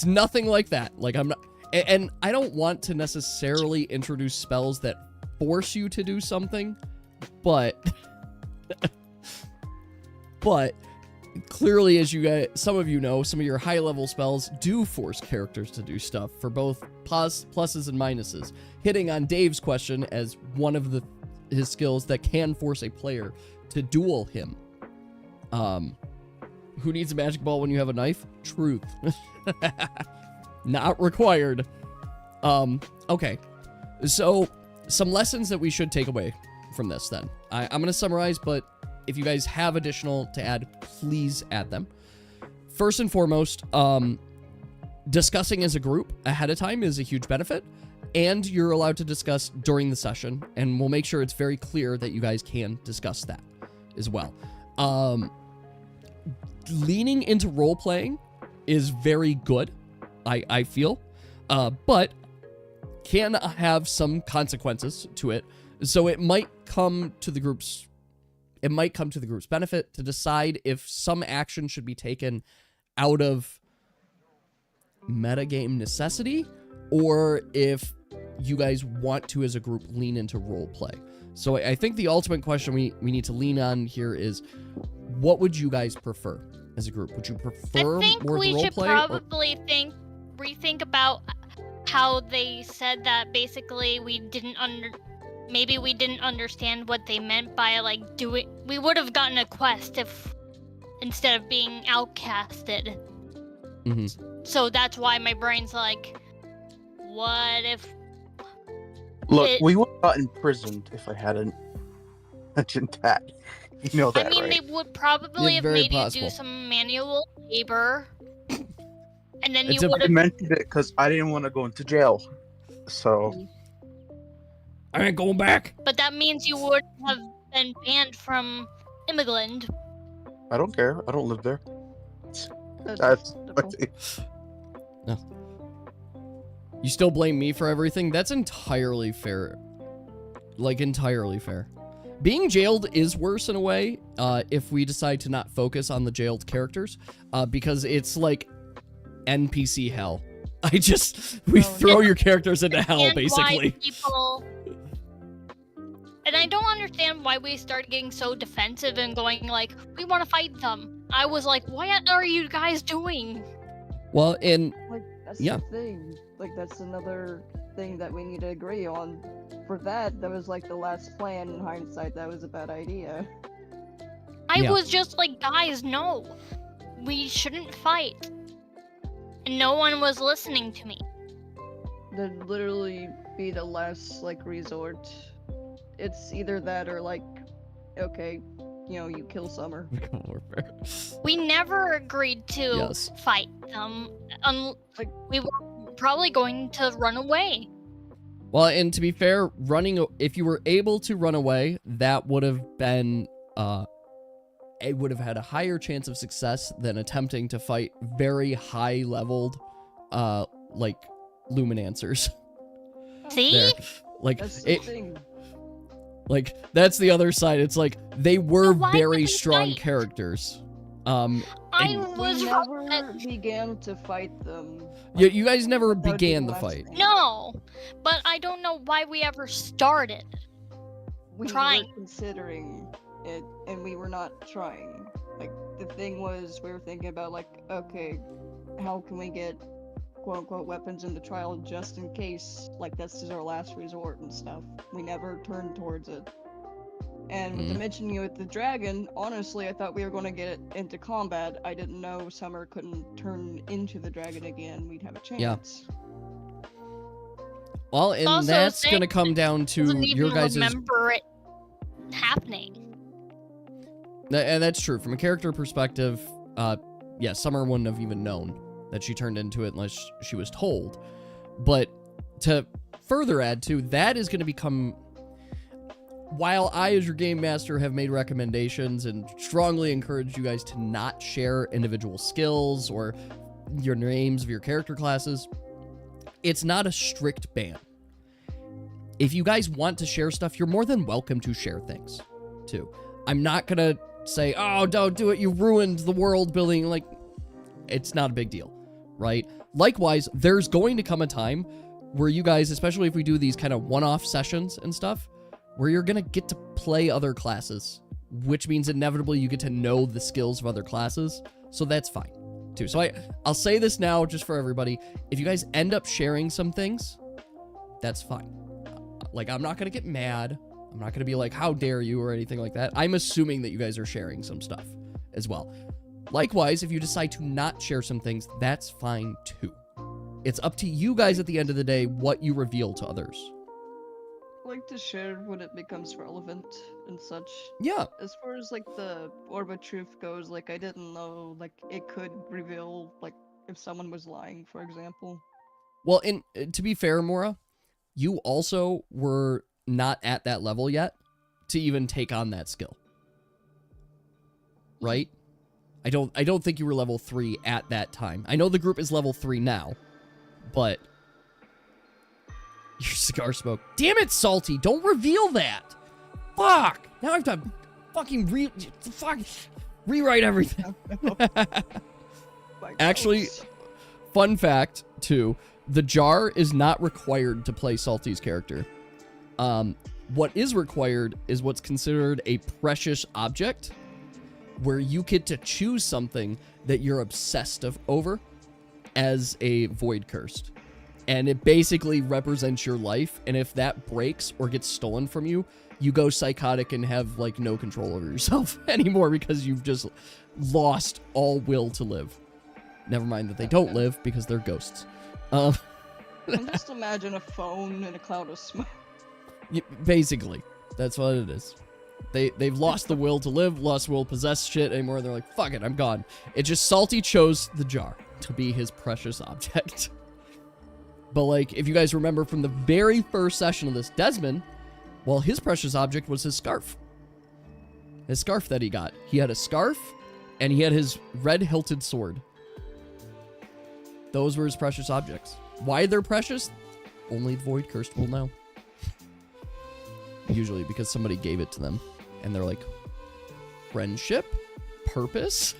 nothing like that. Like, I'm not, and I don't want to necessarily introduce spells that force you to do something, but clearly, as you guys, some of you know, some of your high level spells do force characters to do stuff for both pluses and minuses. Hitting on Dave's question as one of his skills that can force a player to duel him. Who needs a magic ball when you have a knife? Truth. Not required. Okay. So, some lessons that we should take away from this then. I'm going to summarize, but if you guys have additional to add, please add them. First and foremost, discussing as a group ahead of time is a huge benefit, and you're allowed to discuss during the session, and we'll make sure it's very clear that you guys can discuss that as well. Leaning into role-playing is very good, I feel, but can have some consequences to it, so it might come to the group's benefit to decide if some action should be taken out of metagame necessity, or if you guys want to, as a group, lean into role play. So I think the ultimate question we need to lean on here is, what would you guys prefer as a group? Would you prefer I think more we role should play? probably rethink about how they said that basically maybe we didn't understand what they meant by like we would have gotten a quest if instead of being outcasted. Mm-hmm. So that's why my brain's like, what if Look, we would have got imprisoned if I hadn't mentioned that. You know that, I mean, right? they would probably Yeah, have very made possible. you do some manual labor. And then It's you a- would I have mentioned it because I didn't want to go into jail. So, I ain't going back. but that means you would have been banned from Immigrant. I don't care. I don't live there. That's That's understandable. You still blame me for everything? That's entirely fair. Like, entirely fair. Being jailed is worse in a way, if we decide to not focus on the jailed characters, because it's like NPC hell. We throw your characters into hell, And basically. And I don't understand why we started getting so defensive and going like, we want to fight them. I was like, what are you guys doing? Well, and Like, that's Yeah. the thing. Like, that's another thing that we need to agree on. For that was like the last plan. In hindsight, that was a bad idea. I Yeah. was just like, guys, no. We shouldn't fight. And no one was listening to me. That'd literally be the last, like, resort. It's either that or, like, okay, you kill Summer. Warfare. We never agreed to Yes. fight them. Like- We were probably going to run away. Well, and to be fair, if you were able to run away, that would have been, it would have had a higher chance of success than attempting to fight very high-leveled, like, Luminancers. See? There. Like, That's the thing. like, that's the other side. It's like, they were So why very did they strong fight? characters. I and- was We wrong. never began to fight them. You guys never That would be began the last fight. thing. No, but I don't know why we ever started. We trying. were considering it, and we were not trying. Like, the thing was, we were thinking about, like, okay, how can we get quote-unquote weapons in the trial just in case, like, this is our last resort and stuff. We never turned towards it. And with the mentioning you with the dragon, honestly, I thought we were going to get it into combat. I didn't know Summer couldn't turn into the dragon again. We'd have a chance. Well, and Also, that's they going to come down Doesn't to even your guys' remember it happening. And that's true. From a character perspective, yeah, Summer wouldn't have even known that she turned into it unless she was told. But to further add to, that is going to become... While I, as your game master, have made recommendations and strongly encourage you guys to not share individual skills or your names of your character classes, it's not a strict ban. If you guys want to share stuff, you're more than welcome to share things, too. I'm not gonna say, oh, don't do it, you ruined the world building. Like, it's not a big deal, right? Likewise, there's going to come a time where you guys, especially if we do these kind of one-off sessions and stuff, where you're gonna get to play other classes, which means inevitably you get to know the skills of other classes, so that's fine, too. So I'll say this now just for everybody. If you guys end up sharing some things, that's fine. Like, I'm not gonna get mad. I'm not gonna be like, how dare you, or anything like that. I'm assuming that you guys are sharing some stuff as well. Likewise, if you decide to not share some things, that's fine, too. It's up to you guys at the end of the day what you reveal to others. Like to share when it becomes relevant and such. Yeah. As far as like the orb of truth goes, like I didn't know like it could reveal like if someone was lying, for example. Well, and to be fair, Mora, you also were not at that level yet to even take on that skill. Right? I don't think you were level 3 at that time. I know the group is level 3 now, but your cigar smoke. Damn it, Salty, don't reveal that. Fuck. Now I have to fucking rewrite everything. Actually, fun fact, too, the jar is not required to play Salty's character. What is required is what's considered a precious object, where you get to choose something that you're obsessed over as a void cursed. And it basically represents your life, and if that breaks or gets stolen from you, you go psychotic and have, like, no control over yourself anymore because you've just lost all will to live. Never mind that they don't live because they're ghosts. And just imagine a phone in a cloud of smoke. Basically, that's what it is. They've lost the will to live, lost will to possess shit anymore. They're like, fuck it, I'm gone. It just Salty chose the jar to be his precious object. But, like, if you guys remember from the very first session of this, Desmond, well, his precious object was his scarf. His scarf that he got. He had a scarf, and he had his red-hilted sword. Those were his precious objects. Why they're precious? Only the Void Cursed will know. Usually because somebody gave it to them, and they're like, friendship? Purpose?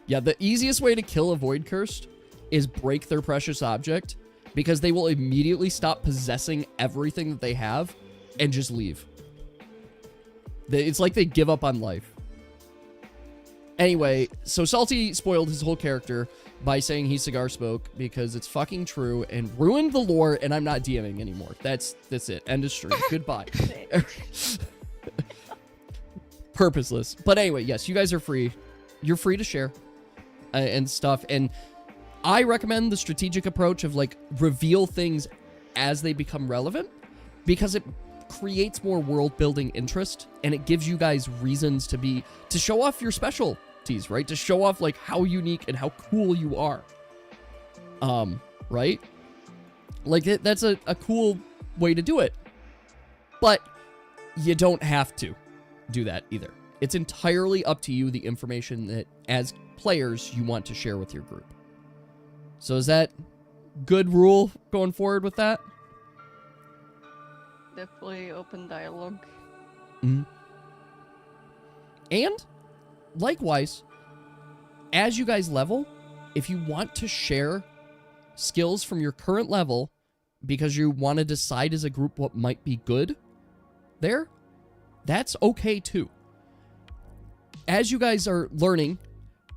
Yeah, the easiest way to kill a Void Cursed is break their precious object, because they will immediately stop possessing everything that they have and just leave. It's like they give up on life. Anyway, so Salty spoiled his whole character by saying he's cigar smoke because it's fucking true and ruined the lore, and I'm not DMing anymore. That's it. End of stream. Goodbye. Purposeless. But anyway, yes, you guys are free. You're free to share and stuff, and I recommend the strategic approach of, like, reveal things as they become relevant, because creates more world building interest, and it gives you guys reasons to show off your specialties, right? To show off like how unique and how cool you are. Right? Like that's a cool way to do it. But you don't have to do that either. It's entirely up to you, the information that as players you want to share with your group. So is that good rule going forward with that? Definitely open dialogue. Mm-hmm. And likewise, as you guys level, if you want to share skills from your current level because you want to decide as a group what might be good there, that's okay too. As you guys are learning,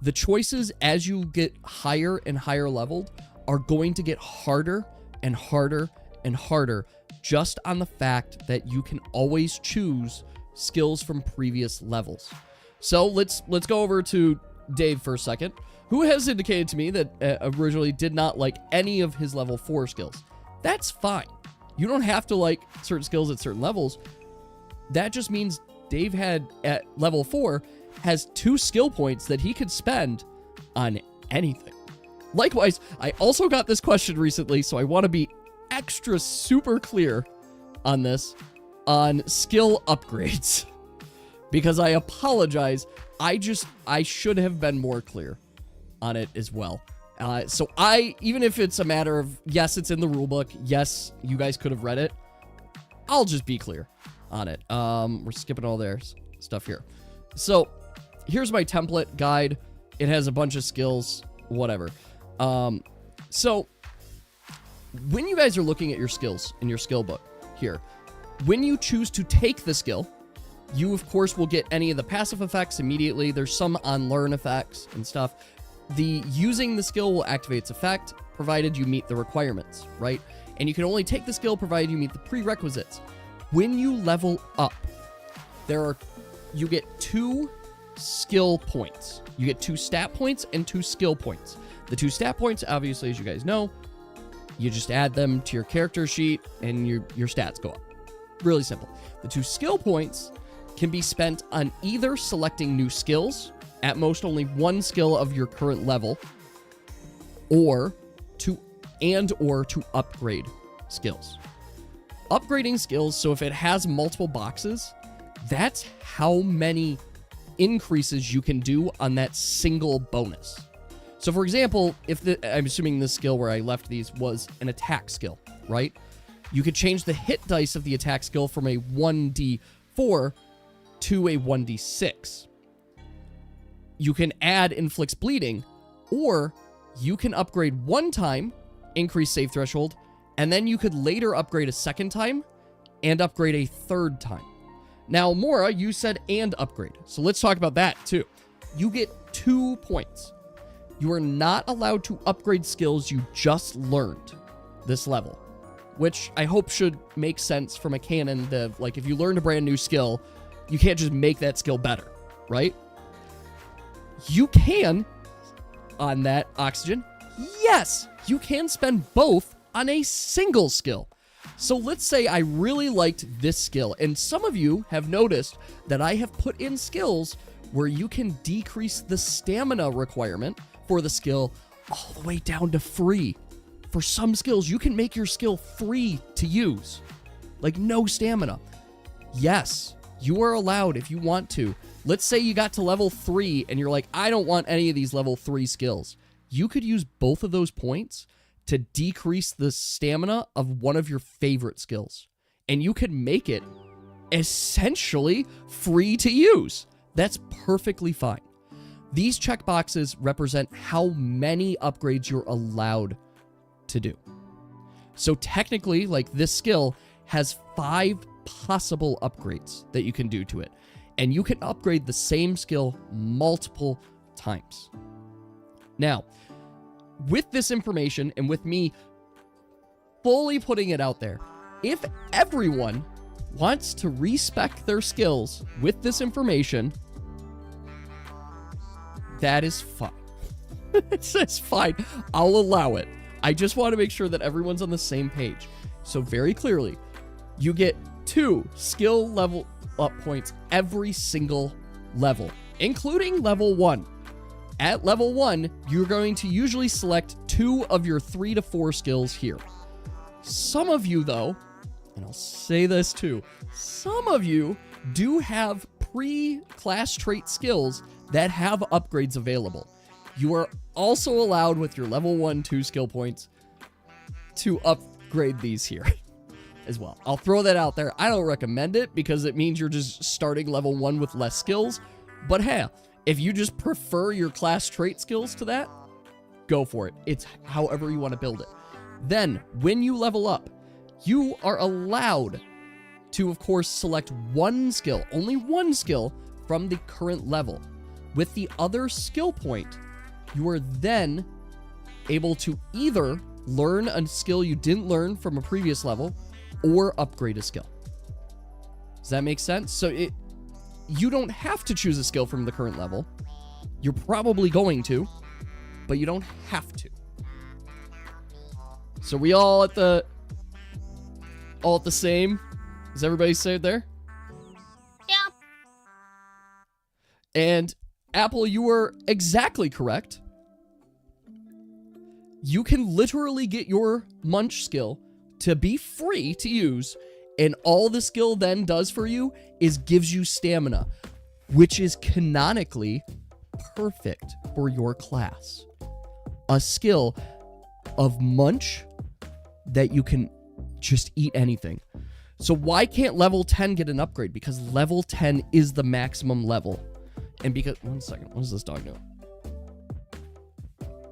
the choices as you get higher and higher leveled are going to get harder and harder and harder, just on the fact that you can always choose skills from previous levels. So let's go over to Dave for a second, who has indicated to me that originally did not like any of his level 4 skills. That's fine. You don't have to like certain skills at certain levels. That just means Dave had at level 4 has 2 skill points that he could spend on anything. Likewise, I also got this question recently, so I want to be extra super clear on this, on skill upgrades. Because I apologize, I should have been more clear on it as well. So even if it's a matter of, yes, it's in the rulebook, yes, you guys could have read it, I'll just be clear on it. We're skipping all their stuff here. So here's my template guide. It has a bunch of skills, whatever. So when you guys are looking at your skills in your skill book here, when you choose to take the skill, you of course will get any of the passive effects immediately. There's some on learn effects and stuff. The using the skill will activate its effect, provided you meet the requirements, right? And you can only take the skill provided you meet the prerequisites. When you level up, you get 2 skill points. You get 2 stat points and 2 skill points. The 2 stat points, obviously, as you guys know, you just add them to your character sheet and your stats go up. Really simple. The 2 skill points can be spent on either selecting new skills, at most only 1 skill of your current level, or to upgrade skills. Upgrading skills, so if it has multiple boxes, that's how many increases you can do on that single bonus. So for example, I'm assuming this skill where I left these was an attack skill, right? You could change the hit dice of the attack skill from a 1d4 to a 1d6. You can add inflicts bleeding, or you can upgrade 1 time, increase save threshold, and then you could later upgrade a 2nd time and upgrade a 3rd time. Now, Mora, you said and upgrade. So let's talk about that too. You get 2 points. You are not allowed to upgrade skills you just learned this level, which I hope should make sense from a canon of, like, if you learned a brand new skill, you can't just make that skill better, right? You can, on that oxygen, yes, you can spend both on a single skill. So let's say I really liked this skill, and some of you have noticed that I have put in skills where you can decrease the stamina requirement for the skill all the way down to free. For some skills, you can make your skill free to use, like no stamina. Yes, you are allowed if you want to. Let's say you got to level 3 and you're like, I don't want any of these level 3 skills. You could use both of those points to decrease the stamina of one of your favorite skills. And you could make it essentially free to use. That's perfectly fine. These checkboxes represent how many upgrades you're allowed to do. So technically, like, this skill has 5 possible upgrades that you can do to it. And you can upgrade the same skill multiple times. Now, with this information and with me fully putting it out there, if everyone wants to respec their skills with this information, that is fine. It's fine. I'll allow it. I just want to make sure that everyone's on the same page. So very clearly, you get 2 skill level up points every single level, including level 1. At level 1, you're going to usually select 2 of your 3 to 4 skills here. Some of you, though, and I'll say this too, some of you do have pre-class trait skills that have upgrades available. You are also allowed with your level 1, 2 skill points to upgrade these here as well. I'll throw that out there. I don't recommend it because it means you're just starting level 1 with less skills. But hey, if you just prefer your class trait skills to that, go for it. It's however you want to build it. Then, when you level up, you are allowed to, of course, select one skill, only one skill from the current level. With the other skill point, you are then able to either learn a skill you didn't learn from a previous level or upgrade a skill. Does that make sense? So you don't have to choose a skill from the current level. You're probably going to, but you don't have to. So we all at the same? Is everybody saved there? Yeah. And Apple, you were exactly correct. You can literally get your munch skill to be free to use, and all the skill then does for you is gives you stamina, which is canonically perfect for your class. A skill of munch that you can just eat anything. So why can't level 10 get an upgrade? Because level 10 is the maximum level. And because, one second, what does this dog do?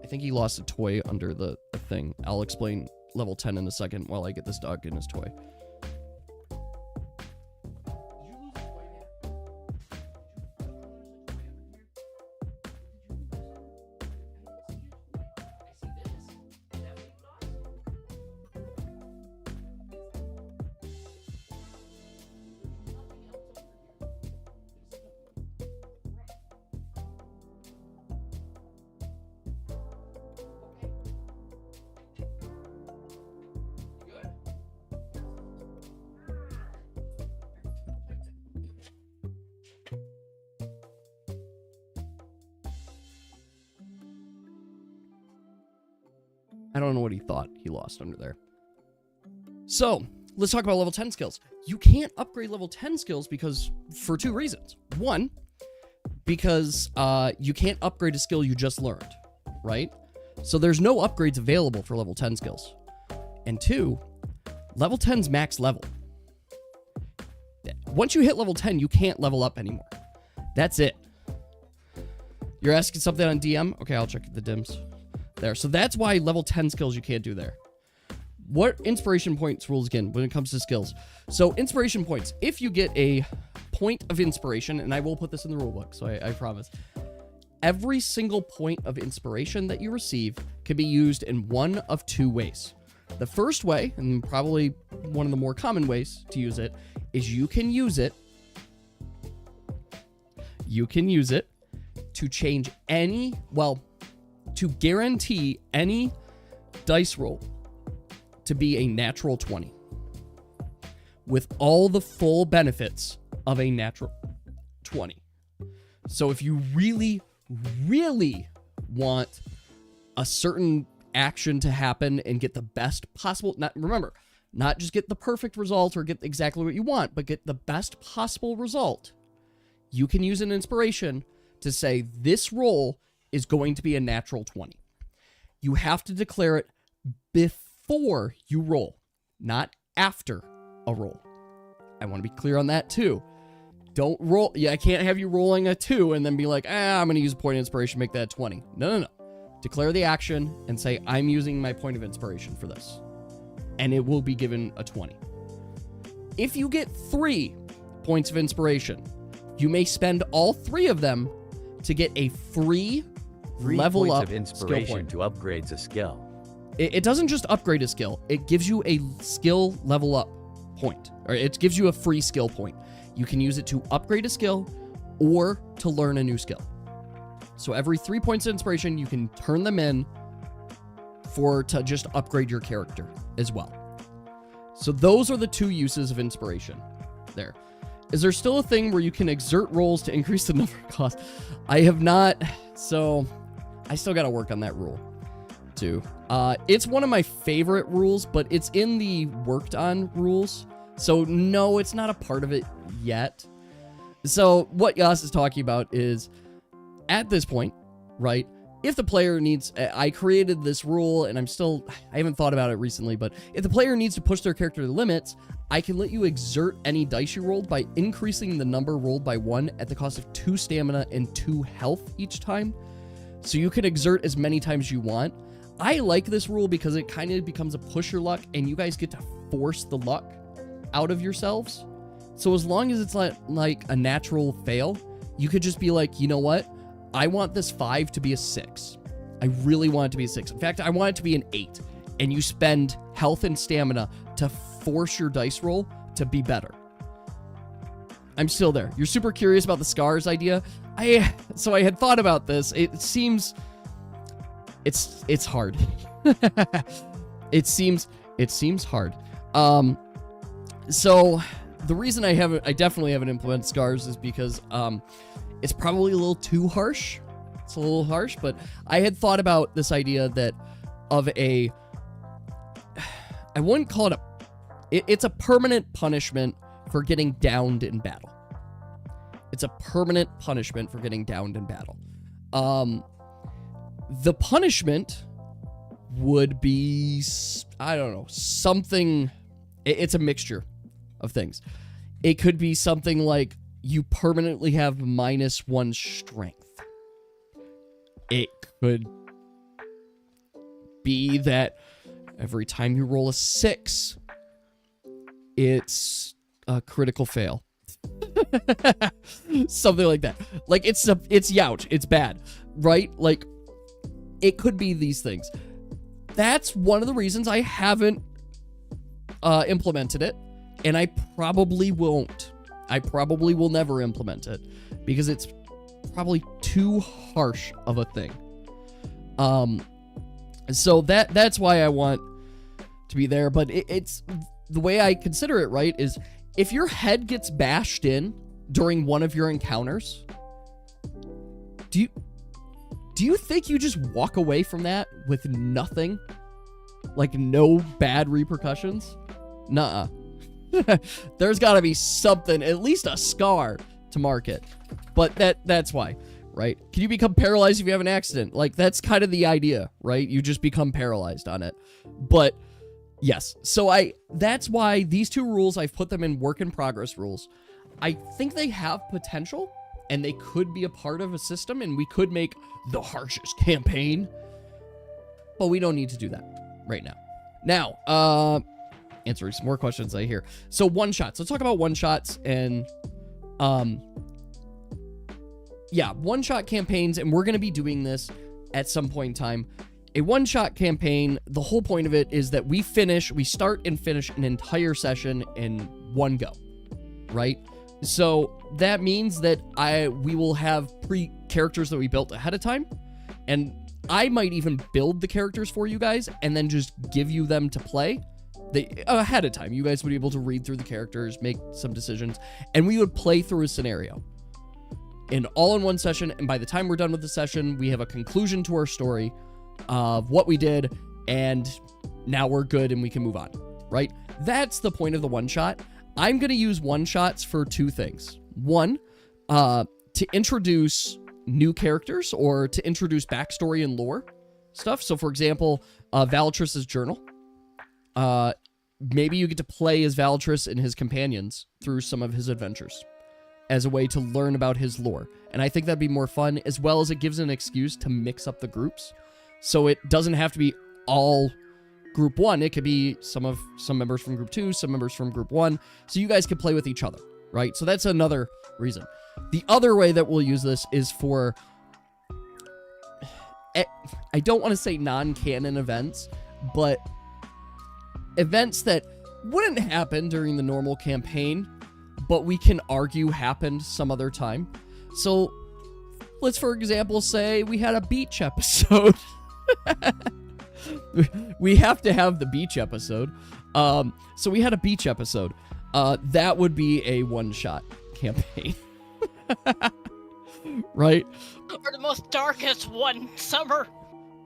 I think he lost a toy under the thing. I'll explain level 10 in a second while I get this dog in his toy. I don't know what he thought he lost under there. So, let's talk about level 10 skills. You can't upgrade level 10 skills because for two reasons. One, because you can't upgrade a skill you just learned, right? So there's no upgrades available for level 10 skills. And two, level 10's max level. Once you hit level 10, you can't level up anymore. That's it. You're asking something on DM? Okay, I'll check the DIMs. There. So that's why level 10 skills you can't do there. What inspiration points rules again when it comes to skills? So inspiration points, if you get a point of inspiration, and I will put this in the rulebook, so I promise. Every single point of inspiration that you receive can be used in one of two ways. The first way, and probably one of the more common ways to use it, is you can use it to change any, to guarantee any dice roll to be a natural 20 with all the full benefits of a natural 20. So if you really, really want a certain action to happen and get the best possible, not just get the perfect result or get exactly what you want, but get the best possible result, you can use an inspiration to say this roll is going to be a natural 20. You have to declare it before you roll, not after a roll. I want to be clear on that too. Don't roll. Yeah, I can't have you rolling a 2 and then be like, I'm going to use a point of inspiration, make that a 20. No. Declare the action and say, I'm using my point of inspiration for this. And it will be given a 20. If you get 3 points of inspiration, you may spend all 3 of them to get a free level points up of inspiration skill point. to upgrade a skill. It doesn't just upgrade a skill. It gives you a skill level up point. Or it gives you a free skill point. You can use it to upgrade a skill or to learn a new skill. So every 3 points of inspiration, you can turn them in to just upgrade your character as well. So those are the two uses of inspiration. There. Is there still a thing where you can exert rolls to increase the number of costs? I have not, so I still got to work on that rule too. It's one of my favorite rules, but it's in the worked on rules. So no, it's not a part of it yet. So what Yas is talking about is at this point, right? If the player needs, I created this rule and I haven't thought about it recently, but if the player needs to push their character to the limits, I can let you exert any dice you rolled by increasing the number rolled by 1 at the cost of 2 stamina and 2 health each time. So you can exert as many times as you want. I like this rule because it kind of becomes a push your luck and you guys get to force the luck out of yourselves. So as long as it's like a natural fail, you could just be like, you know what? I want this 5 to be a 6. I really want it to be a 6. In fact, I want it to be an 8. And you spend health and stamina to force your dice roll to be better. I'm still there. You're super curious about the scars idea. So I had thought about this. It seems it's hard. It seems hard. So the reason I definitely haven't implemented scars is because it's probably a little too harsh. It's a little harsh, but I had thought about this idea I wouldn't call it it's a permanent punishment for getting downed in battle. It's a permanent punishment for getting downed in battle. The punishment would be, I don't know, something, it's a mixture of things. It could be something like you permanently have -1 strength. It could be that every time you roll a 6, it's a critical fail. Something like that. Like it's youch. It's bad, right? Like it could be these things. That's one of the reasons I haven't implemented it, and I probably won't. I probably will never implement it because it's probably too harsh of a thing. So that's why I want to be there. But it's the way I consider it, right, is if your head gets bashed in during one of your encounters, do you think you just walk away from that with nothing? Like no bad repercussions? Nuh-uh. There's got to be something, at least a scar to mark it. But that's why, right? Can you become paralyzed if you have an accident? Like, that's kind of the idea, right? You just become paralyzed on it. But, yes. So that's why these two rules, I've put them in work in progress rules. I think they have potential, and they could be a part of a system, and we could make the harshest campaign. But we don't need to do that right now. Now, answering some more questions I hear. So one-shots. Let's talk about one-shots and, yeah, one-shot campaigns, and we're going to be doing this at some point in time. A one-shot campaign, the whole point of it is that we start and finish an entire session in one go, right? So that means that we will have characters that we built ahead of time, and I might even build the characters for you guys and then just give you them to play ahead of time. You guys would be able to read through the characters, make some decisions, and we would play through a scenario all in one session. And by the time we're done with the session, we have a conclusion to our story of what we did, and now we're good and we can move on, right? That's the point of the one shot. I'm going to use one shots for two things. One, to introduce new characters or to introduce backstory and lore stuff. So for example, Valatrus's journal. Maybe you get to play as Valatrus and his companions through some of his adventures as a way to learn about his lore. And I think that'd be more fun, as well as it gives an excuse to mix up the groups. So it doesn't have to be all group 1. It could be some members from group 2, some members from group 1. So you guys can play with each other, right? So that's another reason. The other way that we'll use this is for, I don't want to say non-canon events, but events that wouldn't happen during the normal campaign, but we can argue happened some other time. So let's, for example, say we had a beach episode. We have to have the beach episode. So we had a beach episode. That would be a one-shot campaign. Right? Or the most darkest one summer.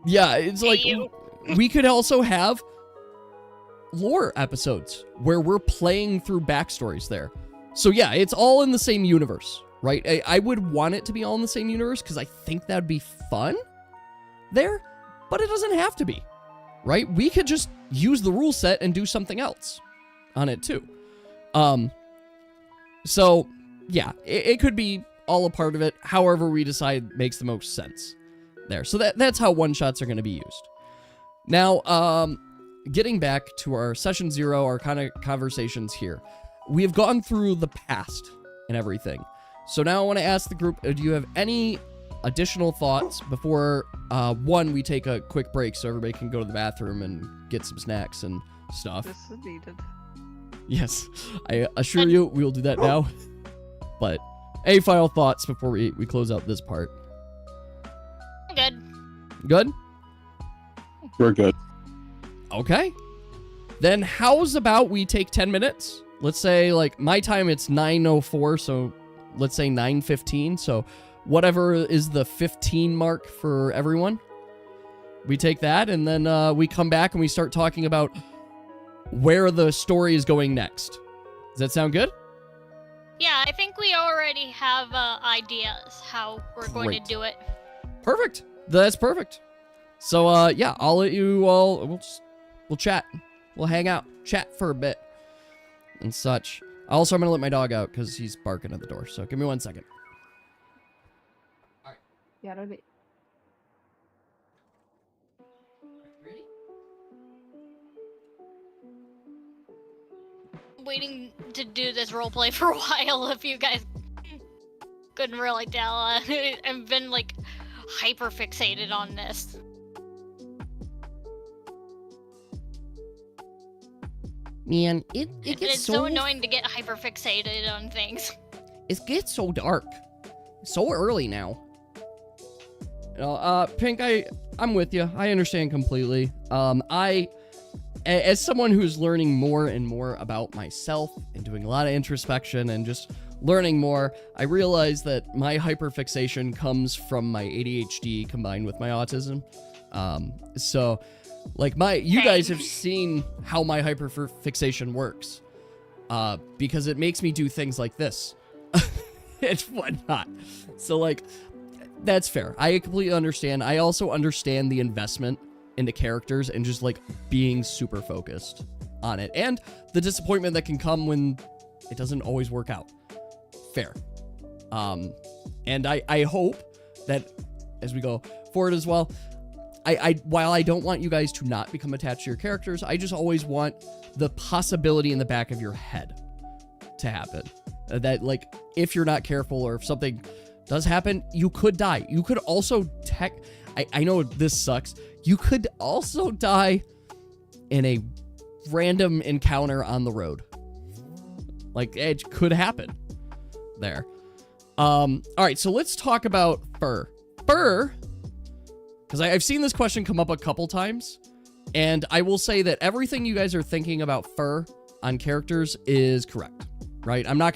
Yeah, it's like you. we could also have lore episodes where we're playing through backstories there. So yeah, it's all in the same universe, right? I would want it to be all in the same universe because I think that'd be fun there, but it doesn't have to be, right? We could just use the rule set and do something else on it too. So yeah, it could be all a part of it, however we decide makes the most sense there. So that's how one-shots are going to be used. Now, getting back to our session 0, our kind of conversations here. We have gone through the past and everything. So now I want to ask the group, do you have any additional thoughts before, one, we take a quick break so everybody can go to the bathroom and get some snacks and stuff? This is needed. Yes, I assure you we will do that now. But any final thoughts before we close out this part? Good. Good? We're good. Okay. Then how's about we take 10 minutes? Let's say, like, my time it's 9:04, so let's say 9:15. So whatever is the 15 mark for everyone. We take that, and then we come back and we start talking about where the story is going next. Does that sound good? Yeah, I think we already have ideas how we're going Great. to do it. Perfect. That's perfect. So, yeah, I'll let you all, we'll chat. We'll hang out, chat for a bit and such. Also, I'm going to let my dog out because he's barking at the door. So give me 1 second. Yeah, that'd be. Waiting to do this roleplay for a while if you guys couldn't really tell. I've been, like, hyper fixated on this. Man, it And gets it's so annoying to get hyper fixated on things. It gets so dark. So early now. You know, Pink, I'm with you. I understand completely. As someone who's learning more and more about myself and doing a lot of introspection and just learning more, I realize that my hyperfixation comes from my ADHD combined with my autism. So, like, you guys have seen how my hyperfixation works, because it makes me do things like this and whatnot. So, like, that's fair. I completely understand. I also understand the investment into characters and just, like, being super focused on it, and the disappointment that can come when it doesn't always work out. Fair. And I hope that as we go forward as well, while I don't want you guys to not become attached to your characters, I just always want the possibility in the back of your head to happen. That, like, if you're not careful or if something does happen, you could die. You could also I know this sucks. You could also die in a random encounter on the road. Like, it could happen there. All right, so let's talk about fur. Fur, because I've seen this question come up a couple times, and I will say that everything you guys are thinking about fur on characters is correct, right? I'm not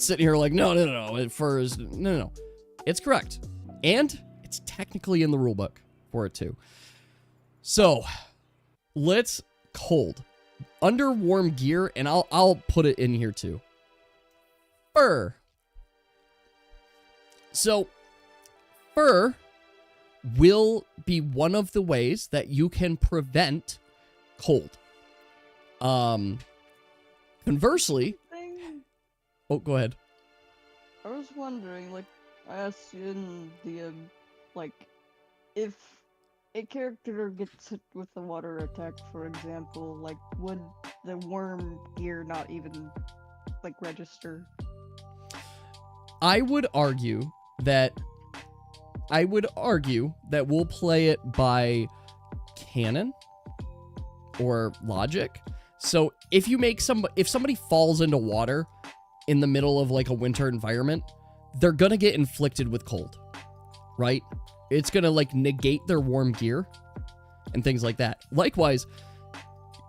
sitting here like, no, fur is, no. It's correct. And it's technically in the rulebook for it too. So, let's cold. Under warm gear, and I'll put it in here too. Fur. So, fur will be one of the ways that you can prevent cold. Conversely, oh, go ahead. I was wondering, like, I asked you in the, like, if a character gets hit with a water attack, for example, like, would the worm gear not even, like, register? I would argue that we'll play it by canon or logic. So if somebody falls into water in the middle of, like, a winter environment, they're gonna get inflicted with cold, right? It's gonna, like, negate their warm gear and things like that. Likewise,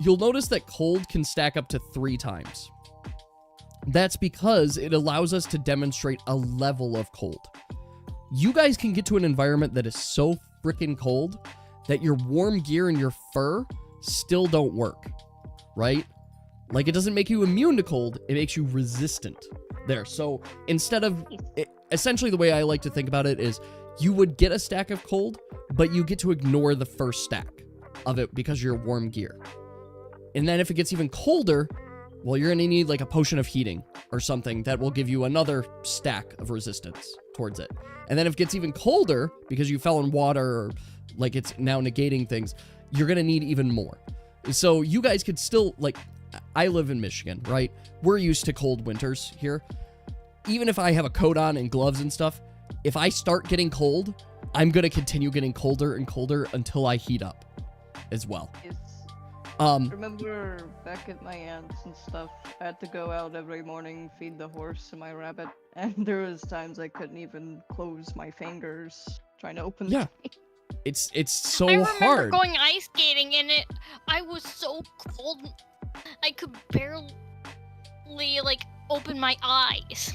you'll notice that cold can stack up to 3 times. That's because it allows us to demonstrate a level of cold. You guys can get to an environment that is so freaking cold that your warm gear and your fur still don't work, right? Like, it doesn't make you immune to cold, it makes you resistant there. So instead of, essentially the way I like to think about it is, you would get a stack of cold, but you get to ignore the first stack of it because of your warm gear. And then if it gets even colder, well, you're gonna need like a potion of heating or something that will give you another stack of resistance towards it. And then if it gets even colder, because you fell in water or like it's now negating things, you're gonna need even more. So you guys could still, like, I live in Michigan, right? We're used to cold winters here. Even if I have a coat on and gloves and stuff, if I start getting cold, I'm gonna continue getting colder and colder until I heat up as well. Remember back at my aunt's and stuff, I had to go out every morning, feed the horse and my rabbit, and there was times I couldn't even close my fingers trying to open Yeah. the It's so I remember hard. going ice skating and I was so cold, I could barely like open my eyes.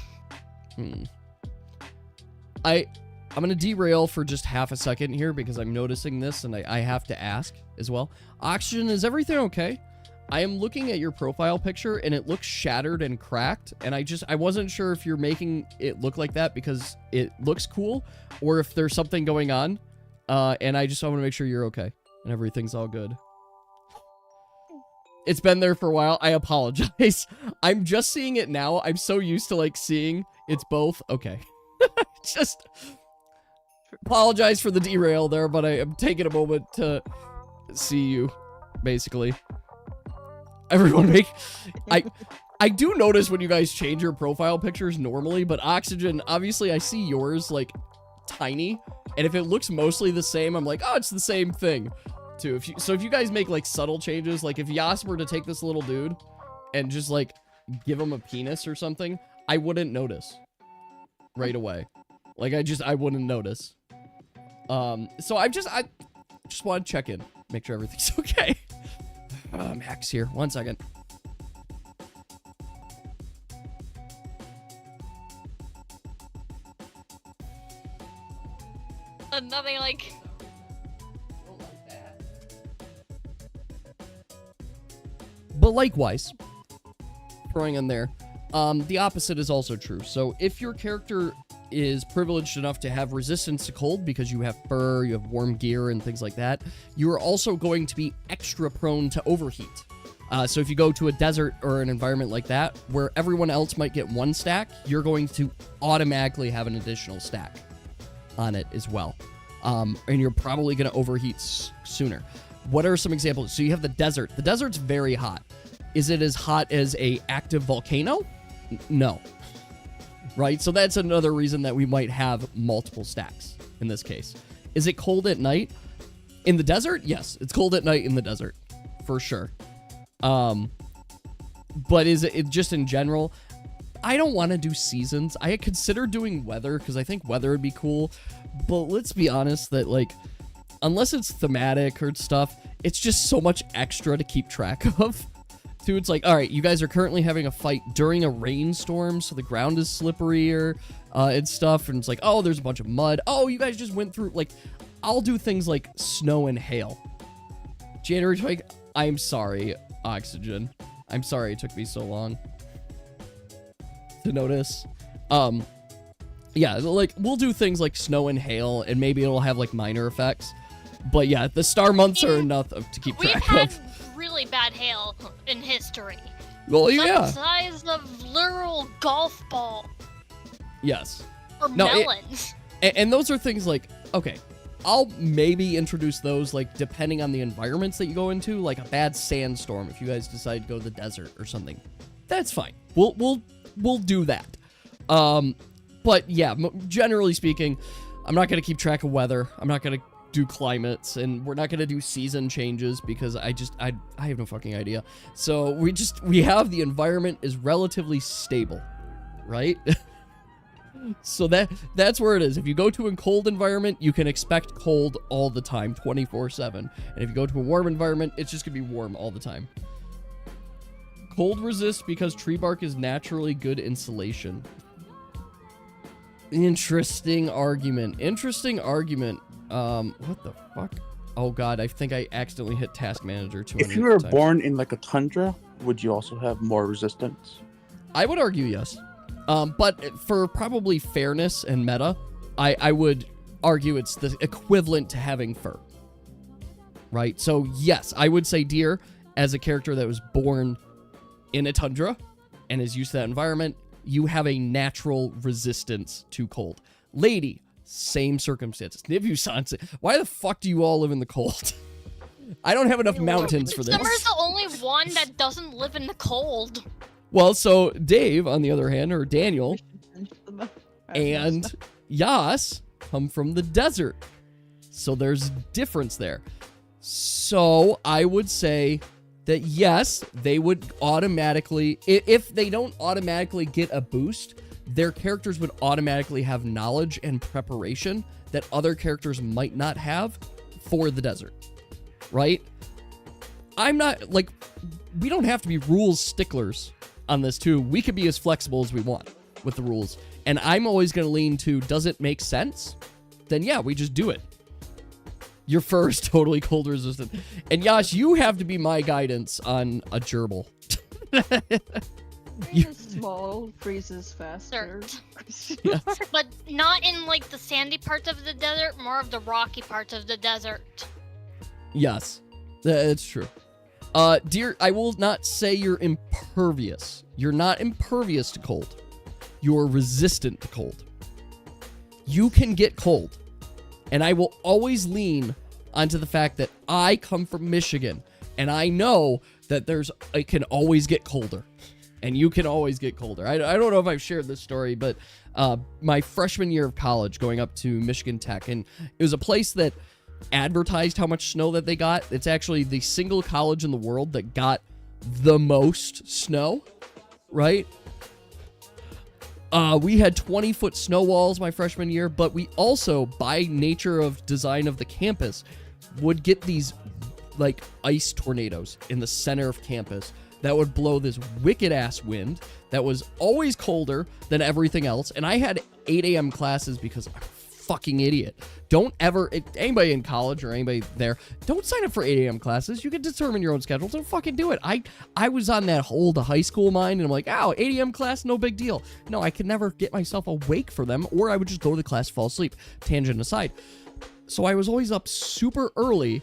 I'm gonna derail for just half a second here because I'm noticing this and I have to ask as well. Oxygen, is everything okay? I am looking at your profile picture and it looks shattered and cracked, and I wasn't sure if you're making it look like that because it looks cool or if there's something going on. And I want to make sure you're okay and everything's all good. It's been there for a while. I apologize. I'm just seeing it now. I'm so used to like seeing it's both. Okay. Just apologize for the derail there, but I am taking a moment to see you, basically. Everyone make... I do notice when you guys change your profile pictures normally, but Oxygen, obviously I see yours, like, tiny, and if it looks mostly the same, I'm like, oh, it's the same thing, too. So if you guys make, like, subtle changes, like, if Yas were to take this little dude and just, like, give him a penis or something, I wouldn't notice right away. Like, I wouldn't notice. So I just want to check in, make sure everything's okay. Max here, 1 second. Nothing like... But likewise, throwing in there, the opposite is also true. So if your character is privileged enough to have resistance to cold because you have fur, you have warm gear and things like that, you are also going to be extra prone to overheat. So if you go to a desert or an environment like that, where everyone else might get 1 stack, you're going to automatically have an additional stack on it as well. And you're probably going to overheat sooner. What are some examples? So you have the desert. The desert's very hot. Is it as hot as a active volcano? No. Right? So that's another reason that we might have multiple stacks in this case. Is it cold at night? In the desert? Yes, it's cold at night in the desert. For sure. But is it just in general? I don't want to do seasons. I consider doing weather because I think weather would be cool. But let's be honest that, like, unless it's thematic or stuff, it's just so much extra to keep track of. Dude, it's like, all right, you guys are currently having a fight during a rainstorm, so the ground is slipperier and stuff, and it's like, oh, there's a bunch of mud. Oh, you guys just went through, like, I'll do things like snow and hail. January 20, I'm sorry, Oxygen. I'm sorry it took me so long to notice. Yeah, like, we'll do things like snow and hail, and maybe it'll have, like, minor effects. But yeah, the star months are enough to keep track We've had of. really bad hail in history. Well, Some yeah. size of literal golf ball Yes. or No, melons. And those are things like, okay, I'll maybe introduce those, like, depending on the environments that you go into, like a bad sandstorm if you guys decide to go to the desert or something. That's fine. We'll do that. But yeah, generally speaking, I'm not going to keep track of weather. I'm not going to do climates, and we're not going to do season changes because I have no fucking idea. So we have the environment is relatively stable, right? So that's where it is. If you go to a cold environment, you can expect cold all the time, 24/7. And if you go to a warm environment, it's just gonna be warm all the time. Cold resists because tree bark is naturally good insulation. Interesting argument. What the fuck? Oh god, I think I accidentally hit task manager too many If you were times. born in like a tundra, would you also have more resistance? I would argue yes. But for probably fairness and meta, I would argue it's the equivalent to having fur. Right? So yes, I would say deer, as a character that was born in a tundra and is used to that environment, you have a natural resistance to cold. Lady, same circumstances. Nibu-san, why the fuck do you all live in the cold? I don't have enough mountains for this. Summer's the only one that doesn't live in the cold. Well, so Dave, on the other hand, or Daniel, and Yas come from the desert. So there's difference there. So I would say that yes, they would automatically, if they don't automatically get a boost, their characters would automatically have knowledge and preparation that other characters might not have for the desert, right? I'm not, like, we don't have to be rules sticklers on this too. We could be as flexible as we want with the rules. And I'm always going to lean to, does it make sense? Then yeah, we just do it. Your fur is totally cold resistant. And Yash, you have to be my guidance on a gerbil. Small freezes faster. Yes. But not in like the sandy parts of the desert, more of the rocky parts of the desert. Yes, that's true. Dear, I will not say you're impervious. You're not impervious to cold. You're resistant to cold. You can get cold. And I will always lean onto the fact that I come from Michigan. And I know that it can always get colder. And you can always get colder. I don't know if I've shared this story, but my freshman year of college, going up to Michigan Tech, and it was a place that advertised how much snow that they got. It's actually the single college in the world that got the most snow, right? We had 20-foot snow walls my freshman year, but we also, by nature of design of the campus, would get these like ice tornadoes in the center of campus that would blow this wicked ass wind that was always colder than everything else. And I had 8 a.m. classes because I'm a fucking idiot. Don't ever, anybody in college or anybody there, don't sign up for 8 a.m. classes. You can determine your own schedule. Don't fucking do it. I was on that old high school mind, and I'm like, 8 a.m. class, no big deal. No, I could never get myself awake for them, or I would just go to the class, fall asleep. Tangent aside. So I was always up super early,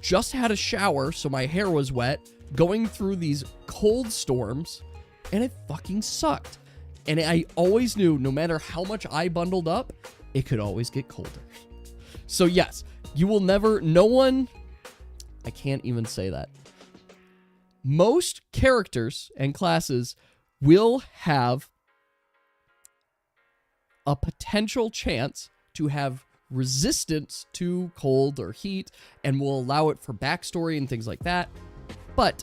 just had a shower, so my hair was wet, going through these cold storms, and it fucking sucked. And I always knew, no matter how much I bundled up, it could always get colder. So yes, you will never, no one, I can't even say that. Most characters and classes will have a potential chance to have resistance to cold or heat, and will allow it for backstory and things like that. But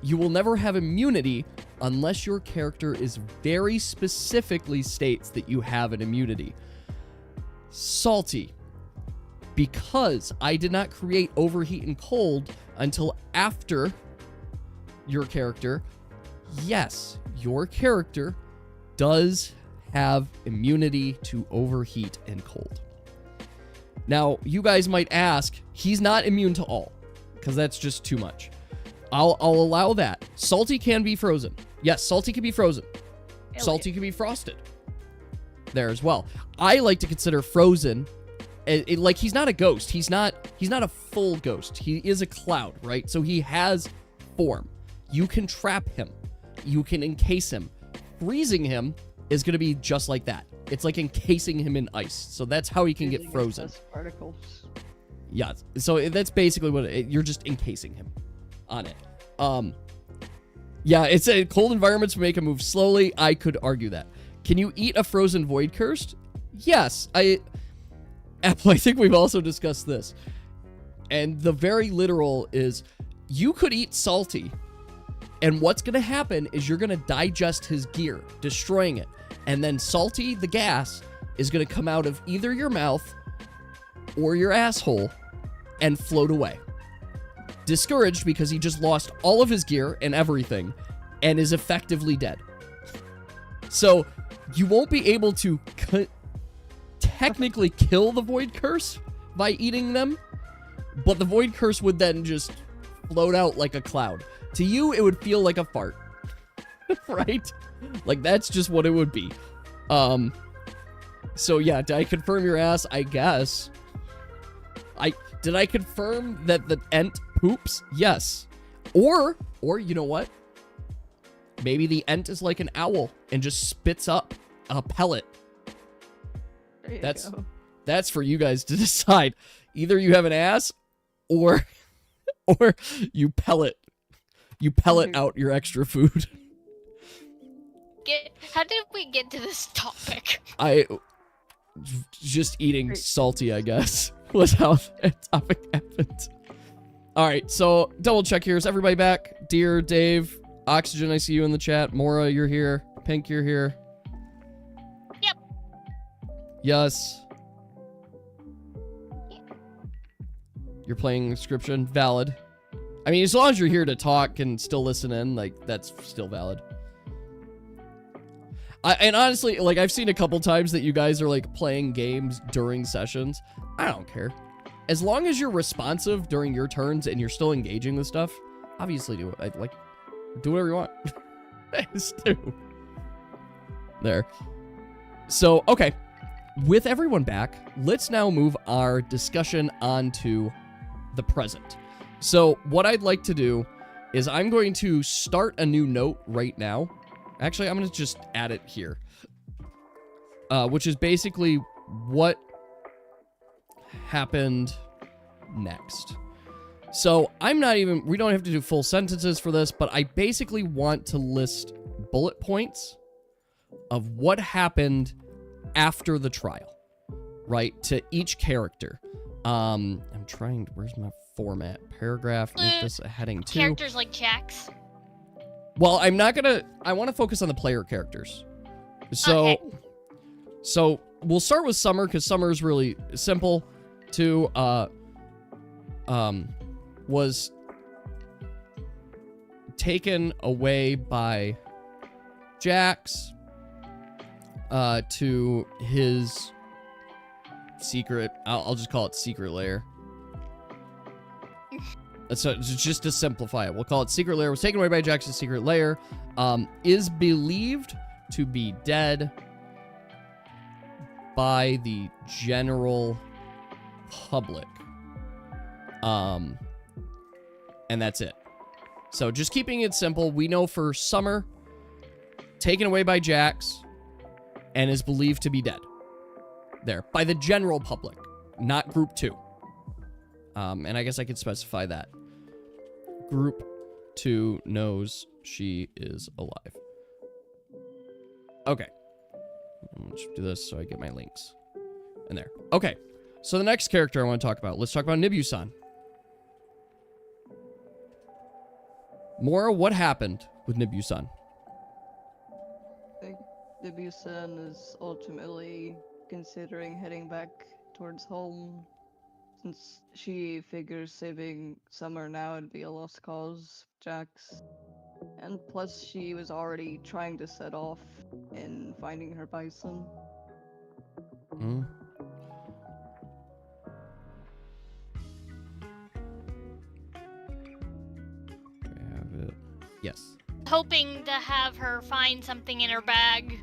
you will never have immunity unless your character is very specifically states that you have an immunity. Salty. Because I did not create overheat and cold until after your character, yes, your character does have immunity to overheat and cold. Now, you guys might ask, he's not immune to all, because that's just too much. I'll allow that. Salty can be frozen. Yes, Salty can be frozen. Salty can be frosted. There as well. I like to consider frozen like he's not a ghost. He's not a full ghost. He is a cloud, right? So he has form. You can trap him. You can encase him. Freezing him is going to be just like that. It's like encasing him in ice. So that's how he can get frozen. Particles. Yeah. So that's basically what you're just encasing him on it. Yeah, it's a cold environments make him move slowly. I could argue that. Can you eat a frozen void cursed? Yes. Apple, I think we've also discussed this. And the very literal is you could eat Salty, and what's going to happen is you're going to digest his gear, destroying it. And then Salty, the gas, is going to come out of either your mouth or your asshole and float away. Discouraged because he just lost all of his gear and everything and is effectively dead. So you won't be able to technically kill the Void Curse by eating them, but the Void Curse would then just float out like a cloud. To you, it would feel like a fart. Right? Like, that's just what it would be. So yeah, did I confirm your ass? I guess. Did I confirm that the Ent poops? Yes. Or you know what? Maybe the Ent is like an owl and just spits up a pellet. There you That's go. that's for you guys to decide. Either you have an ass or you pellet out your extra food. How did we get to this topic? Just eating Salty, I guess, was how that topic happened. All right, so double check here. Is everybody back? Dear Dave, Oxygen, I see you in the chat. Mora, you're here. Pink, you're here. Yep. Yes. You're playing Inscription. Valid. I mean, as long as you're here to talk and still listen in, like, that's still valid. And honestly, like, I've seen a couple times that you guys are, like, playing games during sessions. I don't care. As long as you're responsive during your turns and you're still engaging with stuff, obviously do it. Like, do whatever you want. Just do. There. So, okay. With everyone back, let's now move our discussion onto the present. So, what I'd like to do is I'm going to start a new note right now. Actually, I'm going to just add it here. Which is basically what happened next. So, we don't have to do full sentences for this, but I basically want to list bullet points of what happened after the trial, right? To each character. I'm trying to, where's my format? Paragraph, make this a heading 2. Characters like Jax. Well, I want to focus on the player characters. So, Okay. So we'll start with Summer, because Summer is really simple to, was taken away by Jax, to his secret, I'll just call it secret lair. So just to simplify it, we'll call it secret lair. Was taken away by Jax's secret lair. Is believed to be dead by the general public. And that's it. So just keeping it simple, we know for Summer, taken away by Jax, and is believed to be dead. There, by the general public, not group 2. And I guess I could specify that. Group 2 knows she is alive. Okay. Let's do this so I get my links. And there. Okay. So the next character I want to talk about. Let's talk about Nibu-san. Mora, what happened with Nibu-san? I think Nibu-san is ultimately considering heading back towards home, since she figures saving Summer now would be a lost cause, Jax. And plus, she was already trying to set off in finding her bison. Hmm. Do I have it? Yes. Hoping to have her find something in her bag.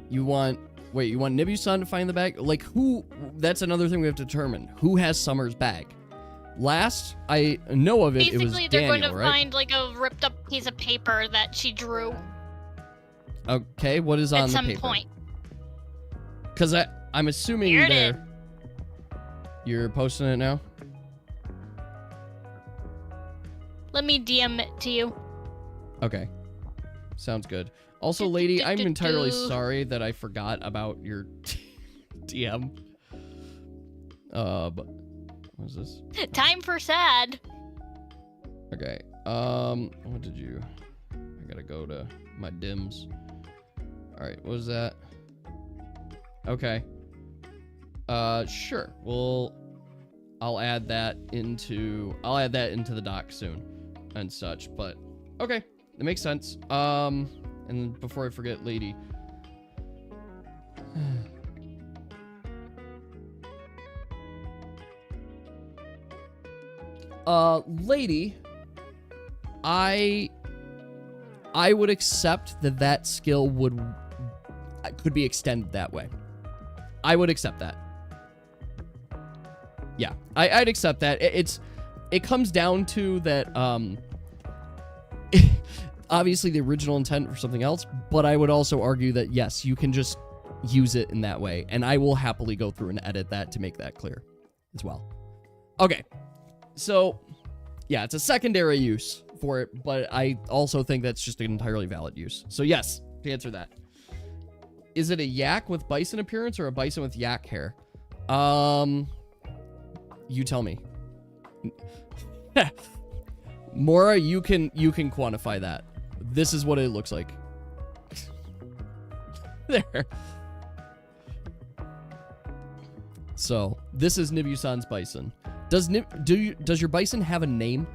You want Nibu-san to find the bag? Like, who? That's another thing we have to determine. Who has Summer's bag? Last I know of it, Basically, it was they're Daniel, going to right? find like a ripped up piece of paper that she drew Okay, what is on at the some paper? point. Because I'm assuming Here it is. You're posting it now? Let me DM it to you. Okay. Sounds good. Also, lady, I'm entirely sorry that I forgot about your DM. But what is this? Time for sad. Okay. What did you... I gotta go to my dims. Alright, what was that? Okay. Sure. Well, I'll add that into the doc soon and such, but okay. That makes sense. And before I forget, lady. Lady, I would accept that skill could be extended that way. I would accept that. Yeah, I'd accept that. It comes down to that, obviously the original intent for something else, but I would also argue that yes, you can just use it in that way, and I will happily go through and edit that to make that clear as well. Okay, so yeah, it's a secondary use for it, but I also think that's just an entirely valid use. So yes, to answer that. Is it a yak with bison appearance or a bison with yak hair? You tell me. Mora, you can quantify that. This is what it looks like. There. So, this is Nibu-san's bison. Does your bison have a name?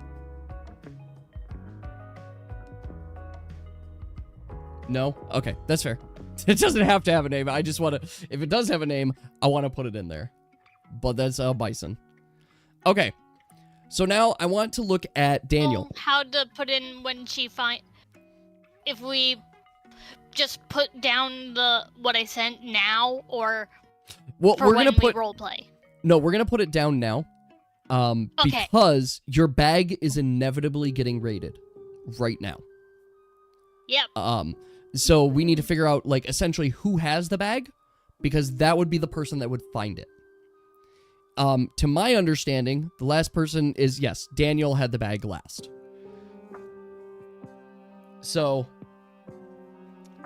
No? Okay, that's fair. It doesn't have to have a name. I just want to... If it does have a name, I want to put it in there. But that's a bison. Okay. So now I want to look at Daniel. Well, how to put in when she find... If we just put down what I sent now, or Well, for we're when gonna put... we roleplay? No, we're going to put it down now. Okay. Because your bag is inevitably getting raided right now. Yep. So we need to figure out, like, essentially who has the bag, because that would be the person that would find it. To my understanding, the last person is, yes, Daniel had the bag last. So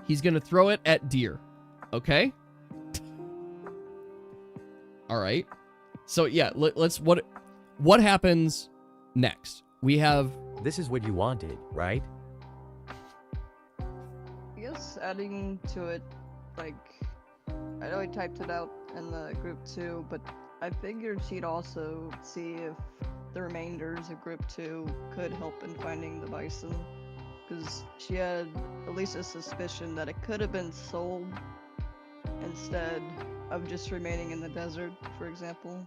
he's going to throw it at Deer. Okay? All right. So yeah, let's what happens next? We have... This is what you wanted, right? I guess adding to it, like, I know he typed it out in the group too, but I figured she'd also see if the remainders of group 2 could help in finding the bison, because she had at least a suspicion that it could have been sold instead of just remaining in the desert, for example.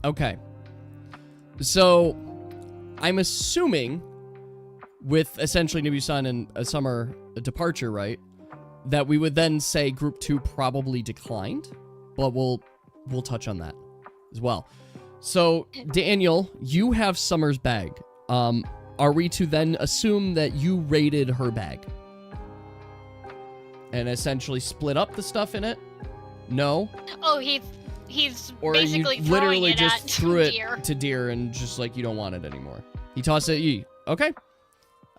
Okay. So, I'm assuming, with essentially Nibu-san and a summer departure, right, that we would then say Group 2 probably declined, but we'll touch on that as well. So, Daniel, you have Summer's bag. Are we to then assume that you raided her bag? And essentially split up the stuff in it? No? Oh, he's Or basically you throwing literally it just at threw it Deer. to Deer and just like you don't want it anymore. He tossed it at you. Okay.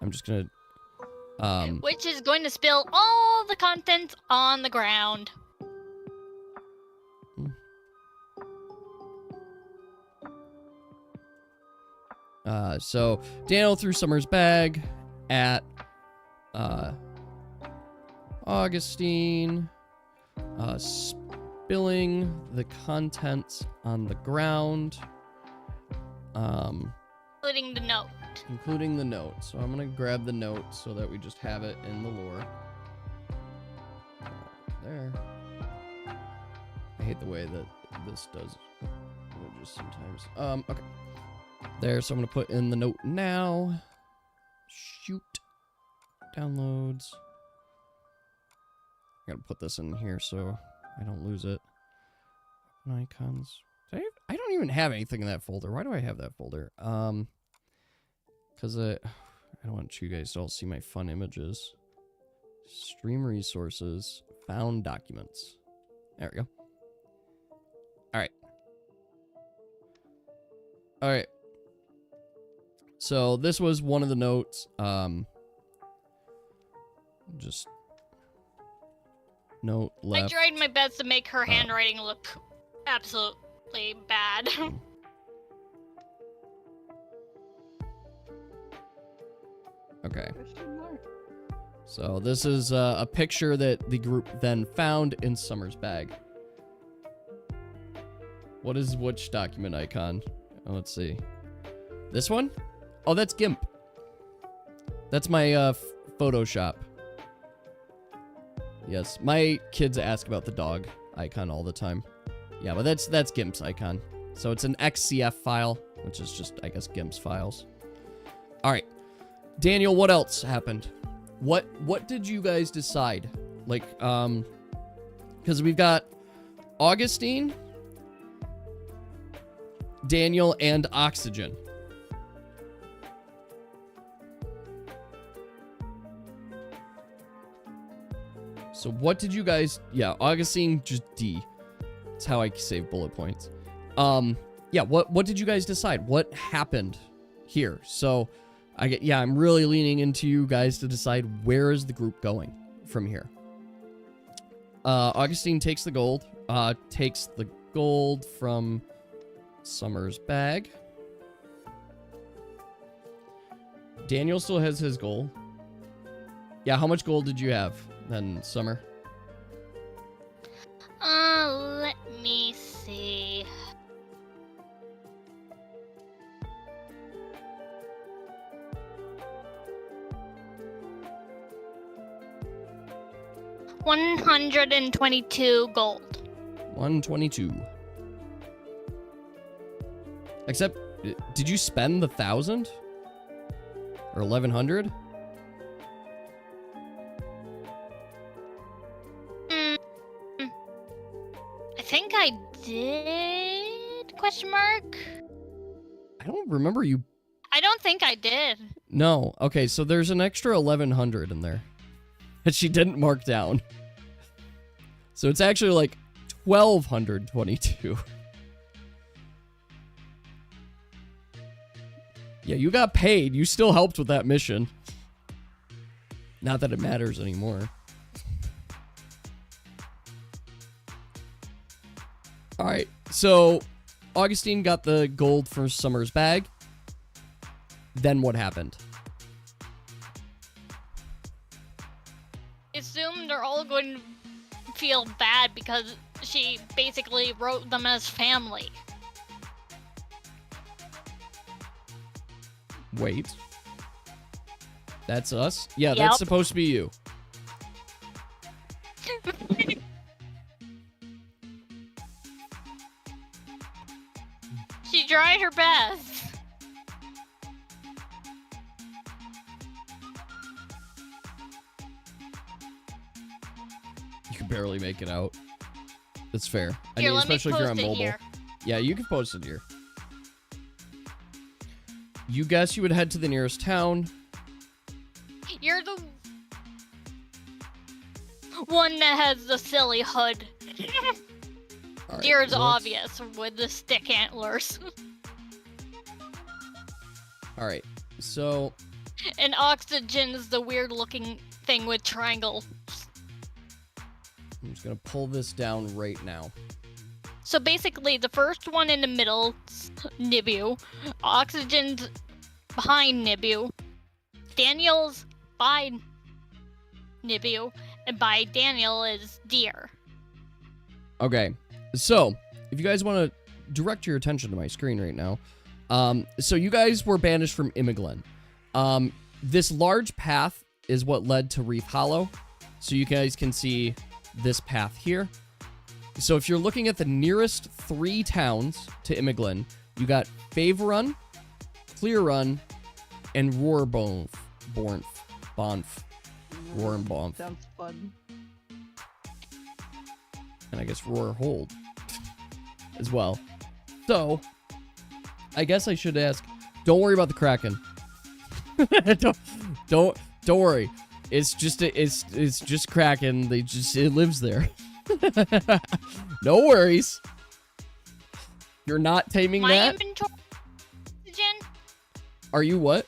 I'm just gonna Which is going to spill all the contents on the ground. So Daniel threw Summer's bag at Augustine, spilling the contents on the ground, Including the note. including the note. So I'm gonna grab the note so that we just have it in the lore. There. I hate the way that this does just sometimes. Okay. There, so I'm gonna put in the note now. Shoot. Downloads. I gotta put this in here so I don't lose it. Icons. I don't even have anything in that folder. Why do I have that folder? Because I don't want you guys to all see my fun images. Stream resources. Found documents. There we go. Alright. Alright. So this was one of the notes. Just note I left. tried my best to make her handwriting look absolutely bad. Okay. Question mark. So this is a picture that the group then found in Summer's bag. What is which document icon? Oh, let's see. This one? Oh, that's GIMP. That's my Photoshop. Yes, my kids ask about the dog icon all the time. Yeah, but that's GIMP's icon. So it's an XCF file, which is just, I guess, GIMP's files. All right. Daniel, what else happened? What did you guys decide? Like, because we've got Augustine, Daniel, and Oxygen. So what did you guys... Yeah, Augustine, just D. That's how I save bullet points. Yeah, what did you guys decide? What happened here? So, I'm really leaning into you guys to decide where is the group going from here. Augustine takes the gold. Takes the gold from Summer's bag. Daniel still has his gold. Yeah, how much gold did you have then, Summer? Let me see. $122 gold. 122. Except, did you spend the 1,000? Or 1,100? I think I did? Question mark? I don't remember you. I don't think I did. No. Okay, so there's an extra 1,100 in there that she didn't mark down. So it's actually like 1,222. Yeah, you got paid. You still helped with that mission. Not that it matters anymore. All right, so Augustine got the gold from Summer's bag. Then what happened? Assume they're all going to feel bad because she basically wrote them as family. Wait. That's us? Yeah, Yep. that's supposed to be you. She tried her best. You can barely make it out. That's fair. Here, let me especially if you're on post it mobile. here. Yeah, you can post it here. You guess you would head to the nearest town. You're the one that has the silly hood. All right, Deer's let's- obvious with the stick antlers. All right, so And Oxygen's the weird looking thing with triangle. I'm just gonna pull this down right now. So basically, the first one in the middle, Nibu. Oxygen's behind Nibu. Daniel's by Nibu. And by Daniel is Deer. Okay, so if you guys want to direct your attention to my screen right now, so you guys were banished from Imiglen. This large path is what led to Reef Hollow. So you guys can see this path here. So if you're looking at the nearest 3 towns to Imiglen, you got Favorun, Clearrun, and Roarbonf. Roarbonf. Sounds fun. And I guess Roarhold as well. So, I guess I should ask, don't worry about the Kraken. don't worry. It's just Kraken. It lives there. No worries. You're not taming My that? inventory, Oxygen, Are you what?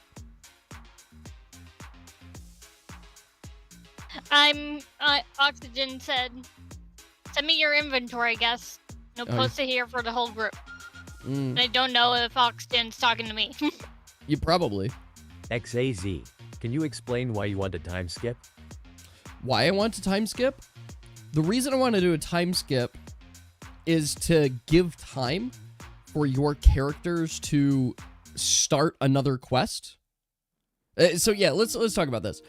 Oxygen said, send me your inventory, I guess. No, post it here for the whole group. And I don't know if Oxygen's talking to me. You probably. XAZ, can you explain why you want a time skip? Why I want to time skip? The reason I want to do a time skip is to give time for your characters to start another quest. So yeah, let's talk about this.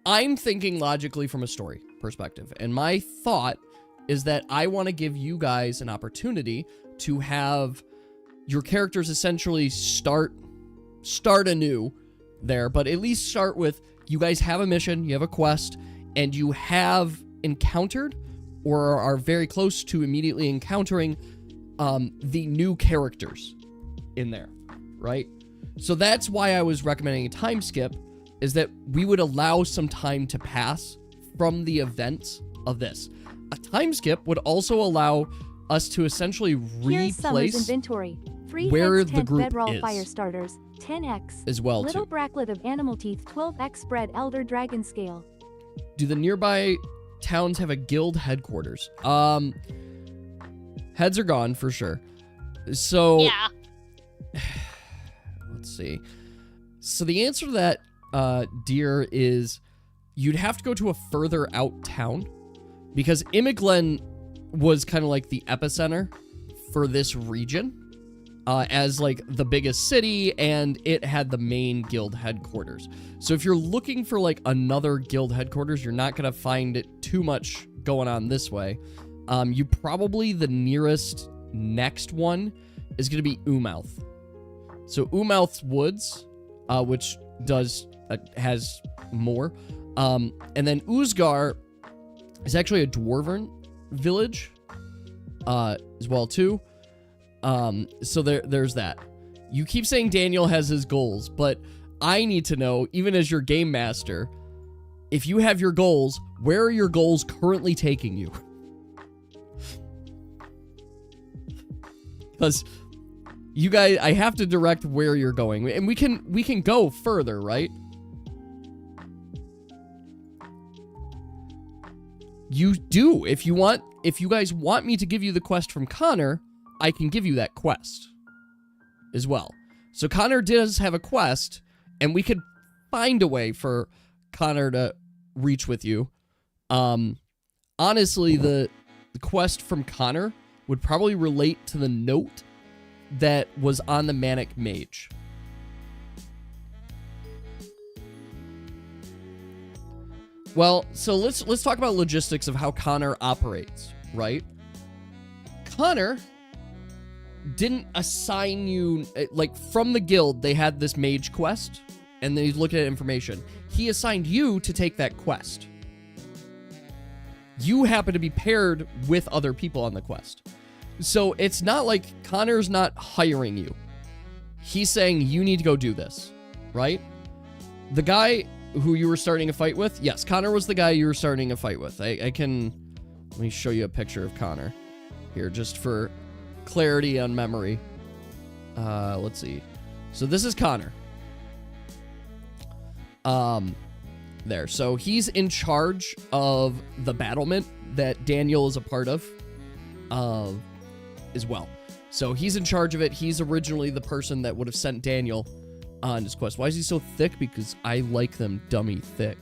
I'm thinking logically from a story perspective, and my thought is that I want to give you guys an opportunity to have your characters essentially start anew there, but at least start with you guys have a mission, you have a quest, and you have encountered or are very close to immediately encountering the new characters in there, right? So that's why I was recommending a time skip, is that we would allow some time to pass from the events of this. A time skip would also allow us to essentially Here's Summer's replace inventory. Free where heads, the 10 group bedroll is. fire starters, 10x. as well Little too. bracklet of animal teeth, 12x spread elder dragon scale. Do the nearby towns have a guild headquarters? Heads are gone for sure. So Yeah. let's see. So the answer to that, dear, is you'd have to go to a further out town, because Imiglen was kind of like the epicenter for this region, as like the biggest city, and it had the main guild headquarters. So if you're looking for like another guild headquarters, you're not gonna find it too much going on this way. You probably, the nearest next one is gonna be Umouth. So Umouth's Woods, which has more, and then Uzgar is actually a dwarven village, as well too. So there's that. You keep saying Daniel has his goals, but I need to know, even as your game master, if you have your goals, where are your goals currently taking you? Because you guys, I have to direct where you're going, and we can go further, right? You do. If you guys want me to give you the quest from Connor, I can give you that quest as well. So Connor does have a quest, and we could find a way for Connor to reach with you. Honestly, the quest from Connor would probably relate to the note that was on the Manic Mage. Well, so let's talk about logistics of how Connor operates, right? Connor didn't assign you, like, from the guild, they had this mage quest, and then he's looking at information. He assigned you to take that quest. You happen to be paired with other people on the quest. So it's not like Connor's not hiring you. He's saying you need to go do this, right? The guy who you were starting a fight with, yes, Connor was the guy you were starting a fight with. I can, let me show you a picture of Connor here, just for clarity on memory. Let's see. So this is Connor. There. So he's in charge of the battlement that Daniel is a part of, as well. So he's in charge of it. He's originally the person that would have sent Daniel on his quest. Why is he so thick? Because I like them dummy thick.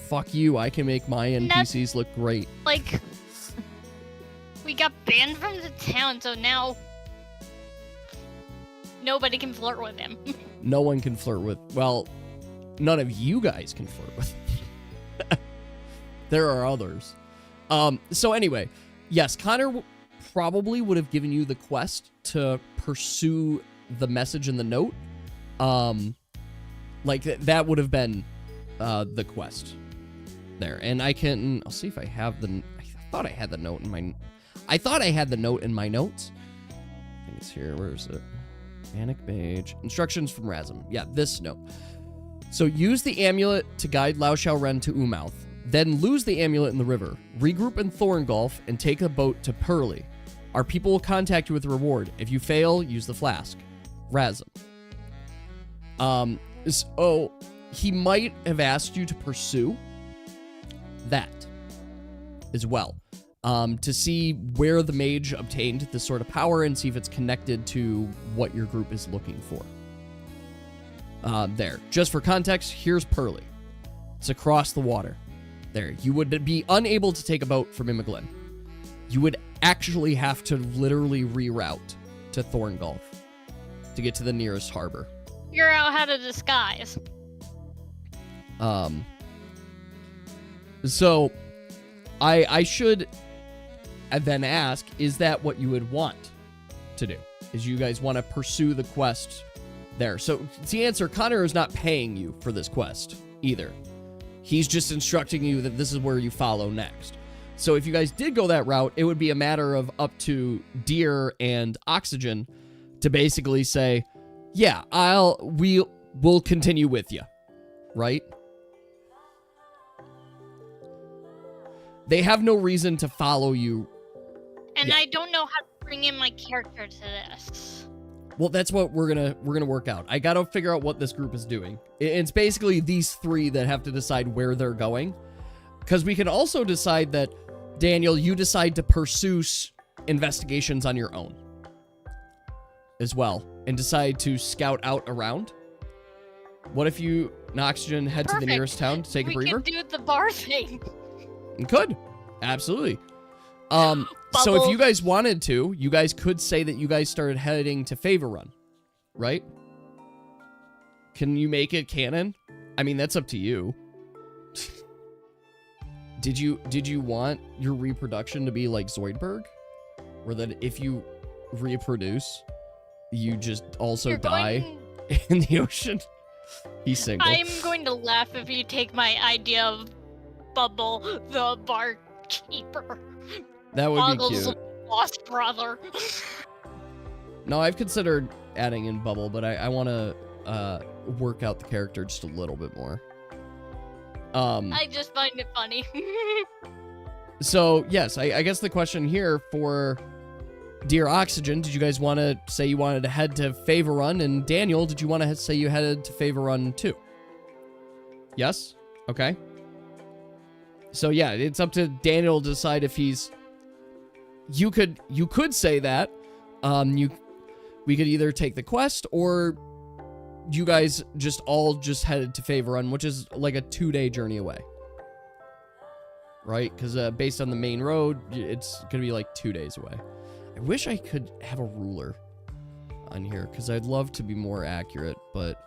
Fuck you. I can make my NPCs look great. Like, we got banned from the town, so now nobody can flirt with him. No one can flirt with, well, none of you guys can flirt with him. There are others. So anyway, yes, Connor probably would have given you the quest to pursue the message in the note. Like that would have been the quest there. And I'll see if I have I thought I had the note in my, notes. I think it's here. Where is it? Manic Mage. Instructions from Razum. Yeah, this note. So use the amulet to guide Lao Shao Ren to Umouth. Then lose the amulet in the river. Regroup in Thorngulf and take a boat to Pearly. Our people will contact you with a reward. If you fail, use the flask. Razum. So he might have asked you to pursue that as well, to see where the mage obtained this sort of power and see if it's connected to what your group is looking for. There. Just for context, here's Pearly. It's across the water. There. You would be unable to take a boat from Imoglen. You would actually have to literally reroute to Thorngulf to get to the nearest harbor. Figure out how to disguise. So I should then ask, is that what you would want to do? Is you guys want to pursue the quest there? So the answer, Connor is not paying you for this quest either. He's just instructing you that this is where you follow next. So if you guys did go that route, it would be a matter of up to Deer and Oxygen to basically say, yeah, we'll continue with you, right? They have no reason to follow you. And Yeah. I don't know how to bring in my character to this. Well, that's what we're gonna work out. I gotta figure out what this group is doing. It's basically these three that have to decide where they're going, because we can also decide that, Daniel, you decide to pursue investigations on your own as well, and decide to scout out around. What if you and Oxygen head to the Perfect. nearest town to take a breather? We could do the bar thing. You could. Absolutely. So if you Bubbles. guys wanted to, you guys could say that you guys started heading to Favor Run, right? Can you make it canon? I mean, that's up to you. Did you want your reproduction to be like Zoidberg? Or that if you reproduce, you just also You're die going- in the ocean? He's single. I'm going to laugh if you take my idea of Bubble, the barkeeper. That would be Boggle's cute. lost brother. No, I've considered adding in Bubble, but I want to work out the character just a little bit more. I just find it funny. So, yes, I guess the question here for Dear Oxygen, did you guys want to say you wanted to head to Favor Run? And Daniel, did you want to say you headed to Favor Run too? Yes? Okay. So, yeah, it's up to Daniel to decide if he's... You could say that. We could either take the quest, or you guys all headed to Favor Run, which is like a 2-day journey away. Right? Because based on the main road, it's going to be like 2 days away. I wish I could have a ruler on here, because I'd love to be more accurate, but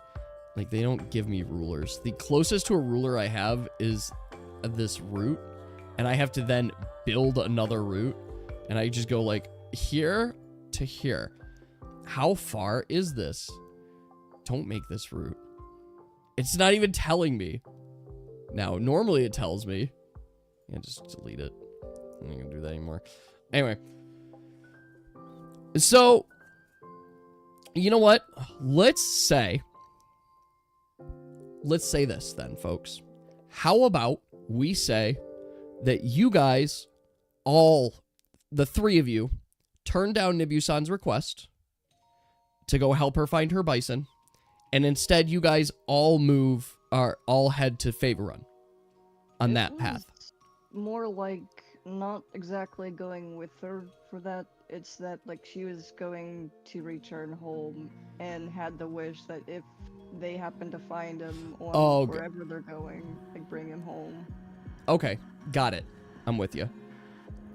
like they don't give me rulers. The closest to a ruler I have is this route, and I have to then build another route, and I just go like here to here. How far is this? Don't make this route. It's not even telling me. Now, normally it tells me. Yeah, just delete it. I'm not gonna do that anymore. Anyway. So, you know what? Let's say this then, folks. How about we say that you guys, all the three of you, turn down Nibusan's request to go help her find her bison, and instead you guys all head to Favor Run on that path. More like not exactly going with her for that. It's that like she was going to return home and had the wish that if they happen to find him on wherever they're going, like bring him home. Okay, got it. I'm with you.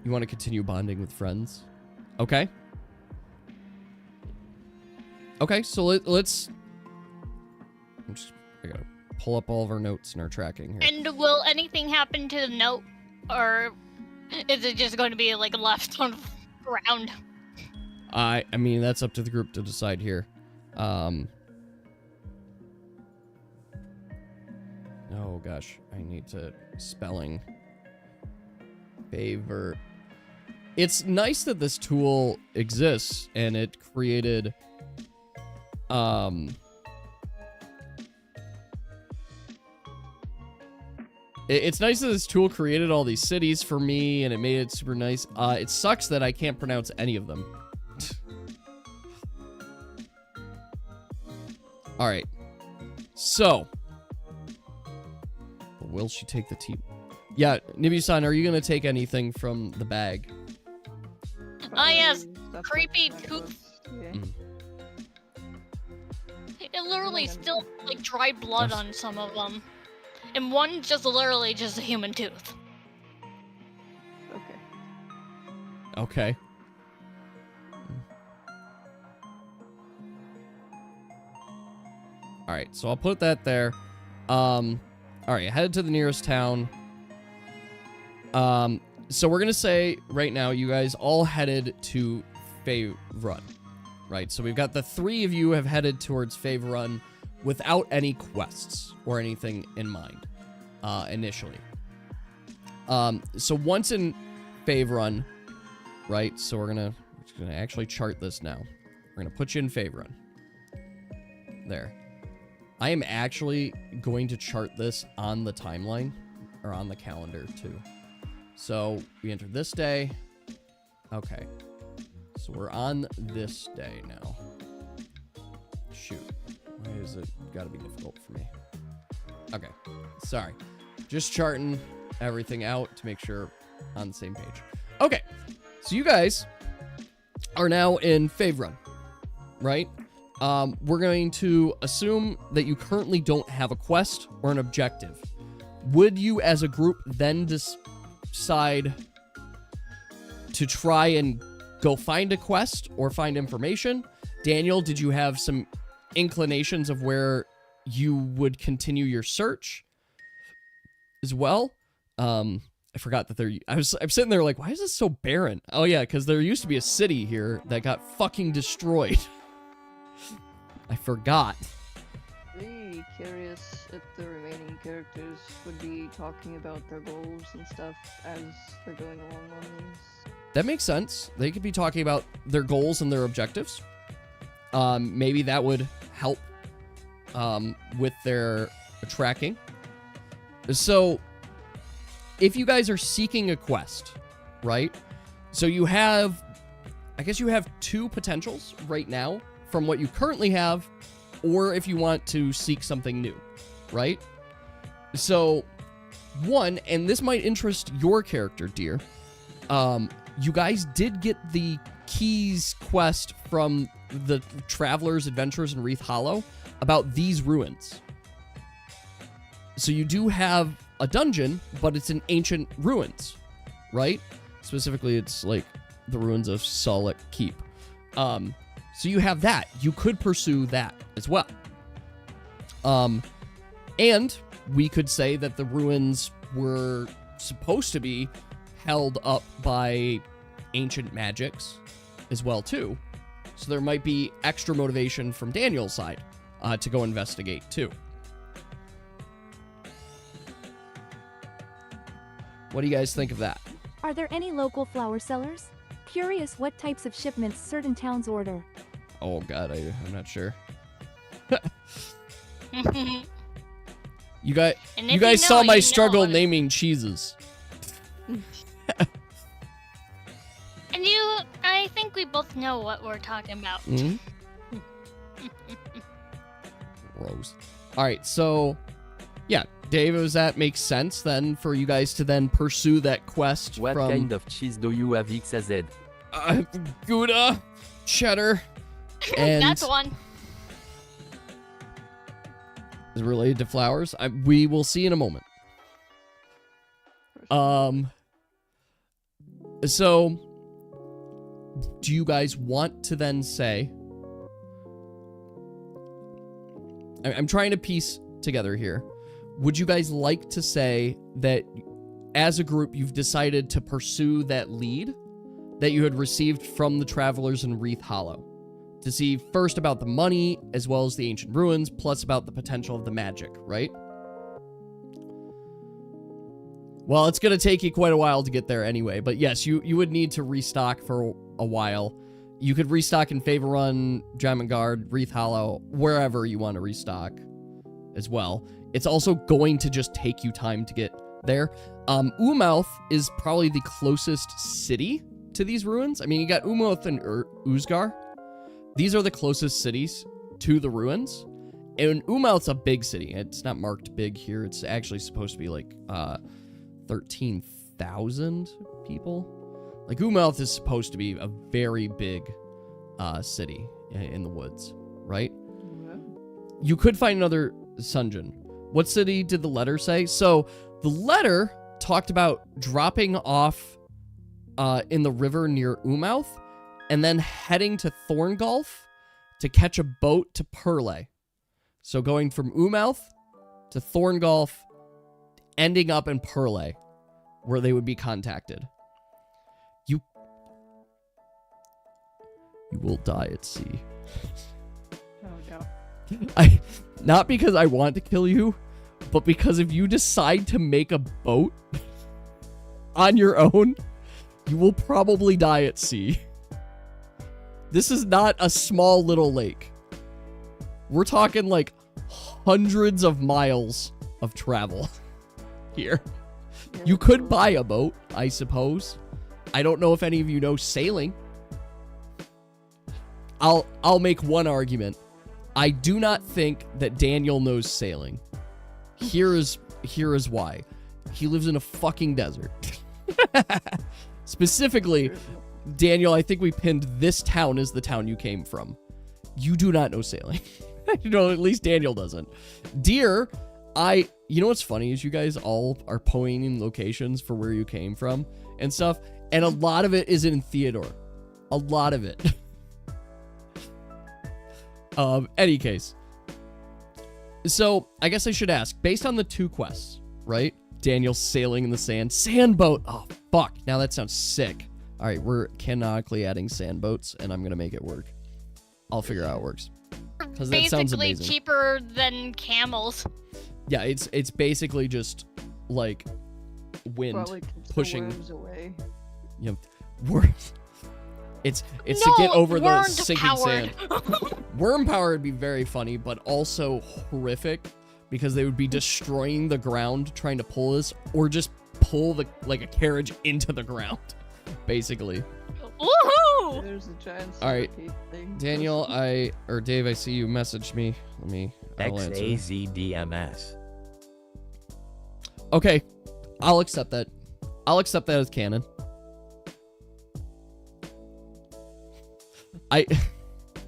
You want to continue bonding with friends? Okay. Okay, so let's... I gotta pull up all of our notes and our tracking here. And will anything happen to the note, or is it just going to be like left on the ground? I mean, that's up to the group to decide here. Oh gosh, I need to spelling. Favor. It's nice that this tool exists and it created it's nice that this tool created all these cities for me and it made it super nice. It sucks that I can't pronounce any of them. All right. So, will she take the tea? Yeah, Nibi-san, are you gonna take anything from the bag? Yes, Probably stuff like creepy that, tooth. but, yeah. Mm. It literally Yeah. still like dried blood Yes. on some of them, and one's just literally just a human tooth. Okay. Okay. All right, so I'll put that there. All right, head to the nearest town. So we're gonna say right now, you guys all headed to Fey Run, right? So we've got the 3 of you have headed towards Fey Run without any quests or anything in mind, initially. So once in Fey Run, right? So we're gonna actually chart this now. We're gonna put you in Fey Run. There. I am actually going to chart this on the timeline, or on the calendar, too. So, we enter this day. Okay. So, we're on this day now. Shoot. Why is it gotta be difficult for me? Okay. Sorry. Just charting everything out to make sure on the same page. Okay. So, you guys are now in Fave Run, right? We're going to assume that you currently don't have a quest or an objective. Would you, as a group, then decide to try and go find a quest or find information? Daniel, did you have some inclinations of where you would continue your search as well? I forgot that I'm sitting there like, why is this so barren? Oh yeah, because there used to be a city here that got fucking destroyed. I forgot. Really curious if the remaining characters would be talking about their goals and stuff as they're going along on these. That makes sense. They could be talking about their goals and their objectives. Maybe that would help with their tracking. So, if you guys are seeking a quest, right? So you have, I guess you have 2 potentials right now from what you currently have, or if you want to seek something new, right? So, one, and this might interest your character, dear, you guys did get the keys quest from the Traveler's Adventures in Wreath Hollow about these ruins. So you do have a dungeon, but it's in ancient ruins, right? Specifically, it's like the ruins of Solek Keep. So you have that. You could pursue that as well. And we could say that the ruins were supposed to be held up by ancient magics as well, too. So there might be extra motivation from Daniel's side to go investigate, too. What do you guys think of that? Are there any local flower sellers? Curious what types of shipments certain towns order. Oh, God, I'm not sure. You guys saw my struggle naming cheeses. And I think we both know what we're talking about. Mm-hmm. Gross. All right, so yeah, Dave, does that make sense then for you guys to then pursue that quest What from kind of cheese do you have, XZ? Gouda, cheddar, and That's one. is it related to flowers? We will see in a moment. So, do you guys want to then say... I'm trying to piece together here. Would you guys like to say that as a group you've decided to pursue that lead that you had received from the Travelers in Wreath Hollow? To see first about the money as well as the ancient ruins, plus about the potential of the magic, right? Well, it's going to take you quite a while to get there anyway, but yes, you would need to restock for a while. You could restock in Favor Run, Diamond Guard, Wreath Hollow, wherever you want to restock as well. It's also going to just take you time to get there. Umouth is probably the closest city to these ruins. I mean, you got Umouth and Uzgar. These are the closest cities to the ruins. And Umouth's a big city. It's not marked big here. It's actually supposed to be like 13,000 people. Like Umouth is supposed to be a very big city in the woods, right? You could find another Sunjin. What city did the letter say? So the letter talked about dropping off in the river near Umouth and then heading to Thorngulf to catch a boat to Perle. So going from Umouth to Thorngulf, ending up in Perle, where they would be contacted. You will die at sea. Oh no. Not because I want to kill you, but because if you decide to make a boat on your own, you will probably die at sea. This is not a small little lake. We're talking like hundreds of miles of travel here. You could buy a boat, I suppose. I don't know if any of you know sailing. I'll make one argument. I do not think that Daniel knows sailing. Here is why. He lives in a fucking desert. Specifically, Daniel, I think we pinned this town as the town you came from. You do not know sailing. You know, at least Daniel doesn't. Deer, you know what's funny is you guys all are pointing locations for where you came from and stuff, and a lot of it is in Theodore. A lot of it. Any case. So, I guess I should ask, based on the 2 quests, right? Daniel sailing in the sand. Sand boat! Oh, fuck. Now that sounds sick. Alright, we're canonically adding sand boats, and I'm gonna make it work. I'll figure out how it works. Because that sounds Basically amazing. cheaper than camels. Yeah, it's basically just, like, wind Probably keeps the pushing... worms away. You know, worms. It's to get over the sinking sand. Worm power would be very funny, but also horrific because they would be destroying the ground trying to pull this, or just pull a carriage into the ground, basically. Woohoo! There's a giant All right, centipede thing. Daniel, Dave, I see you messaged me. I'll answer. XAZDMS. Okay, I'll accept that. I'll accept that as canon.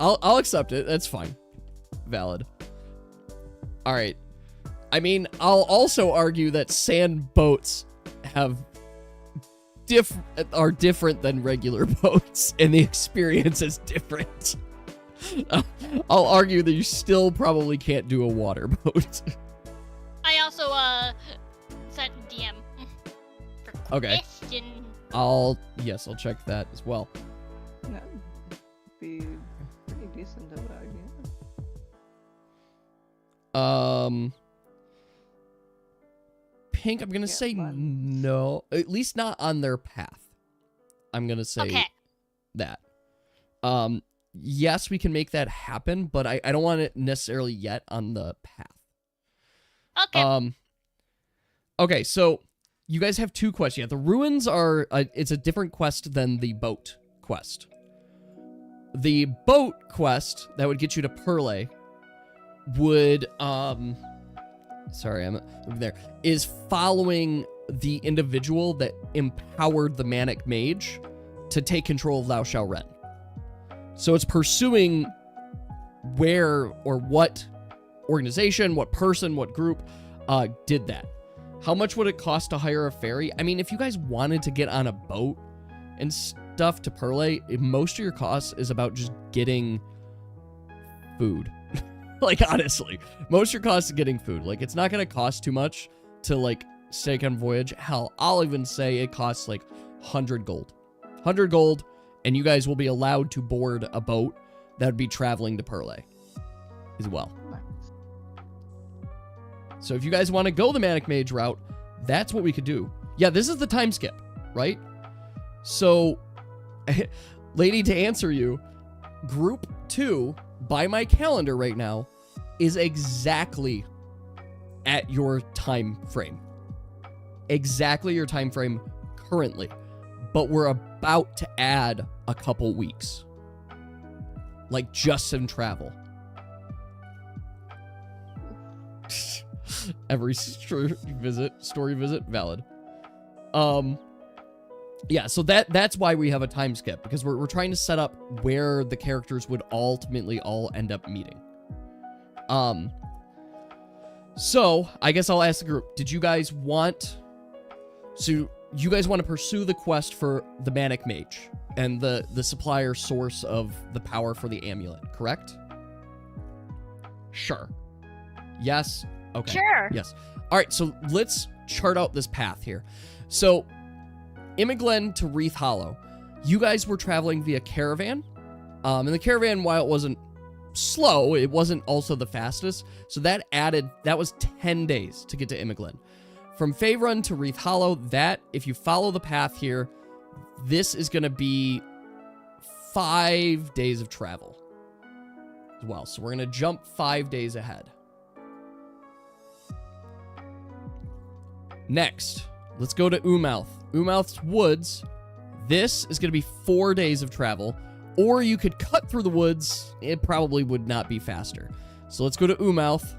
I'll accept it. That's fine. Valid. All right. I mean, I'll also argue that sand boats are different than regular boats, and the experience is different. I'll argue that you still probably can't do a water boat. I also sent DM for Okay. question. I'll check that as well. That would be pretty decent of an idea. Pink, I'm gonna say fun. no. At least not on their path. I'm gonna say that. Yes, we can make that happen, but I don't want it necessarily yet on the path. Okay. Okay, so you guys have 2 quests. Yeah, the ruins are it's a different quest than the boat quest. The boat quest that would get you to Perle would sorry, I'm over there, is following the individual that empowered the Manic Mage to take control of Lao Shao Ren. So it's pursuing where or what organization, what person, what group did that. How much would it cost to hire a ferry? I mean, if you guys wanted to get on a boat and stuff to Perle, most of your costs is about just getting food. Like, honestly, most of your costs is getting food. Like, it's not going to cost too much to, like, stake on voyage. Hell, I'll even say it costs, like, 100 gold. 100 gold, and you guys will be allowed to board a boat that would be traveling to Perle as well. So if you guys want to go the Manic Mage route, that's what we could do. Yeah, this is the time skip, right? So, lady, to answer you, Group 2, by my calendar right now, is exactly at your time frame. Exactly your time frame currently. But we're about to add a couple weeks. Like, just some travel. Every story visit, valid. Yeah, so that's why we have a time skip, because we're trying to set up where the characters would ultimately all end up meeting. So I guess I'll ask the group, did you guys want to pursue the quest for the Manic Mage and the supplier source of the power for the amulet, correct? Sure. Yes. Okay. Sure. Yes. All right, so let's chart out this path here. So, Imiglen to Wreath Hollow. You guys were traveling via caravan. And the caravan, while it wasn't slow, it wasn't also the fastest. So that was 10 days to get to Imiglen. From Faerun to Wreath Hollow, that, if you follow the path here, this is going to be 5 days of travel as well. So we're going to jump 5 days ahead. Next, let's go to Umouth. Umouth's woods. This is going to be 4 days of travel, or you could cut through the woods. It probably would not be faster. So let's go to Umouth.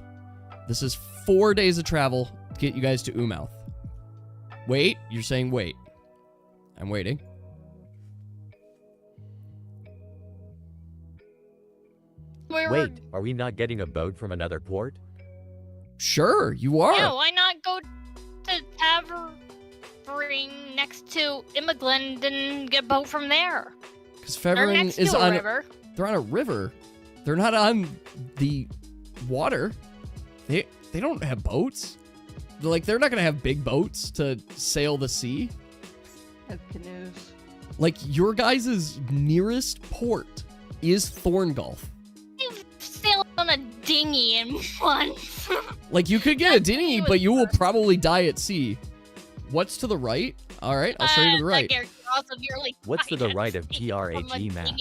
This is 4 days of travel to get you guys to Umouth. Wait, you're saying wait. I'm waiting. Wait, are we not getting a boat from another port? Sure, you are. Yeah, why not go to Tavern next to Imiglen and get a boat from there? Because They're Faerun next is to a on river. They're on a river. They're not on the water. They don't have boats. They're not gonna have big boats to sail the sea. Have canoes. Like, your guys' nearest port is Thorngulf. You've sailed on a dinghy in once. Like, you could get a That dinghy, dinghy was but you will fun. probably die at sea. What's to the right? All right, I'll show you to the right. What's to the right of TRAG map?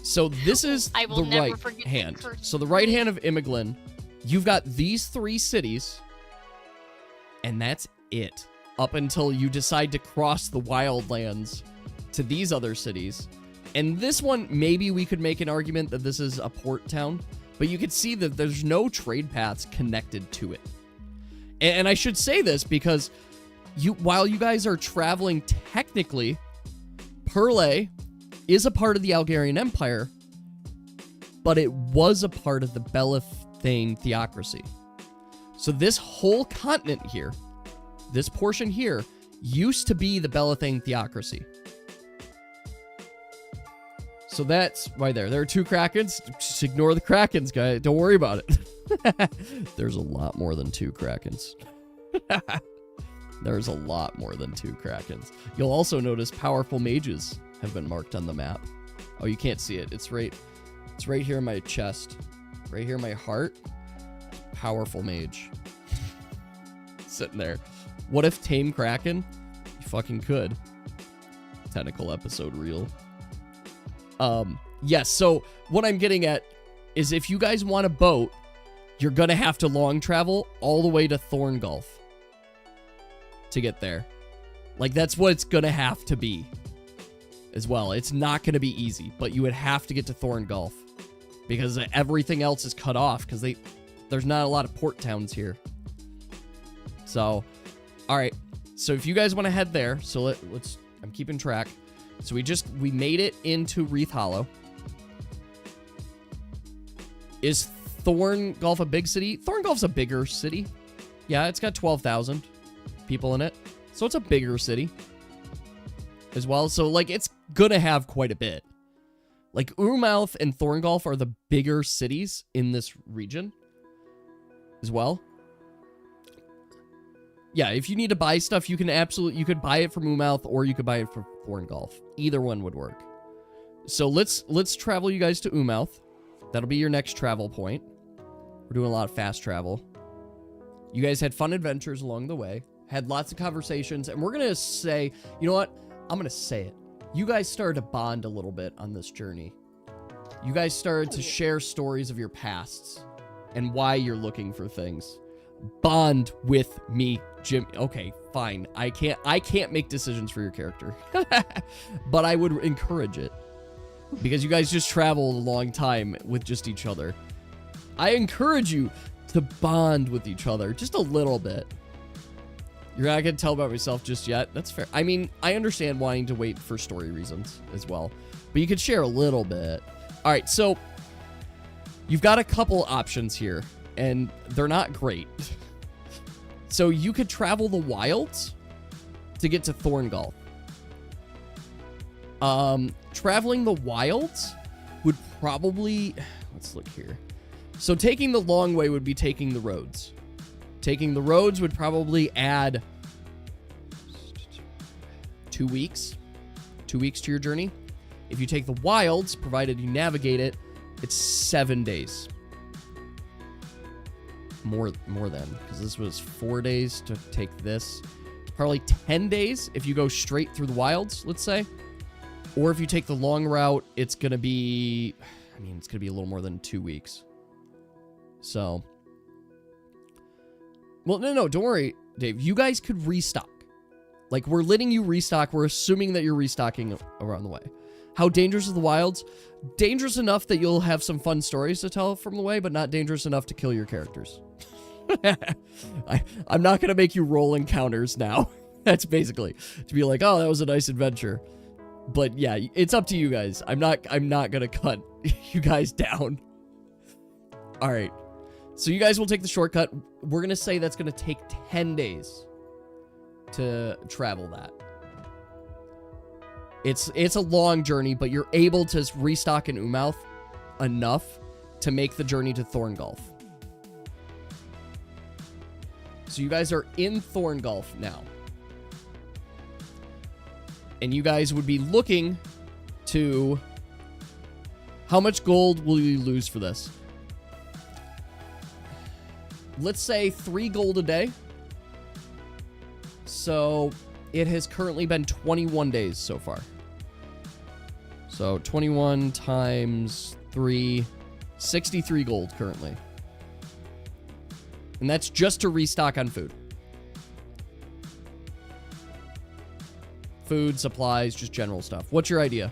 So this is I will the never right forget that hand. curse. So the right hand of Imiglen, you've got these 3 cities, and that's it. Up until you decide to cross the wildlands to these other cities. And this one, maybe we could make an argument that this is a port town, but you could see that there's no trade paths connected to it. And I should say this because while you guys are traveling, technically, Perle is a part of the Algarian Empire, but it was a part of the Belethane theocracy. So this whole continent here, this portion here, used to be the Belethane theocracy. So that's right there. There are 2 Krakens. Just ignore the Krakens, guys. Don't worry about it. There's a lot more than 2 Krakens. There's a lot more than 2 Krakens. You'll also notice powerful mages have been marked on the map. Oh, you can't see it. It's right here in my chest. Right here in my heart. Powerful mage. Sitting there. What if tame Kraken? You fucking could. Technical episode reel. Yes, so what I'm getting at is if you guys want a boat, you're gonna have to long travel all the way to Thorngulf to get there. Like, that's what it's gonna have to be as well. It's not gonna be easy, but you would have to get to Thorngulf because everything else is cut off because there's not a lot of port towns here. So, all right. So if you guys want to head there, so let's. I'm keeping track. So we made it into Wreath Hollow. Is Thorngulf a big city? Thorngulf's a bigger city. Yeah, it's got 12,000 people in it. So it's a bigger city as well. So, like, it's gonna have quite a bit. Like, Urmouth and Thorngulf are the bigger cities in this region as well. Yeah, if you need to buy stuff, you could buy it from Umouth or you could buy it from Thorngulf. Either one would work. So let's travel you guys to Umouth. That'll be your next travel point. We're doing a lot of fast travel. You guys had fun adventures along the way, had lots of conversations, and we're going to say, you know what? I'm going to say it. You guys started to bond a little bit on this journey. You guys started to share stories of your pasts and why you're looking for things. Bond with me, Jim. Okay, fine. I can't make decisions for your character. But I would encourage it. Because you guys just traveled a long time with just each other. I encourage you to bond with each other just a little bit. You're not going to tell about myself just yet. That's fair. I mean, I understand wanting to wait for story reasons as well, but you could share a little bit. All right, so you've got a couple options here, and they're not great. So you could travel the wilds to get to Thorngulf. Traveling the wilds would probably... Let's look here. So taking the long way would be taking the roads. Taking the roads would probably add 2 weeks. 2 weeks to your journey. If you take the wilds, provided you navigate it, it's 7 days. More than, because this was 4 days to take this. Probably 10 days if you go straight through the wilds, let's say. Or if you take the long route, it's going to be... I mean, it's going to be a little more than 2 weeks. So... Well, no, don't worry, Dave. You guys could restock. Like, we're letting you restock. We're assuming that you're restocking around the way. How dangerous are the wilds? Dangerous enough that you'll have some fun stories to tell from the way, but not dangerous enough to kill your characters. I'm not going to make you roll encounters now. That's basically to be like, oh, that was a nice adventure. But yeah, it's up to you guys. I'm not going to cut you guys down. All right. So you guys will take the shortcut. We're going to say that's going to take 10 days to travel that. It's a long journey, but you're able to restock in Umouth enough to make the journey to Thorngulf. So you guys are in Thorngulf now. And you guys would be looking to... How much gold will you lose for this? Let's say 3 gold a day. So it has currently been 21 days so far. So 21 times 3, 63 gold currently. And that's just to restock on food. Food, supplies, just general stuff. What's your idea?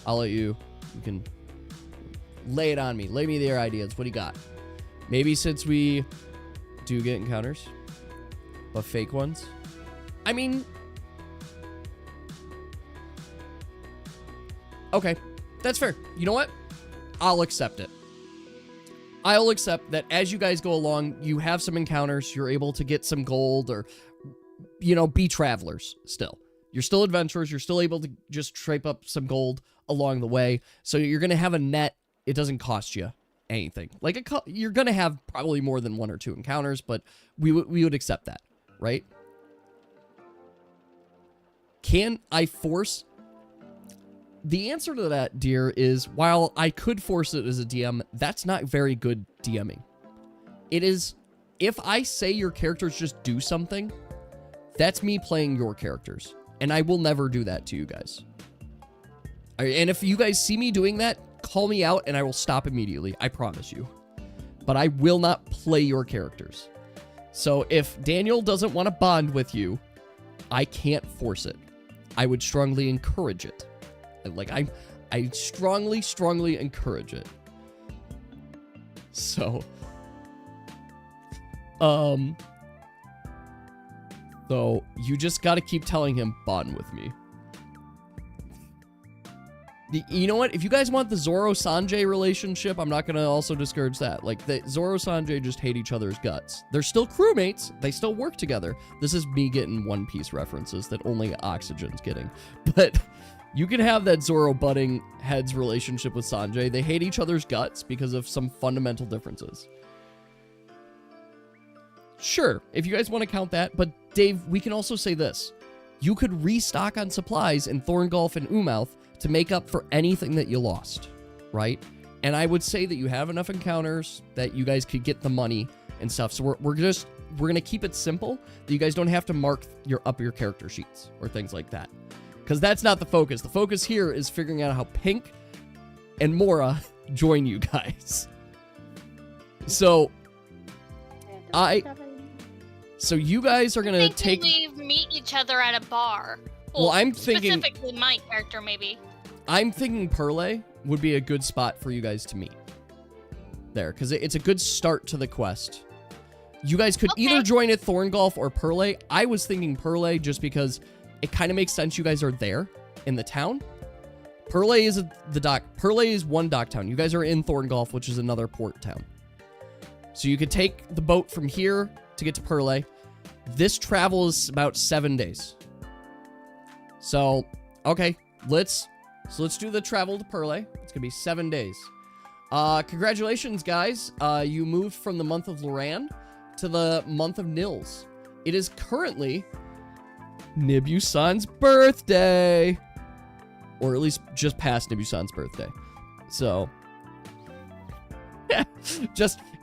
I'll let you can lay it on me. Lay me their ideas. What do you got? Maybe since we do get encounters, but fake ones. I mean, okay, that's fair. You know what? I'll accept it. I'll accept that as you guys go along, you have some encounters, you're able to get some gold or, you know, be travelers still. You're still adventurers, you're still able to just scrape up some gold along the way. So you're going to have a net. It doesn't cost you anything. Like, you're going to have probably more than 1 or 2 encounters, but we would accept that, right? Can I force? The answer to that, dear, is while I could force it as a DM, that's not very good DMing. It is, if I say your characters just do something, that's me playing your characters. And I will never do that to you guys. And if you guys see me doing that, call me out and I will stop immediately. I promise you. But I will not play your characters. So if Daniel doesn't want to bond with you, I can't force it. I would strongly encourage it. Like, I strongly encourage it. So, so you just got to keep telling him, bond with me. You know what? If you guys want the Zoro-Sanjay relationship, I'm not going to also discourage that. Like, the Zoro-Sanjay just hate each other's guts. They're still crewmates. They still work together. This is me getting One Piece references that only Oxygen's getting. But you can have that Zoro butting heads relationship with Sanjay. They hate each other's guts because of some fundamental differences. Sure, if you guys want to count that. But, Dave, we can also say this. You could restock on supplies in Thorngulf and Umouth to make up for anything that you lost, right? And I would say that you have enough encounters that you guys could get the money and stuff. So we're gonna keep it simple that you guys don't have to mark your character sheets or things like that, because that's not the focus. The focus here is figuring out how Pink and Mora join you guys. So so you guys are gonna take. We meet each other at a bar. Well, I'm thinking specifically my character, maybe. I'm thinking Perle would be a good spot for you guys to meet. there, because it's a good start to the quest. You guys could Okay. either join at Thorngolf or Perle. I was thinking Perle just because it kind of makes sense you guys are there in the town. Perle is Perle is one dock town. You guys are in Thorngolf, which is another port town. So you could take the boat from here to get to Perle. This travel is about 7 days. So, okay, let's do the travel to Perle. It's gonna be 7 days. Congratulations, guys. You moved from the month of Loran to the month of Nils. It is currently Nibusan's birthday. Or at least just past Nibusan's birthday. So, yeah,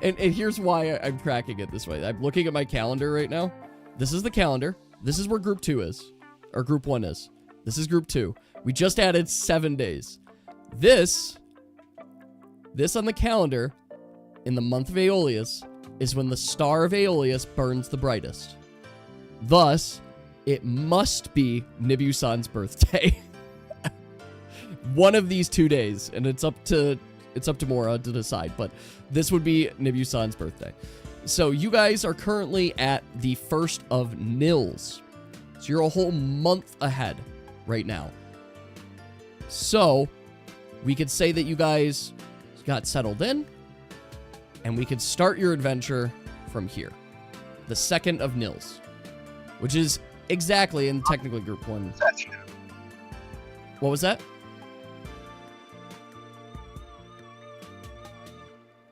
and here's why I'm tracking it this way. I'm looking at my calendar right now. This is the calendar. This is where group 2 is. Or group 1 is. This is group 2. We just added 7 days. This on the calendar in the month of Aeolus is when the star of Aeolus burns the brightest. Thus, it must be Nibusan's birthday. One of these 2 days, and it's up to Mora to decide, but this would be Nibusan's birthday. So you guys are currently at the 1st of Nils. So you're a whole month ahead right now. So we could say that you guys got settled in, and we could start your adventure from here. The 2nd of Nils, which is exactly in technically group 1. What was that?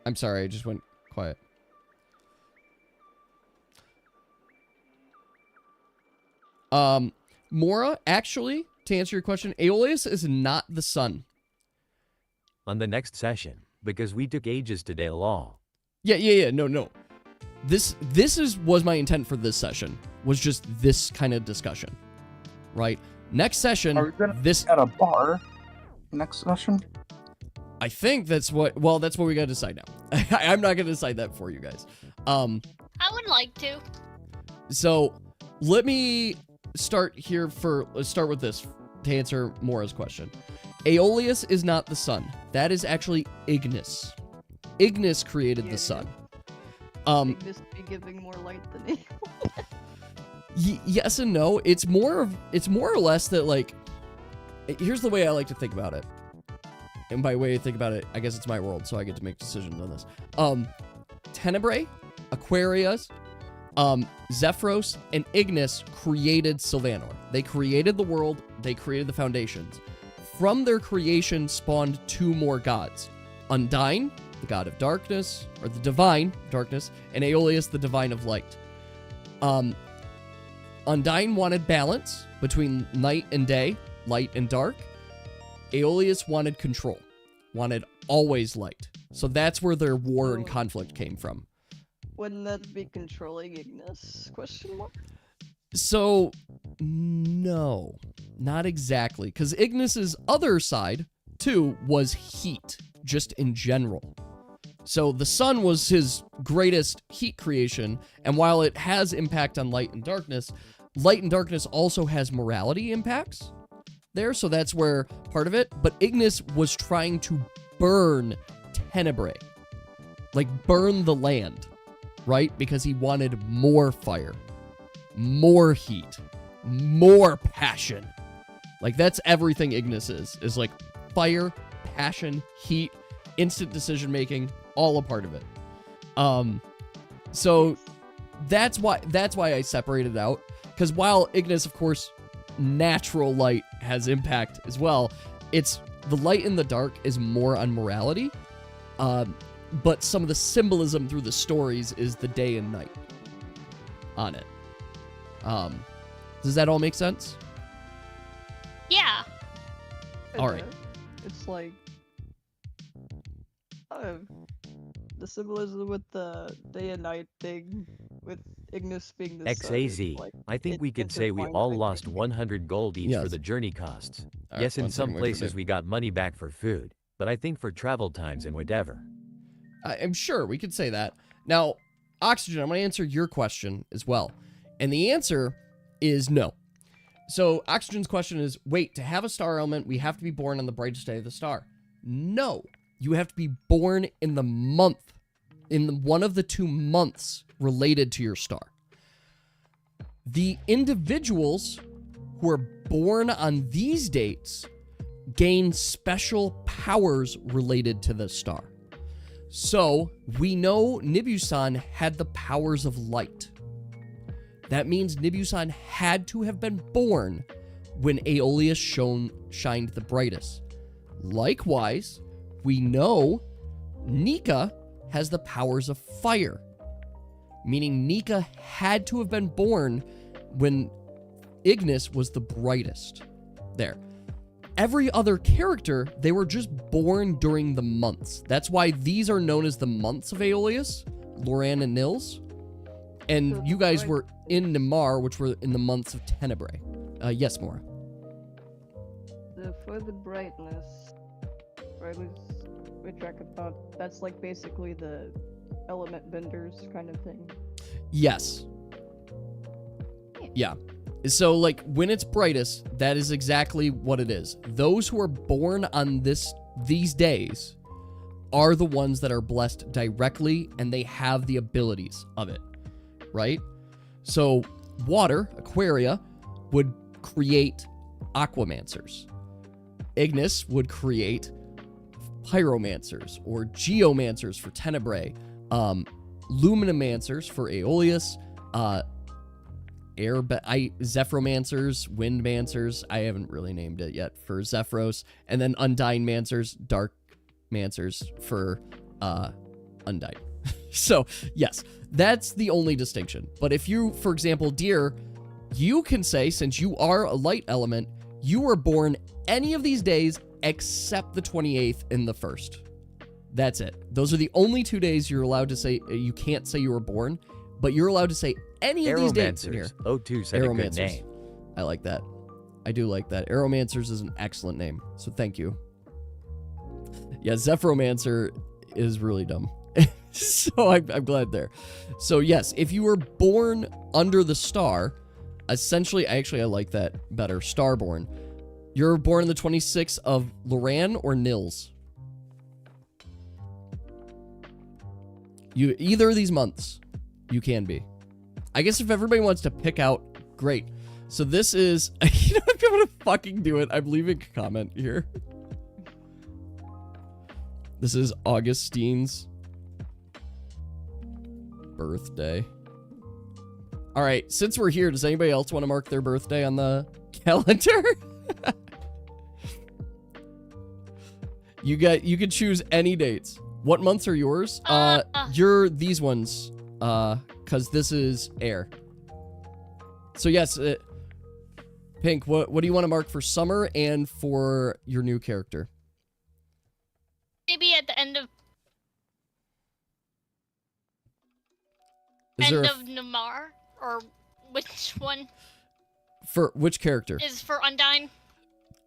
I'm sorry, I just went quiet. Mora, actually, to answer your question, Aeolus is not the sun. On the next session, because we took ages to day law. Yeah, no. This was my intent for this session, was just this kind of discussion, right? Next session, Are we gonna be at a bar next session? I think that's what we gotta decide now. I'm not gonna decide that for you guys. I would like to. So let me start with this to answer Mora's question. Aeolus is not the sun. That is actually Ignis. Ignis created the sun. Ignis be giving more light than Aeolus. Yes and no. It's more or less that, like, here's the way I like to think about it. And by way of think about it, I guess it's my world, so I get to make decisions on this. Tenebrae, Aquarius, Zephyros, and Ignis created Sylvanor. They created the world, they created the foundations. From their creation spawned 2 more gods. Undyne, the god of darkness, or the divine darkness, and Aeolus, the divine of light. Undyne wanted balance between night and day, light and dark. Aeolus wanted control, wanted always light. So that's where their war and conflict came from. Wouldn't that be controlling Ignis? Question mark. So, no, not exactly. Because Ignis's other side, too, was heat, just in general. So the sun was his greatest heat creation, and while it has impact on light and darkness also has morality impacts there, so that's where part of it. But Ignis was trying to burn Tenebrae. Like, burn the land, right? Because he wanted more fire, more heat, more passion. Like, that's everything Ignis is like fire, passion, heat, instant decision making, all a part of it. So that's why I separated it out. Because while Ignis, of course, natural light has impact as well, it's the light in the dark is more on morality. But some of the symbolism through the stories is the day and night on it. Does that all make sense? Yeah. All right. It's like the symbolism with the day and night thing, with Ignis being the sun, XAZ, like, I think it we could say we intertwined, all I lost think. 100 gold each for Yes. the journey costs. All Yes, right, in one some second, wait for places Dave. we got money back for food, but I think for travel times and whatever. I'm sure we could say that. Now, Oxygen, I'm going to answer your question as well. And the answer is no. So, Oxygen's question is, wait, to have a star element, we have to be born on the brightest day of the star. No. You have to be born in the month, in one of the 2 months related to your star. The individuals who are born on these dates gain special powers related to the star. So, we know Nibusan had the powers of light. That means Nibusan had to have been born when Aeolus shined the brightest. Likewise, we know Nika has the powers of fire, meaning Nika had to have been born when Ignis was the brightest. There. Every other character, they were just born during the months. That's why these are known as the months of Aeolus, Loran and Nils. And you guys were in Namar, which were in the months of Tenebrae. Yes, Mora. For the brightness, or at least we track of thought, that's like basically the element benders kind of thing. Yes. Yeah. So, like, when it's brightest, that is exactly what it is. Those who are born on these days are the ones that are blessed directly, and they have the abilities of it, right? So, water, Aquaria, would create Aquamancers. Ignis would create Pyromancers, or Geomancers for Tenebrae, Luminomancers for Aeolus, Zephyromancers, Windmancers, I haven't really named it yet, for Zephyros, and then Undyne Mancers, Dark Mancers for Undyne. So, yes, that's the only distinction. But if you, for example, Deer, you can say, since you are a light element, you were born any of these days except the 28th and the 1st. That's it. Those are the only 2 days you're allowed to say, you can't say you were born, but you're allowed to say any of these dates in here. O2 said a good name. I like that. I do like that. Aeromancers is an excellent name, so thank you. Yeah, Zephyromancer is really dumb. So I'm glad there. So yes, if you were born under the star, essentially, I like that better, Starborn. You're born on the 26th of Loran or Nils. Either of these months, you can be. I guess if everybody wants to pick out, great. So this is, you know, I'm going to fucking do it. I'm leaving a comment here. This is Augustine's birthday. All right, since we're here, does anybody else want to mark their birthday on the calendar? You can choose any dates. What months are yours? You're these ones, cause this is air. So yes, Pink, what do you want to mark for summer and for your new character? Maybe at the end of Is there of Namar, or which one for which character? is for Undyne?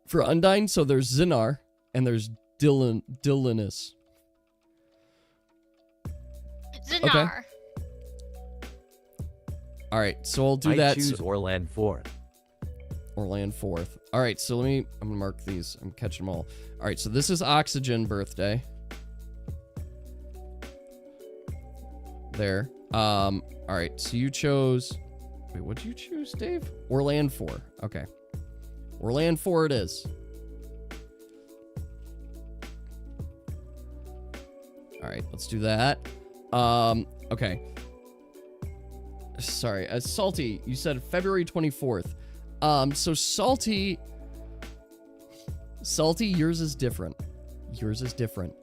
For Undyne, so there's Zinar and there's Dylanus. Zinar. Okay. All right, so I'll do that. I choose Orland 4th. Orland 4th. All right, so I'm gonna mark these. I'm catching them all. All right, so this is Oxygen birthday. There. All right, so you chose. Wait, what'd you choose, Dave? Orland 4. Okay. Orland 4 it is. All right, let's do that. Okay. Sorry, Salty, you said February 24th. So Salty, yours is different. Yours is different.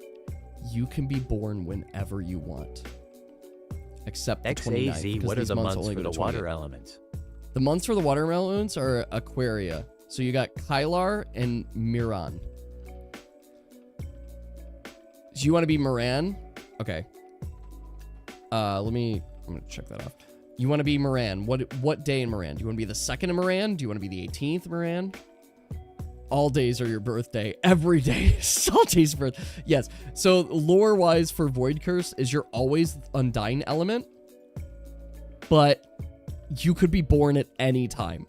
You can be born whenever you want. Except the 29th. XAZ, what are the months for the water elements? The months for the water elements are Aquaria. So you got Kylar and Miran. Do you want to be Moran? Okay. I'm gonna check that off. You want to be Moran. What day in Moran? Do you want to be the 2nd in Moran? Do you want to be the 18th Moran? All days are your birthday. Every day is Salty's birthday. Yes. So lore-wise for Void Curse is you're always Undyne element, but you could be born at any time.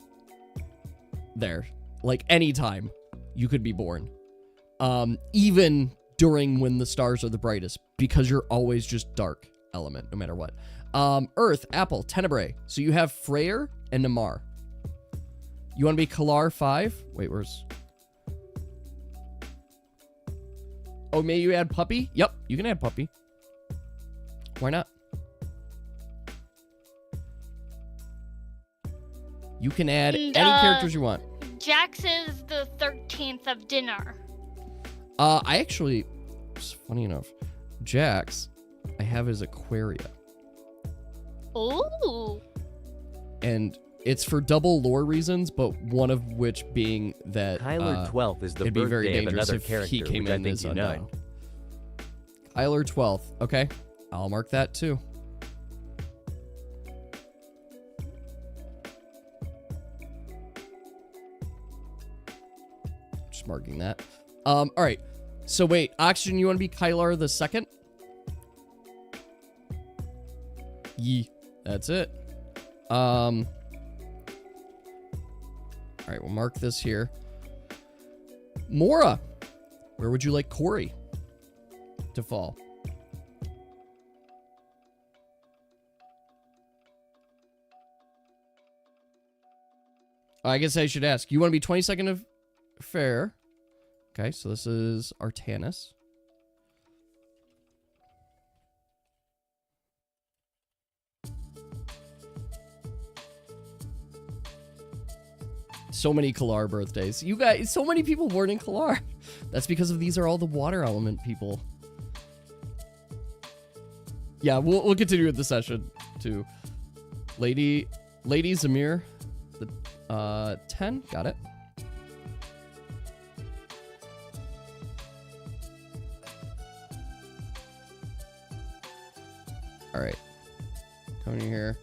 There. Like any time you could be born. Even during when the stars are the brightest, because you're always just dark element, no matter what. Earth, Apple, Tenebrae. So you have Freyr and Namar. You want to be Kalar 5? Wait, where's... Oh, may you add Puppy? Yep, you can add Puppy. Why not? You can add any characters you want. Jax is the 13th of dinner. I actually, funny enough, Jax, I have his Aquaria. Ooh. And it's for double lore reasons, but one of which being that Kyler 12th is the it'd be very birthday of dangerous another if character, he came which I in think as you Undying. know. Kyler 12th. Okay, I'll mark that too. Just marking that. All right. So wait, Oxygen, you want to be Kylar the 2nd? Yee. That's it. All right, we'll mark this here. Mora, where would you like Corey to fall? I guess I should ask. You want to be 22nd of Fair? Okay, so this is Artanis. So many Kalar birthdays. You guys, so many people born in Kalar. That's because of these are all the water element people. Yeah, we'll continue with the session too. Lady Zamir, the 10, got it. All right, coming in here.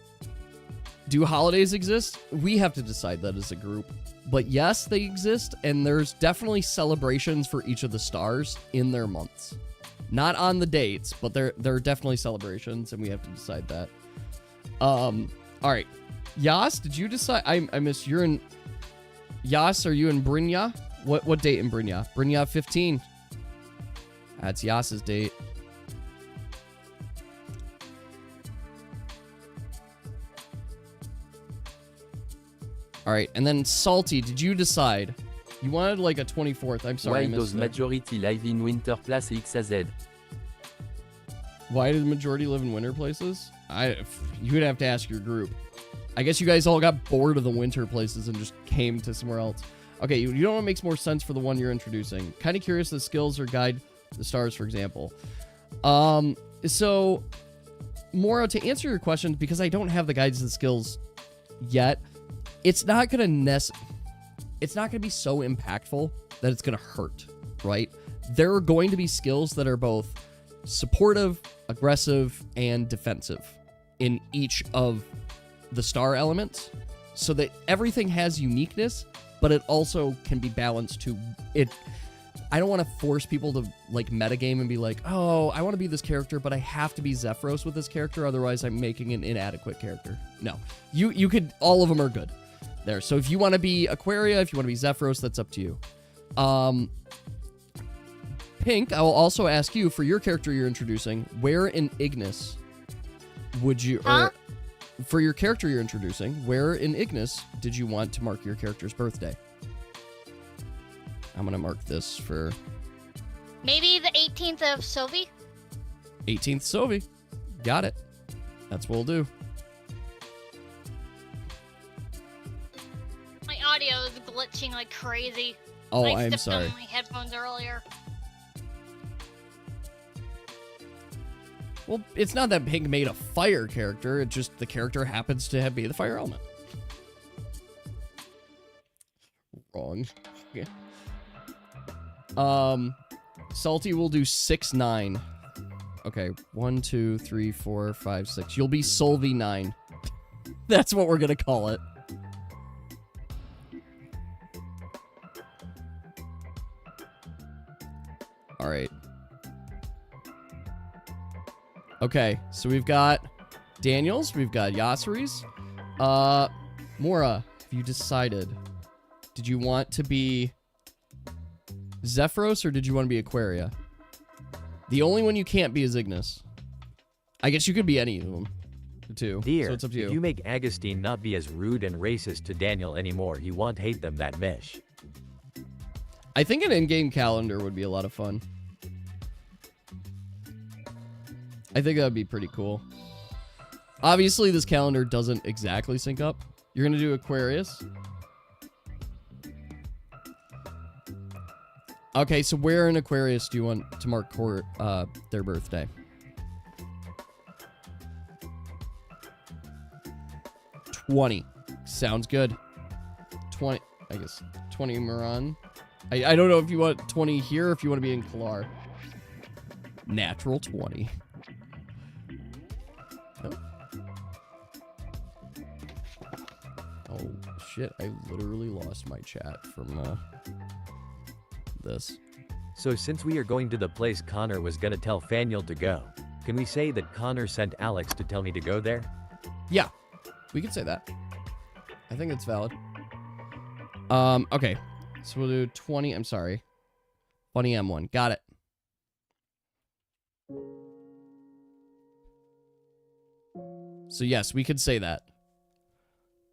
Do holidays exist? We have to decide that as a group. But yes, they exist, and there's definitely celebrations for each of the stars in their months. Not on the dates, but there are definitely celebrations, and we have to decide that. All right. Yas, did you decide? I missed. You're in... Yas, are you in Brynja? What date in Brynja? Brynja 15. That's Yas's date. All right, and then Salty, did you decide? You wanted like a 24th. I'm sorry, I Why missed does it. majority live in winter place XZ? Why did the majority live in winter places? You would have to ask your group. I guess you guys all got bored of the winter places and just came to somewhere else. Okay, you know what makes more sense for the one you're introducing? Kind of curious the skills or guide the stars, for example. So, Mora, to answer your question, because I don't have the guides and skills yet, it's not gonna be so impactful that it's gonna hurt, right? There are going to be skills that are both supportive, aggressive, and defensive in each of the star elements, so that everything has uniqueness, but it also can be balanced to it. I don't want to force people to like metagame and be like, oh, I want to be this character, but I have to be Zephyros with this character, otherwise I'm making an inadequate character. No, you could, all of them are good there. So if you want to be Aquaria, if you want to be Zephyros, that's up to you. Pink, I will also ask you, for your character you're introducing, where in Ignis would you, or for your character you're introducing, where in Ignis did you want to mark your character's birthday? I'm going to mark this for... Maybe the 18th of Sylvie? 18th Sovi. Got it. That's what we'll do. My audio is glitching like crazy. Oh, I I'm stepped sorry. on my headphones earlier. Well, it's not that Pink made a fire character. It just, the character happens to be the fire element. Wrong. Yeah. Salty will do 6, 9. Okay, 1, 2, 3, 4, 5, 6. You'll be Solvi 9. That's what we're gonna call it. All right. Okay, so we've got Daniels, we've got Yasseris. Mora, have you decided? Did you want to be Zephyros or did you want to be Aquaria? The only one you can't be is Ignis. I guess you could be any of them, too. Dear, So it's up to you. if you make Agustin not be as rude and racist to Daniel anymore, he won't hate them that much. I think an in-game calendar would be a lot of fun. I think that would be pretty cool. Obviously, this calendar doesn't exactly sync up. You're going to do Aquarius. Okay, so where in Aquarius do you want to mark their birthday? $20. Sounds good. 20, I guess. 20 Moran. I don't know if you want 20 here or if you want to be in Kalar. Natural 20. Oh. Oh, shit. I literally lost my chat from this. So since we are going to the place Connor was gonna tell Faniel to go, can we say that Connor sent Alex to tell me to go there? Yeah, we can say that. I think it's valid. Okay. So we'll do 20. I'm sorry. 20 M1. Got it. So yes, we could say that.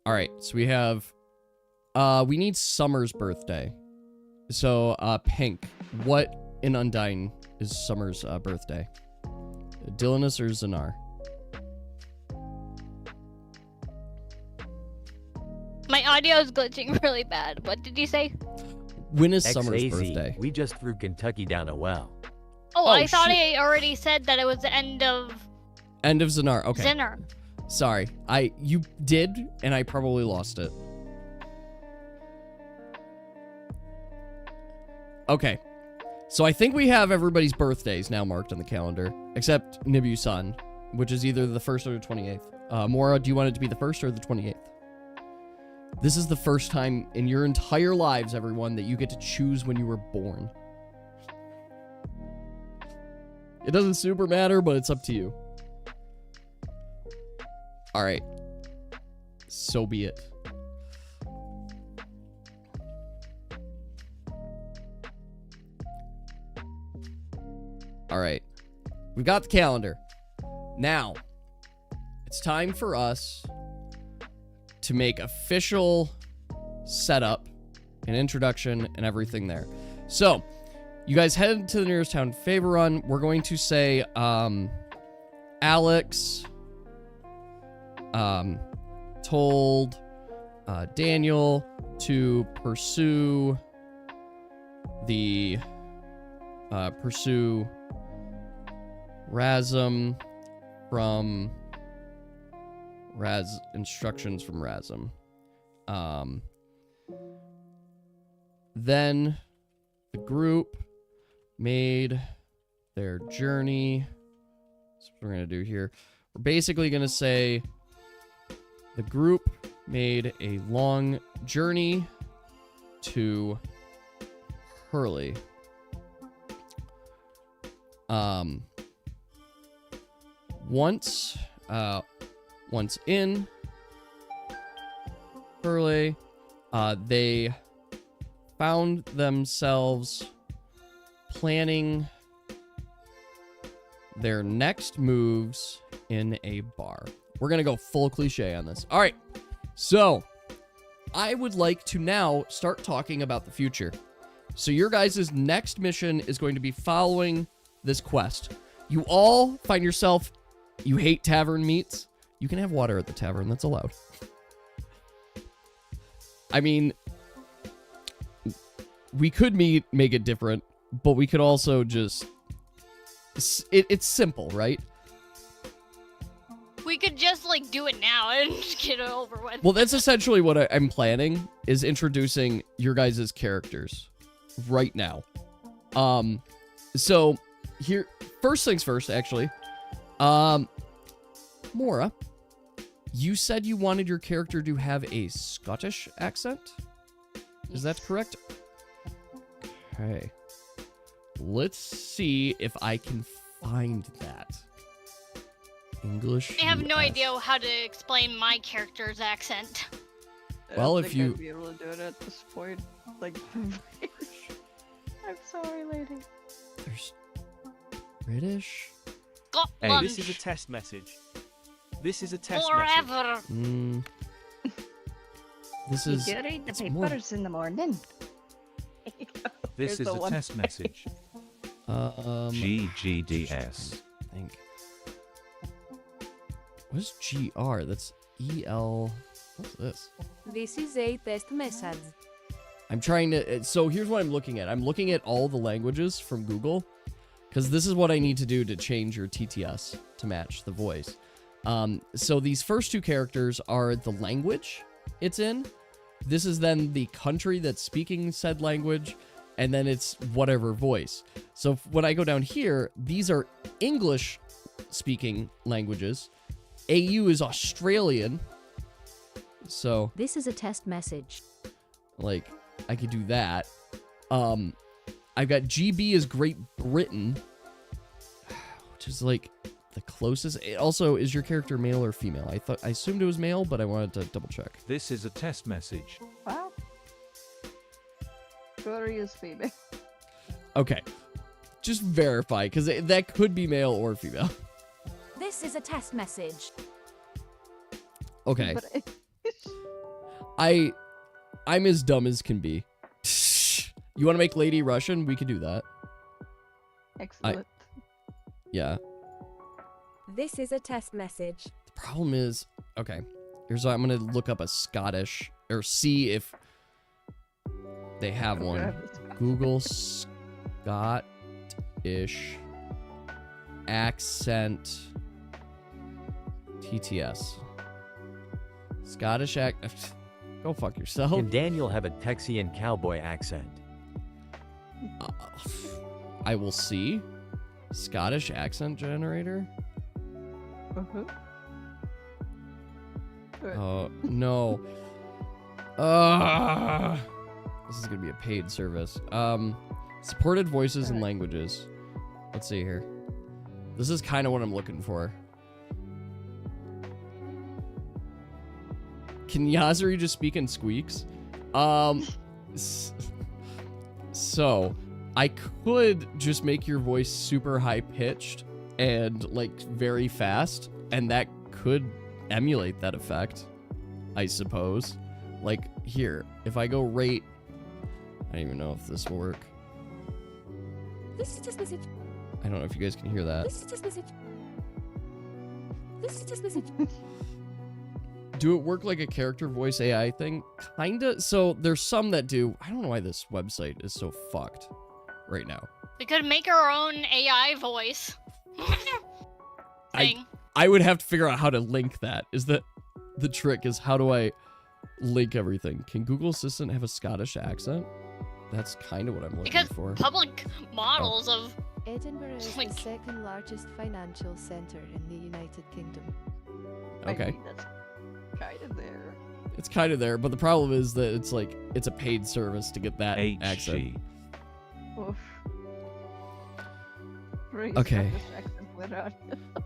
All right. So we have, we need Summer's birthday. So, Pink, what in Undyne is Summer's birthday? Dylanus or Zanar? My audio is glitching really bad. What did you say? When is Summer's XAZ, birthday? we just threw Kentucky down a well. Oh, Oh, I thought shit. I already said that it was the end of End of Zanar. Okay. Zinner. Sorry. You did, and I probably lost it. Okay. So I think we have everybody's birthdays now marked on the calendar, except Nibu-san, which is either the 1st or the 28th. Mora, do you want it to be the 1st or the 28th? This is the first time in your entire lives, everyone, that you get to choose when you were born. It doesn't super matter, but it's up to you. All right. So be it. All right. We've got the calendar. Now, it's time for us to make official setup and introduction and everything there. So, you guys head to the nearest town, favor run. We're going to say, Alex told Daniel to pursue Razum from instructions from Razum. Then the group made their journey. That's what we're gonna do here. We're basically gonna say the group made a long journey to Hurley. Once in Hurley, they found themselves planning their next moves in a bar. We're gonna go full cliche on this. All right, so I would like to now start talking about the future. So your guys' next mission is going to be following this quest. You all find yourself, you hate tavern meats. You can have water at the tavern, that's allowed. I mean, we could make it different, but we could also just, it's simple, right? We could just like do it now and just get it over with. Well, that's essentially what I'm planning, is introducing your guys' characters right now. So here, first things first, actually. Mora, you said you wanted your character to have a Scottish accent? Is that correct? Okay. Let's see if I can find that. English. I have no US. idea how to explain my character's accent. Well, I if think you- I'd be able to do it at this point. Like, I'm sorry, lady. British? Scotland. This is a test message. This is a test message. Forever. This You is. could read the it's more- papers in the morning. This Here's is the a one. test message. I GGDS. think. What's GR? That's EL. What's this? This is a test message. I'm trying to. So here's what I'm looking at. I'm looking at all the languages from Google, because this is what I need to do to change your TTS to match the voice. So these first two characters are the language it's in. This is then the country that's speaking said language, and then it's whatever voice. So when I go down here, these are English speaking languages. AU is Australian. So This is a test message. like I could do that. I've got GB is Great Britain, which is like the closest. It also, is your character male or female? I assumed it was male, but I wanted to double check. This is a test message. Wow. Glory is female. Okay, just verify, because that could be male or female. This is a test message. Okay, But I'm as dumb as can be. You want to make Lady Russian? We could do that. excellent. Yeah. This is a test message. The problem is, okay, here's what I'm gonna look up a Scottish, or see if they have one. Google Scottish accent TTS. Scottish accent. Go fuck yourself. Can Daniel have a Texian cowboy accent? I will see. Scottish accent generator. Oh no. This is gonna be a paid service. Supported voices and languages. Let's see here. This is kind of what I'm looking for. Can Yazuri just speak in squeaks? So I could just make your voice super high pitched and like very fast, and that could emulate that effect, I suppose. Like here, if I go rate, I don't even know if this will work. This is test message. I don't know if you guys can hear that. This is test message. This is test message. Do it work like a character voice AI thing? Kinda. So there's some that do. I don't know why this website is so fucked right now. We could make our own AI voice. thing. I would have to figure out how to link that. Is that the trick? Is how do I link everything? Can Google Assistant have a Scottish accent? That's kind of what I'm looking Because for. public models of Edinburgh is Like- the second largest financial centre in the United Kingdom. Okay. I mean, that's kind of there. It's kind of there, but the problem is that it's like it's a paid service to get that accent. HG. Oof. Very Okay. Scottish accent without-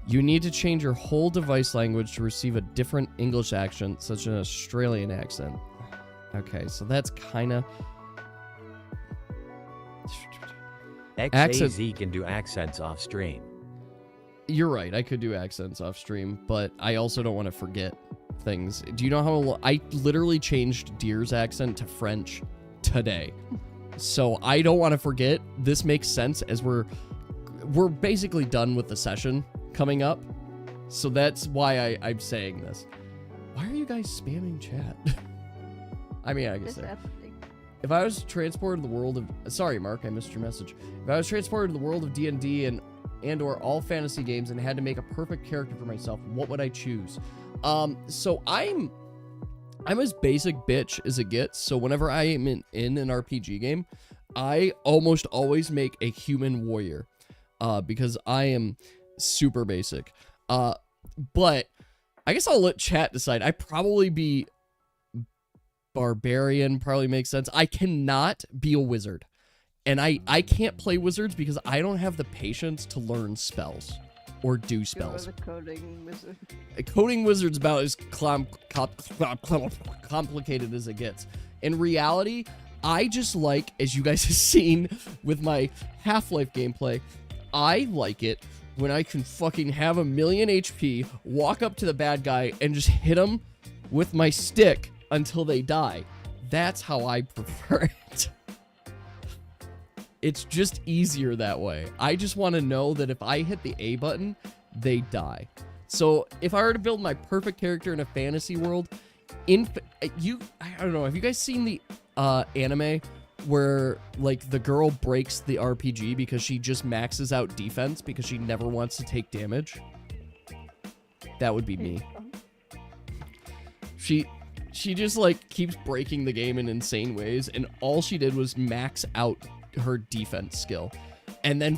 You need to change your whole device language to receive a different English accent, such an Australian accent. Okay, so that's kind of... XAZ can do accents off stream. You're right, I could do accents off stream, but I also don't want to forget things. Do you know how I literally changed Deer's accent to French today? So I don't want to forget. This makes sense as we're basically done with the session coming up. So that's why I'm saying this. Why are you guys spamming chat? I mean, I guess It's they're... happening. If I was transported to the world of... Sorry, Mark, I missed your message. If I was transported to the world of D&D and or all fantasy games and had to make a perfect character for myself, what would I choose? So I'm as basic bitch as it gets. So whenever I am in an RPG game, I almost always make a human warrior. Because I am super basic. But I guess I'll let chat decide. I'd probably be... Barbarian probably makes sense. I cannot be a wizard. And I can't play wizards because I don't have the patience to learn spells or do You're spells. the coding wizard. Coding wizards about as complicated as it gets. In reality, I just like, as you guys have seen with my Half-Life gameplay, I like it when I can fucking have 1,000,000 HP, walk up to the bad guy, and just hit him with my stick until they die. That's how I prefer it. It's just easier that way. I just want to know that if I hit the A button, they die. So if I were to build my perfect character in a fantasy world, I don't know, have you guys seen the anime where like the girl breaks the RPG because she just maxes out defense because she never wants to take damage? That would be me. She just like keeps breaking the game in insane ways, and all she did was max out her defense skill, and then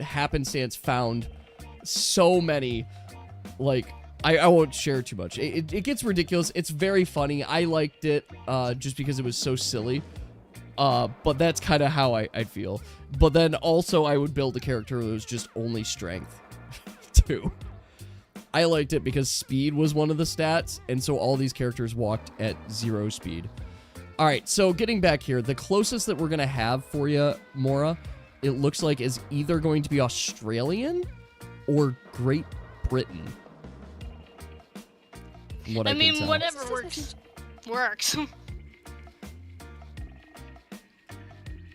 happenstance found so many, like, I won't share too much. It gets ridiculous. It's very funny. I liked it just because it was so silly. But that's kind of how I'd feel. But then also I would build a character that was just only strength too. I liked it because speed was one of the stats, and so all these characters walked at 0 speed. All right, so getting back here, the closest that we're going to have for you, Mora, it looks like is either going to be Australian or Great Britain. I mean, whatever works.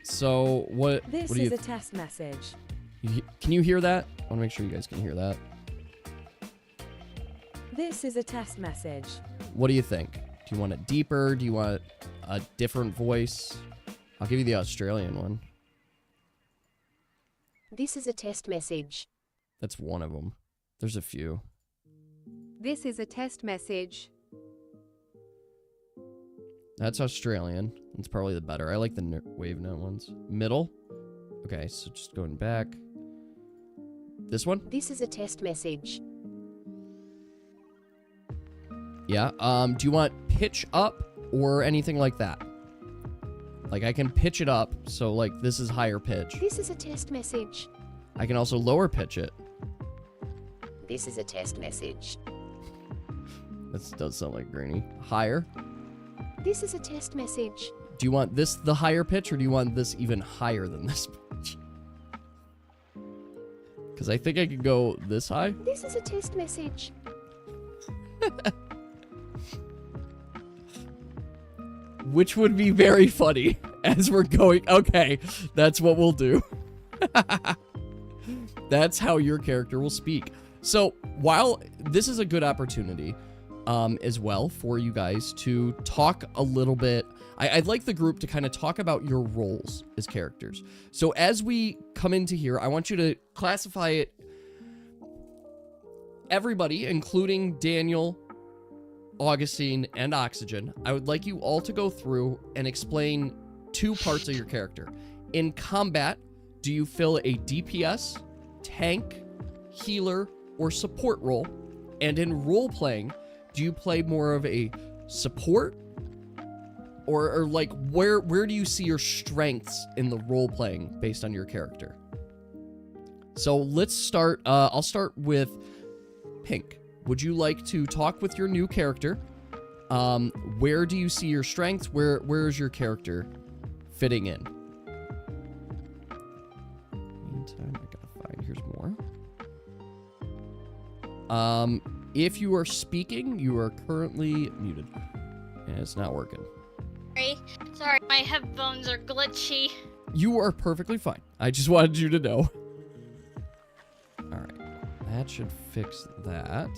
So, what This do you... is a test message. Can you hear that? I want to make sure you guys can hear that. This is a test message. What do you think? Do you want it deeper? Do you want a different voice? I'll give you the Australian one. This is a test message. That's one of them. There's a few. This is a test message. That's Australian. It's probably the better. I like the wave note ones. Middle. Okay, so just going back. This one? This is a test message. Yeah. Do you want pitch up or anything like that? Like I can pitch it up, so like this is higher pitch. This is a test message. I can also lower pitch it. This is a test message. This does sound like Granny. Higher. This is a test message. Do you want this the higher pitch, or do you want this even higher than this pitch? Because I think I could go this high. This is a test message. Which would be very funny as we're going. Okay, that's what we'll do. That's how your character will speak. So while this is a good opportunity as well for you guys to talk a little bit, I'd like the group to kind of talk about your roles as characters. So as we come into here, I want you to classify it. Everybody, including Daniel, Augustine, and Oxygen, I would like you all to go through and explain 2 parts of your character. In combat, do you fill a DPS, tank, healer, or support role? And in role-playing, do you play more of a support? Or like, where do you see your strengths in the role-playing based on your character? So let's start, I'll start with Pink. Would you like to talk with your new character? Where do you see your strengths? Where is your character fitting in? Meantime, I gotta find, here's more. If you are speaking, you are currently muted. And it's not working. Sorry, my headphones are glitchy. You are perfectly fine. I just wanted you to know. Alright. That should fix that.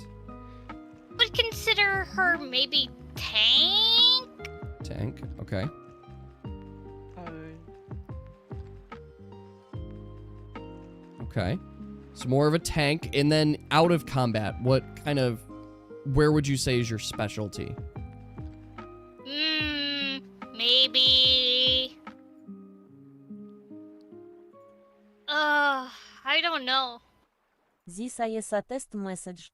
Would consider her maybe tank? Tank, okay. Okay. So more of a tank, and then out of combat, where would you say is your specialty? Maybe... I don't know. This is a test message.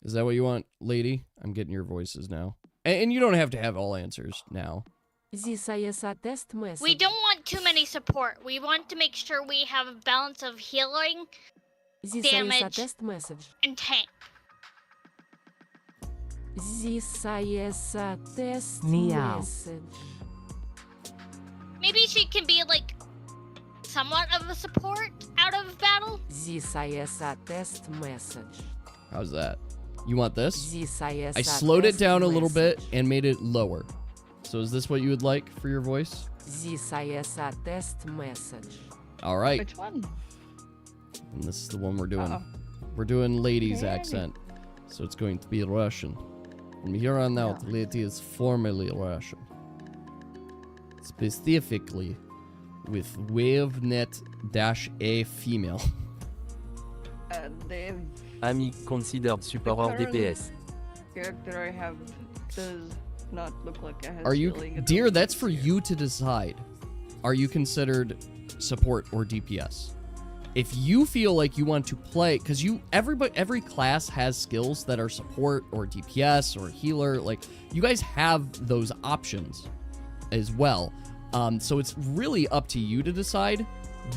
Is that what you want, lady? I'm getting your voices now. And you don't have to have all answers now. This is a test message. We don't want too many support. We want to make sure we have a balance of healing, damage, is a test message. and tank. This is a test Meow. message. Maybe she can be like somewhat of a support out of battle. This is a test message. How's that? You want this? This is I a slowed it test down a little bit message. and made it lower. So is this what you would like for your voice? This is a test message. All right. Which one? And this is the one we're doing. Uh-oh. We're doing ladies' Okay. accent. So it's going to be Russian. From here on out, it is formally Russian. Specifically with WaveNet-A female. The Ami considered superior DPS. character I have does not look like it has Are you, healing dear, abilities that's for yet. you to decide. Are you considered support or DPS? If you feel like you want to play, because every class has skills that are support or DPS or healer, like you guys have those options as well. So it's really up to you to decide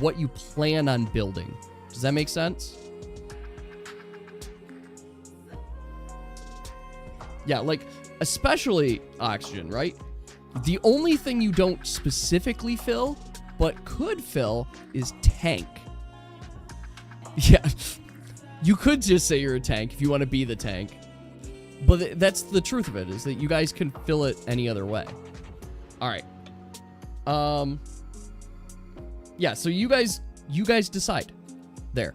what you plan on building. Does that make sense? Yeah, like especially Oxygen, right? The only thing you don't specifically fill, but could fill, is tank. Yeah, you could just say you're a tank if you want to be the tank. But that's the truth of it, is that you guys can fill it any other way. All right. Yeah, so you guys decide. There.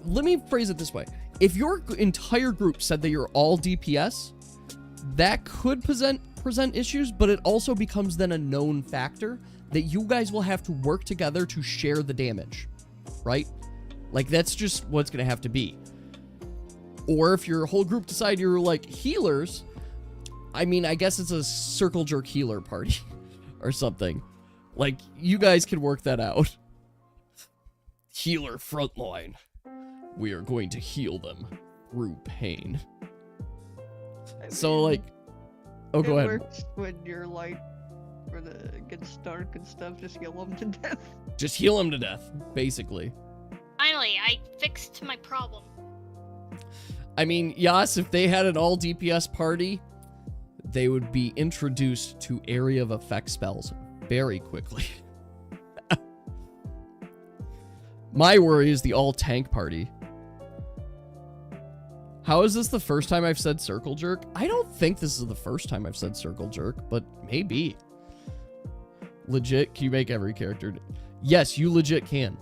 Let me phrase it this way. If your entire group said that you're all DPS, that could present issues, but it also becomes then a known factor that you guys will have to work together to share the damage, right? Like, that's just what's going to have to be. Or if your whole group decide you're, like, healers, I mean, I guess it's a circle jerk healer party or something. Like, you guys can work that out. Healer frontline. We are going to heal them through pain. So, like... Oh, go ahead. It works when you're, like, when it gets dark and stuff, just heal them to death. Just heal them to death, basically. Finally, I fixed my problem. I mean, Yas, if they had an all DPS party, they would be introduced to area of effect spells very quickly. My worry is the all tank party. How is this the first time I've said circle jerk? I don't think this is the first time I've said circle jerk, but maybe. Legit, can you make every character? Yes, you legit can.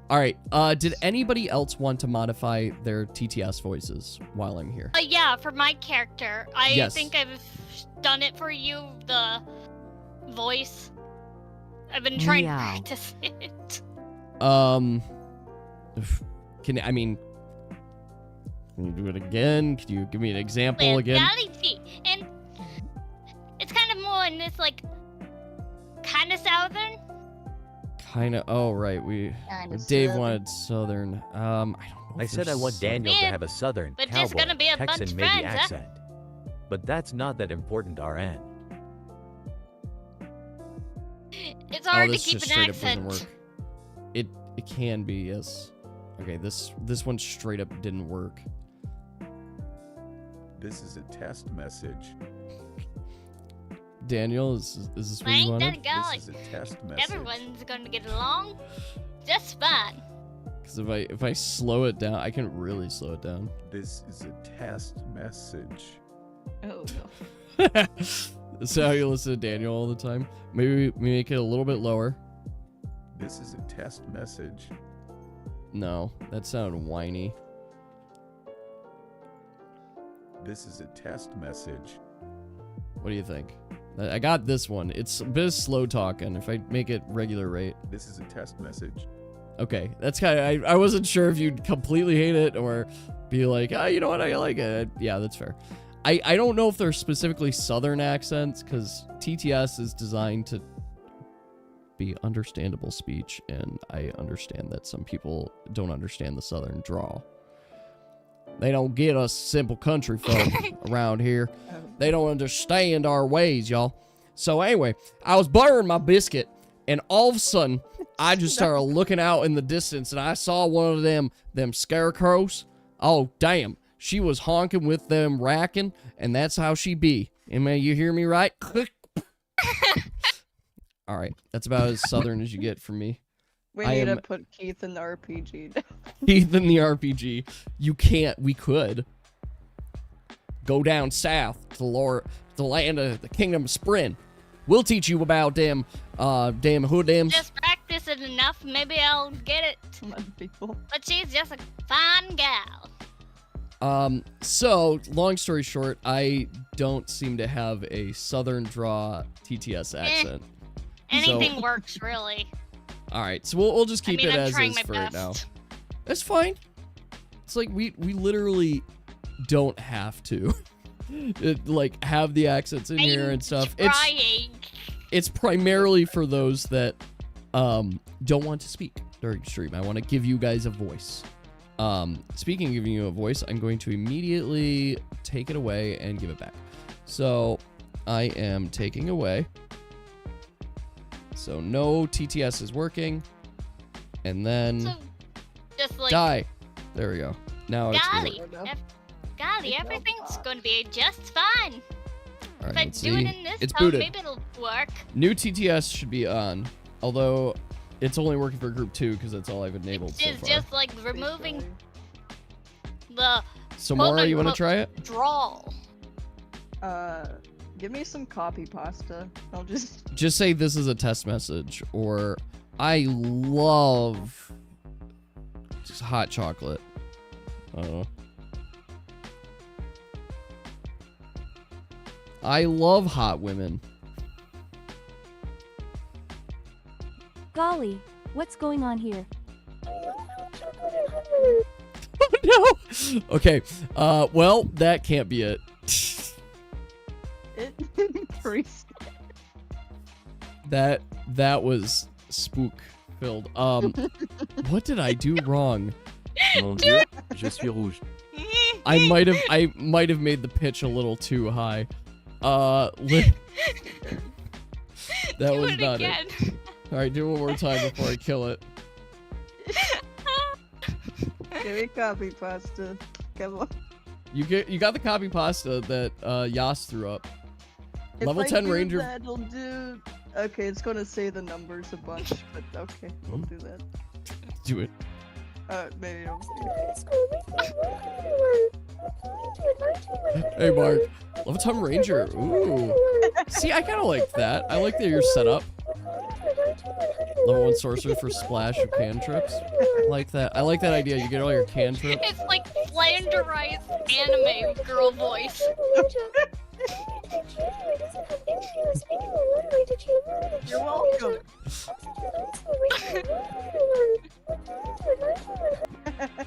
All right. Did anybody else want to modify their TTS voices while I'm here? Yeah, for my character. I Yes. think I've done it for you, the voice. I've been trying to Meow. practice it. Can you do it again? Can you give me an example again? Reality. And it's kind of more in this, like, kind of southern. Kind of. Oh, right. Dave wanted southern. I don't know. I if said I there's want Daniel to Yeah, have a southern but cowboy, there's gonna be a bunch Texan of maybe friends, huh? accent. But that's not that important, RN. It's hard to this keep just an straight up doesn't accent. work. It can be, yes. Okay, this one straight up didn't work. This is a test message. Daniel, is this what you Ain't wanted? that guy? This is a test message. Everyone's gonna get along just fine. Because if I slow it down, I can really slow it down. This is a test message. Oh no. So how you listen to Daniel all the time? Maybe we make it a little bit lower. This is a test message. No, that sounded whiny. This is a test message. What do you think? I got this one. It's a bit of slow talking. If I make it regular rate. This is a test message. Okay, that's kind of... I wasn't sure if you'd completely hate it or be like, oh, you know what, I like it. Yeah, that's fair. I don't know if they're specifically Southern accents, because TTS is designed to be understandable speech, and I understand that some people don't understand the Southern drawl. They don't get us simple country folk around here. They don't understand our ways, y'all. So anyway, I was buttering my biscuit, and all of a sudden, I just started looking out in the distance, and I saw one of them scarecrows. Oh, damn. She was honking with them racking, and that's how she be. You hear me right? All right. That's about as Southern as you get from me. We I need to am put Keith in the RPG. Keith in the RPG. You can't. We could go down south to the land of the Kingdom of Spring. We'll teach you about them hoodams. Just practice it enough, maybe I'll get it. People. But she's just a fine gal. So, long story short, I don't seem to have a southern draw TTS accent. Anything works, really. Alright, so we'll just keep it I'm as trying is my for right now. best. That's fine. It's like we literally don't have to like have the accents in here and stuff. Trying. It's primarily for those that don't want to speak during stream. I want to give you guys a voice. Speaking of giving you a voice, I'm going to immediately take it away and give it back. So I am taking away. So no TTS is working. And then So, just like die. There we go. Now it's golly, working. golly, everything's gonna be just fine. All right, If I let's do see. it in this It's tone, booted. maybe it'll work. New TTS should be on, although it's only working for group 2 because that's all I've enabled so It's far. just like removing the So Mora, you want to try it? drawl. Give me some copy pasta. I'll just. Just say this is a test message, or I love just hot chocolate. I love hot women. Golly, what's going on here? Oh no! Okay, well, that can't be it. It increased. That was spook filled. What did I do wrong? Mon Dieu, je suis rouge. I might have made the pitch a little too high. That Do was it not again. it. All right, do it one more time before I kill it. Give me copy pasta. Come on. You got the copy pasta that Yas threw up. Level If I 10 do ranger. That, it'll do. Okay, it's gonna say the numbers a bunch, but okay, we'll do that. Do it. Maybe it'll. Hey Mark, level 10 ranger. Ooh. See, I kind of like that. I like that you're set up. Level 1 sorcerer for splash of cantrips. I like that. I like that idea. You get all your cantrips. It's like flanderized anime girl voice. You're welcome.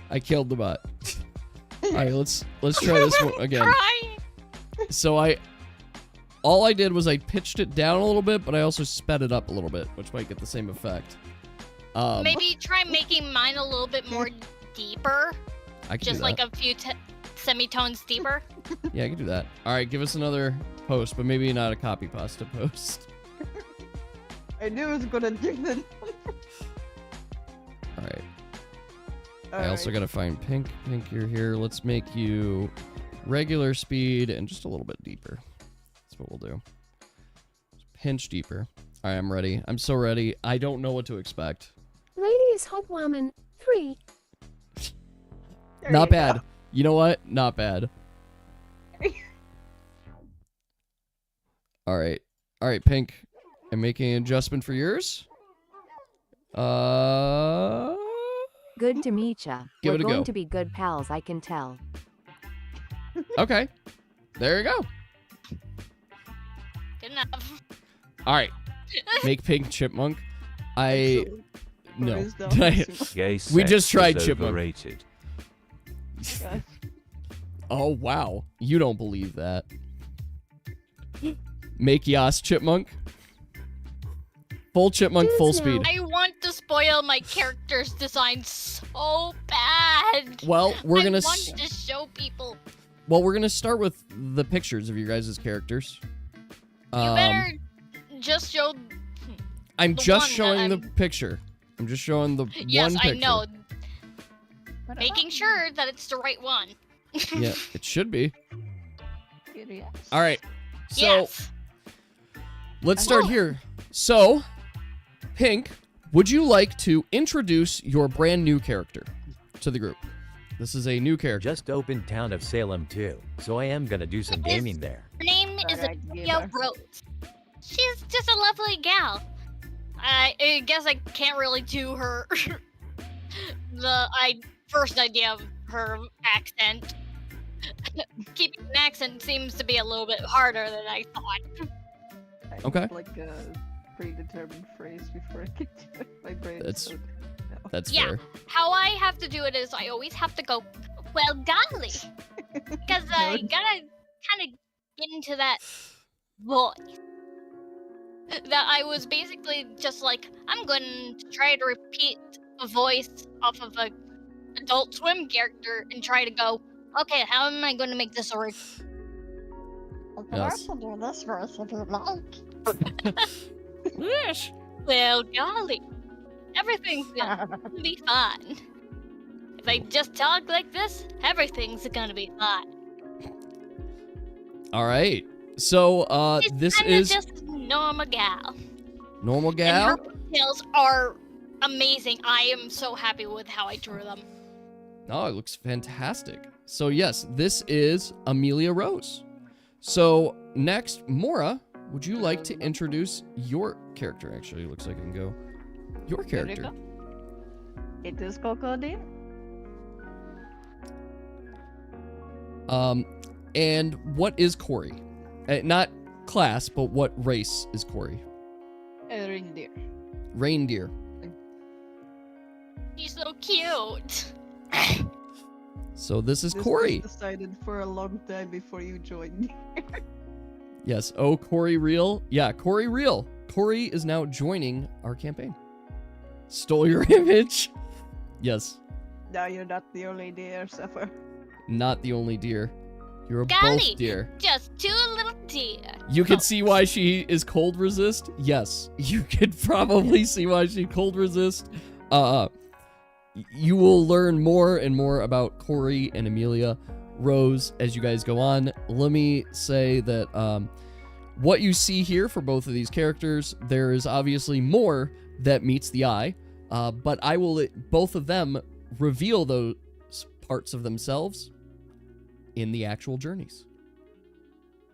I killed the bot. All right, let's try this one again. Crying. So all I did was I pitched it down a little bit, but I also sped it up a little bit, which might get the same effect. Maybe try making mine a little bit more deeper. I can Just do like that. a few semitones deeper. Yeah, I can do that. All right, give us another post, but maybe not a copy pasta post. I knew it was gonna do that. All right. I also gotta find Pink. Pink, you're here. Let's make you regular speed and just a little bit deeper. That's what we'll do. Pinch deeper. All right, I'm ready. I'm so ready. I don't know what to expect. Radius Hobwoman 3. Not bad. You know what? Not bad. All right. All right, Pink. I'm making an adjustment for yours. Good to meet ya. Give We're it a going go. to be good pals, I can tell. Okay. There you go. Good enough. All right. Make Pink Chipmunk. No. Gay We sex just tried is Chipmunk. overrated. Oh, wow. You don't believe that. Make Yas Chipmunk. Full Chipmunk, full speed. I want to spoil my character's design so bad. Well, we're I gonna want to show people. Well, we're gonna start with the pictures of your guys' characters. You better just show. I'm the just one showing that the picture. I'm just showing the Yes, one picture. I know. Making sure that it's the right one. Yeah, it should be. Yes. All right. So Yes. let's start here. So, Pink, would you like to introduce your brand new character to the group? This is a new character. Just opened town of Salem too, so I am gonna do some gaming there. Her name is Amelia Rose. She's just a lovely gal. I guess I can't really do her first idea of her accent. Keeping an accent seems to be a little bit harder than I thought. Okay. Like a predetermined phrase before I can do it. My brain That's- is so... That's Yeah, fair. how I have to do it is I always have to go, well, golly, because I gotta kind of get into that voice. That I was basically just like, I'm going to try to repeat a voice off of a Adult Swim character and try to go, okay, how am I going to make this original? Yes. do this verse if you like. Yes. Well, golly, everything's gonna be fine. If I just talk like this, everything's gonna be fine. All right. So, this I'm is just a normal gal. normal And gal. her details are amazing. I am so happy with how I drew them. Oh, it looks fantastic. So yes, this is Amelia Rose. So next, Mora, would you like to introduce your character? Actually, it looks like I can go. Your character. It is Crocodile. And what is Corey? Not class, but what race is Corey? A reindeer. Reindeer. He's so cute. So this is This Corey. was decided for a long time before you joined. Yes. Oh, Corey Real. Yeah, Corey Real. Corey is now joining our campaign. Stole your image. Yes. Now you're not the only deer suffer. Not the only deer. You're Golly, both deer. just two little deer. You can see why she is cold resist. Yes, you could probably see why she cold resist. You will learn more and more about Corey and Amelia Rose as you guys go on. Let me say that what you see here for both of these characters, there is obviously more that meets the eye, but I will let both of them reveal those parts of themselves in the actual journeys.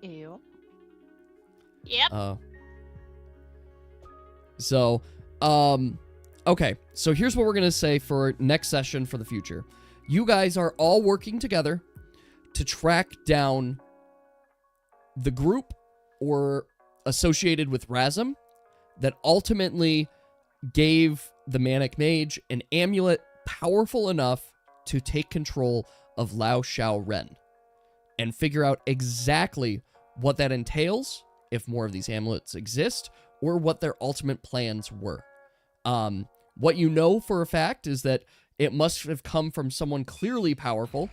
Ew. Yep. Okay, so here's what we're going to say for next session for the future. You guys are all working together to track down the group or associated with Razum that ultimately gave the Manic Mage an amulet powerful enough to take control of Lao Shao Ren, and figure out exactly what that entails, if more of these amulets exist, or what their ultimate plans were. What you know for a fact is that it must have come from someone clearly powerful,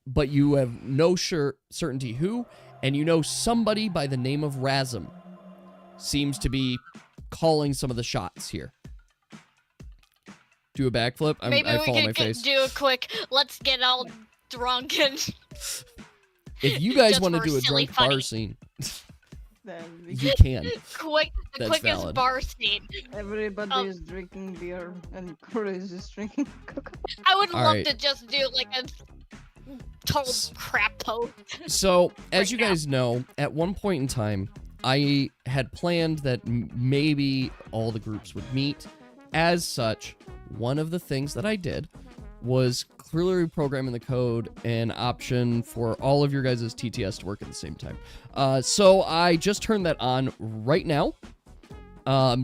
but you have no certainty who, and you know somebody by the name of Razum seems to be calling some of the shots here. Do a backflip? Maybe I we fall on my could face. do a quick, let's get all drunk and... If you guys just want to for do a silly drunk funny. bar scene, Then you can. the That's quickest valid. bar scene. Everybody is drinking beer and Corey is just drinking cocoa. I would All love right. to just do like a total crap pose. So, as you guys know, at one point in time, I had planned that maybe all the groups would meet. As such, one of the things that I did was clearly reprogramming the code an option for all of your guys' TTS to work at the same time. So I just turned that on right now.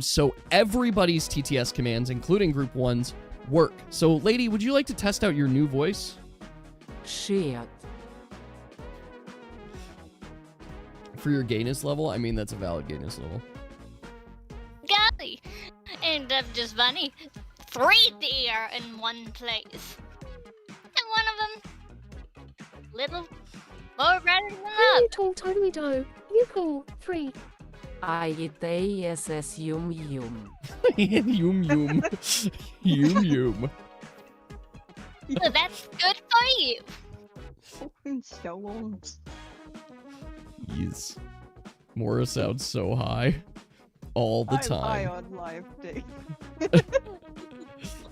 So everybody's TTS commands, including group ones, work. So, lady, would you like to test out your new voice? Shit. For your gayness level? I mean, that's a valid gayness level. Golly. And just funny. 3 deer in one place. And one of them, little more red than You up. tall totally do. You cool. 3. ITSS yum yum. Yum yum. Yum yum. So that's good for you. Fucking stones. Yes. Mora sounds so high. all the I'm high time. on life, Dave.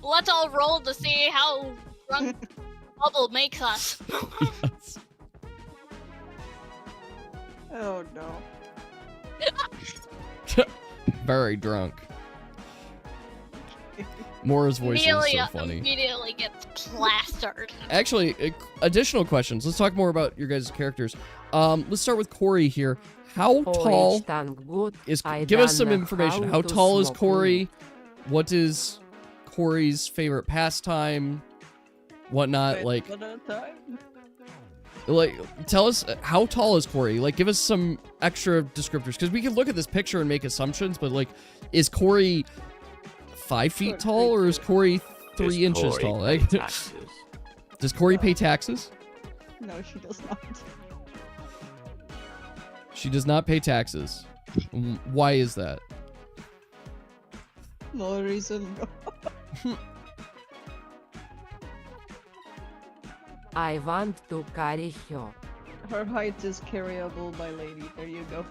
Let's all roll to see how drunk Bubble makes us. Yes. Oh no. Very drunk. Mora's voice Amelia is so funny. immediately gets plastered. Actually, additional questions. Let's talk more about your guys' characters. Let's start with Corey here. How tall is? Give us some information. How tall is Corey? What is Corey's favorite pastime? Whatnot? Like, tell us how tall is Corey? Like, give us some extra descriptors because we can look at this picture and make assumptions. But like, is Corey 5 feet tall or is Corey 3 inches tall? Like, does Corey pay taxes? No, she does not. She does not pay taxes. Why is that? No reason. I want to carry her. Her height is carryable by lady. There you go.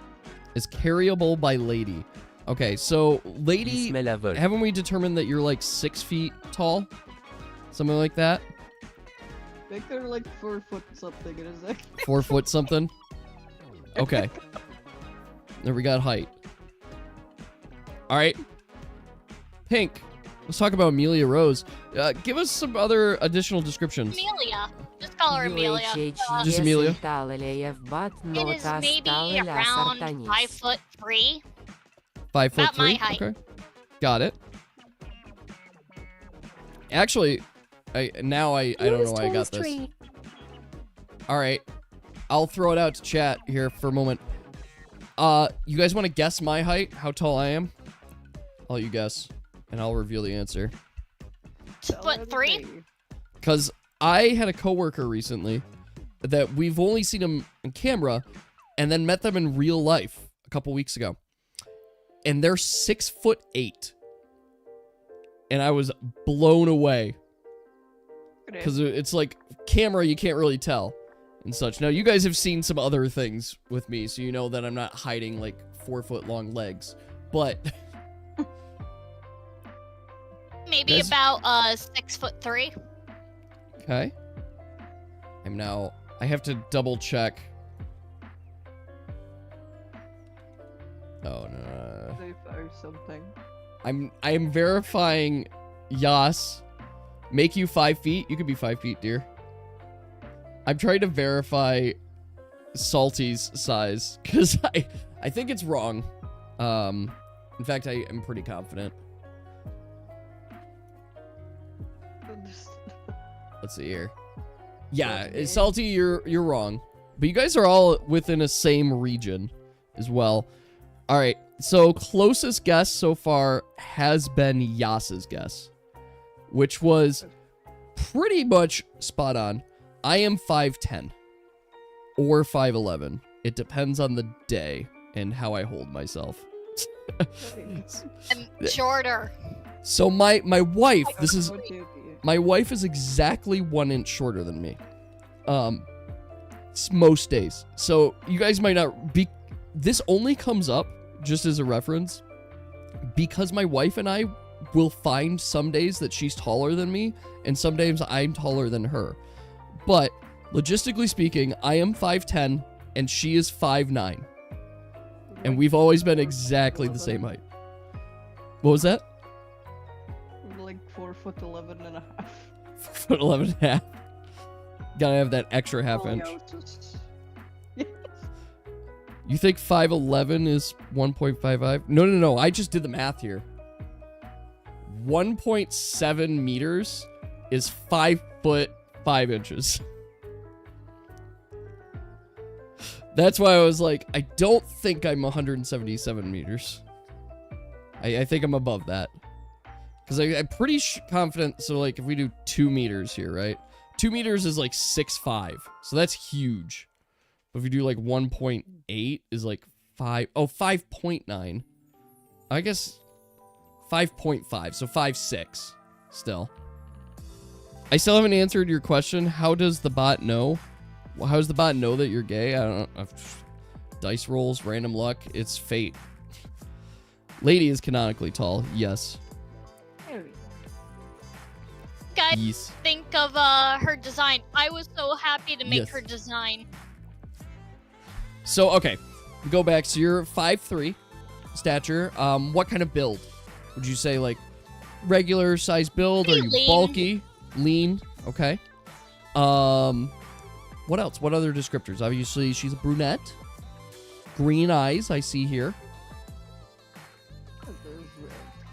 Is carryable by lady. Okay, so lady, haven't we determined that you're like 6 feet tall? Something like that? Make her like 4 foot something in a sec. 4 foot something? Okay. Then we got height. Alright. Pink. Let's talk about Amelia Rose. Give us some other additional descriptions. Amelia. Just call her Amelia. Just Amelia? It is maybe around 5'3". 5'3"? About my height. Okay. Got it. Actually, I don't know why I got this. Alright. I'll throw it out to chat here for a moment. You guys want to guess my height? How tall I am? I'll let you guess. And I'll reveal the answer. 6'3"? Because I had a coworker recently that we've only seen him on camera and then met them in real life a couple weeks ago. And they're 6'8". And I was blown away. Because it's like, camera, you can't really tell and such. Now, you guys have seen some other things with me, so you know that I'm not hiding like 4 foot long legs. But... Maybe guys? about 6'3". Okay. I have to double check. Oh no. Or something. I am verifying Yas. Make you 5 feet? You could be 5 feet, dear. I'm trying to verify Salty's size because I think it's wrong. In fact, I am pretty confident. Let's see here. Yeah, Salty, you're wrong. But you guys are all within a same region as well. All right, so closest guess so far has been Yas's guess, which was pretty much spot on. I am 5'10" or 5'11". It depends on the day and how I hold myself. I'm shorter. So my wife, my wife is exactly 1 inch shorter than me. Most days. So you guys might not be, this only comes up just as a reference because my wife and I will find some days that she's taller than me and some days I'm taller than her. But logistically speaking, I am 5'10" and she is 5'9". And we've always been exactly the same height. What was that? Like 4'11" and a half. 4'11" and a half. Gotta have that extra half inch. You think 5'11" is 1.55? No. I just did the math here. 1.7 meters is 5 foot 5 inches. That's why I was like, I don't think I'm 177 meters. I think I'm above that. Because I'm pretty confident, so like if we do 2 meters here, right? 2 meters is like 6'5", so that's huge. But if you do like 1.8 is like 5.9. I guess 5.5, so 5'6", still. I still haven't answered your question. How does the bot know? How does the bot know that you're gay? I don't know. Dice rolls, random luck, it's fate. Lady is canonically tall, yes. There we go. Guys, Yes. think of her design. I was so happy to make Yes. her design. So, okay. Go back. So you're 5'3" stature. What kind of build? Would you say, like, regular size build? Are Pretty you lean. bulky? Lean. Okay. What else? What other descriptors? Obviously, she's a brunette. Green eyes, I see here.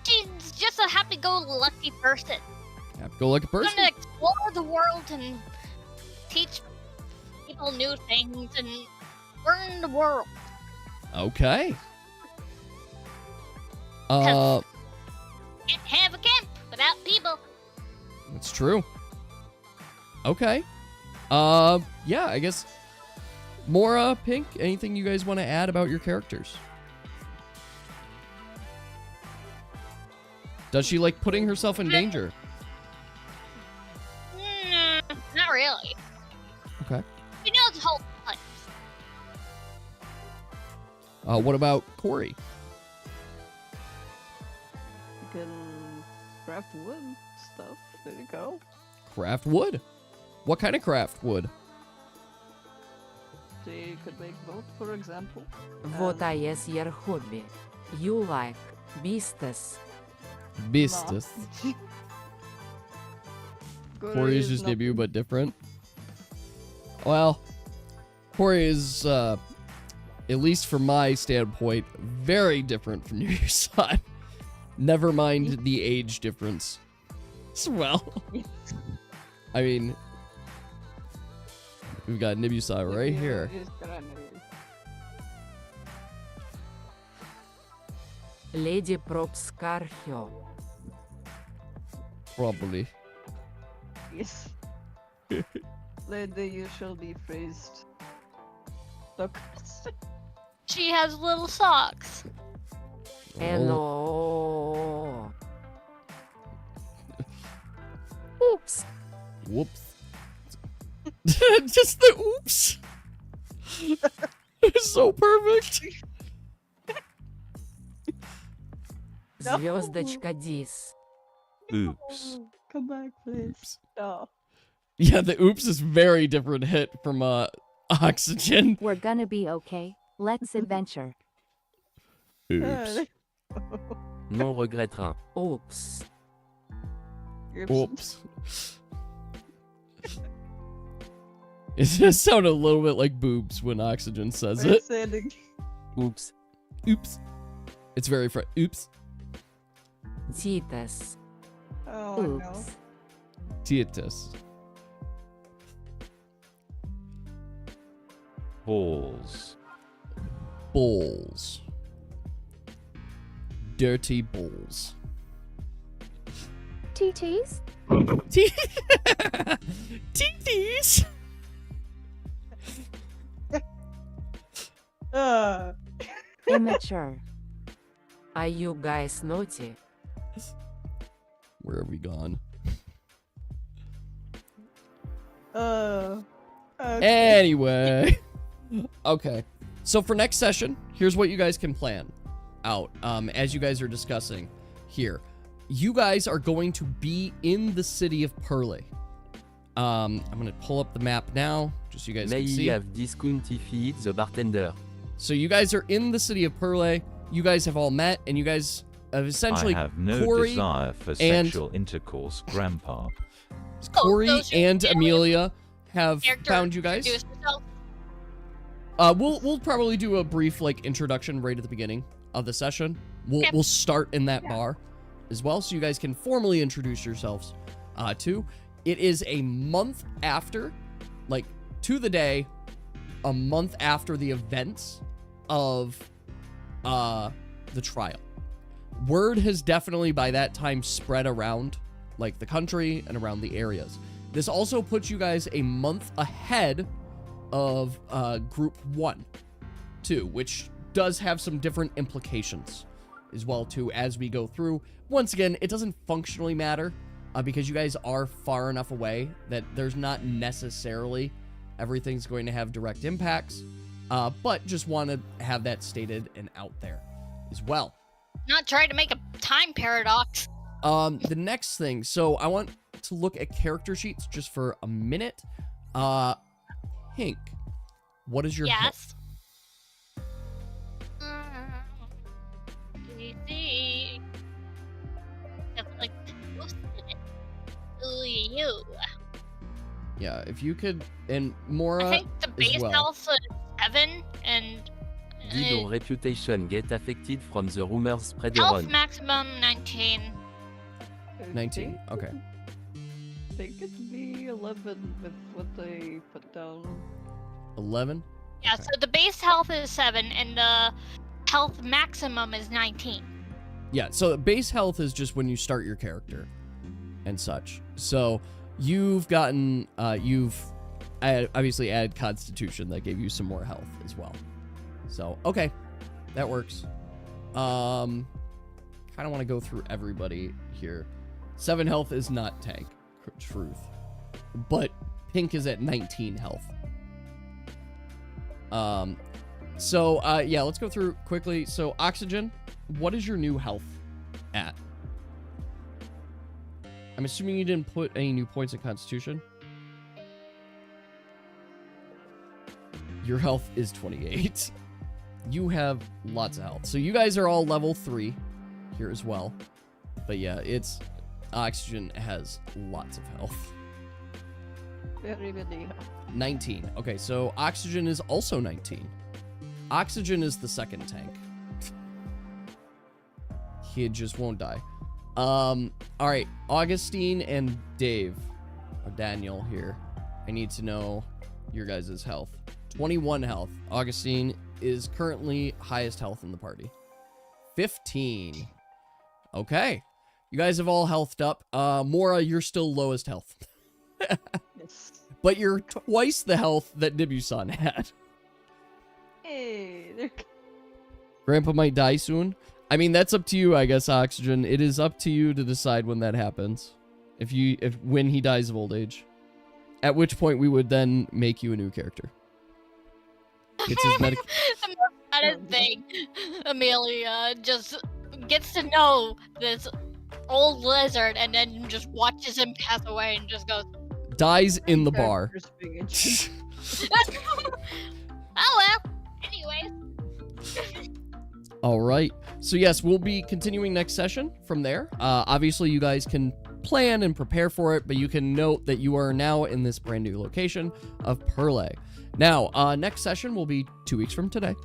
She's just a happy-go-lucky person. Go like a person. Gonna explore the world and teach people new things and learn the world. Okay. Can't have a camp without people. That's true. Okay. Yeah, I guess. Mora, Pink, anything you guys want to add about your characters? Does she like putting herself in danger? Not really. Okay. She knows the whole place. What about Corey? You can craft wood stuff. There you go. Craft wood. What kind of craft wood? So you could make both, for example. What is your hobby? You like beasts? Beastus. Corey is just debut, but different. Well, Corey is, at least from my standpoint, very different from your son. Never mind the age difference as well. I mean, we've got Nibusa right here. Lady Propscarhio. Probably. Yes. Lady, you shall be praised. Look. She has little socks. Hello. Oops. Whoops. Just the oops. It's so perfect. Звездочка Дис. Oops. Come back, please. No. Yeah, the oops is very different hit from Oxygen. We're gonna be okay. Let's adventure. Oops. Non regretteras. Oops. Oops. It just sounded a little bit like boobs when Oxygen says it. Oops. Oops. It's very oops. Titus. Oh, no. Tietus. Balls. Balls. Dirty balls. TTs? TTs. Immature. Are you guys naughty? Where have we gone? Anyway. Okay. So for next session, here's what you guys can plan out as you guys are discussing here. You guys are going to be in the city of Perle. I'm going to pull up the map now, just so you guys May can he see. have discountified the bartender. So you guys are in the city of Perle. You guys have all met, and you guys have essentially I have no Corey desire for and sexual intercourse, Grandpa. Corey so she and really- Amelia have Character found you guys. introduce herself. We'll probably do a brief like introduction right at the beginning of the session. Okay. We'll start in that bar as well, so you guys can formally introduce yourselves too. It is a month after, like to the day, a month after the events of the trial. Word has definitely by that time spread around like the country and around the areas. This also puts you guys a month ahead of group 1 too, which does have some different implications as well too as we go through. Once again, it doesn't functionally matter because you guys are far enough away that there's not necessarily everything's going to have direct impacts, but just want to have that stated and out there as well. Not trying to make a time paradox. The next thing. So I want to look at character sheets just for a minute. Hink, what is your health? Easy. Just like posted it to you. Yeah, if you could, and Mora I think the base as well. health is 7, and Did your reputation get affected from the rumors spread health around? maximum 19. 19. Okay. I think it'd be 11 with what they put down. 11. Yeah, Okay. so the base health is 7, and the health maximum is 19. Yeah. So base health is just when you start your character, and such. So you've gotten, obviously added Constitution that gave you some more health as well. So okay, that works. Kind of want to go through everybody here. 7 health is not tank, truth, but Pink is at 19 health. So yeah, let's go through quickly. So Oxygen, what is your new health at? I'm assuming you didn't put any new points in Constitution. Your health is 28. You have lots of health. So you guys are all level 3 here as well. But yeah, it's Oxygen has lots of health. Very good. 19. Okay, so Oxygen is also 19. Oxygen is the second tank. He just won't die. All right, Augustine and Dave, or Daniel here. I need to know your guys' health. 21 health. Augustine is currently highest health in the party. 15. Okay. You guys have all healthed up. Mora, you're still lowest health. Yes. But you're twice the health that Nibusan had. Hey, they're... Grandpa might die soon. I mean, that's up to you, I guess, Oxygen. It is up to you to decide when that happens. When he dies of old age. At which point we would then make you a new character. It's his medic. The most added thing, Amelia just gets to know this old lizard and then just watches him pass away and just goes, Dies in the bar. oh well, anyways. All right. So yes, we'll be continuing next session from there. Obviously, you guys can plan and prepare for it, but you can note that you are now in this brand new location of Perle. Now, next session will be 2 weeks from today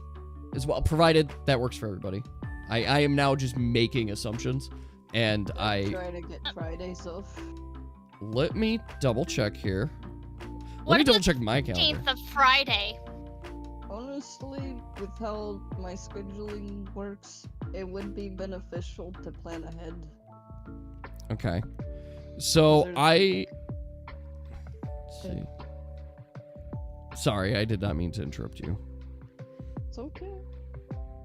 as well, provided that works for everybody. I am now just making assumptions, and I'm trying to get Fridays off. Let me double check here. Let me double check my calendar. 15th of Friday. Honestly, with how my scheduling works, it would be beneficial to plan ahead. Okay. So let's see. Sorry, I did not mean to interrupt you. It's okay.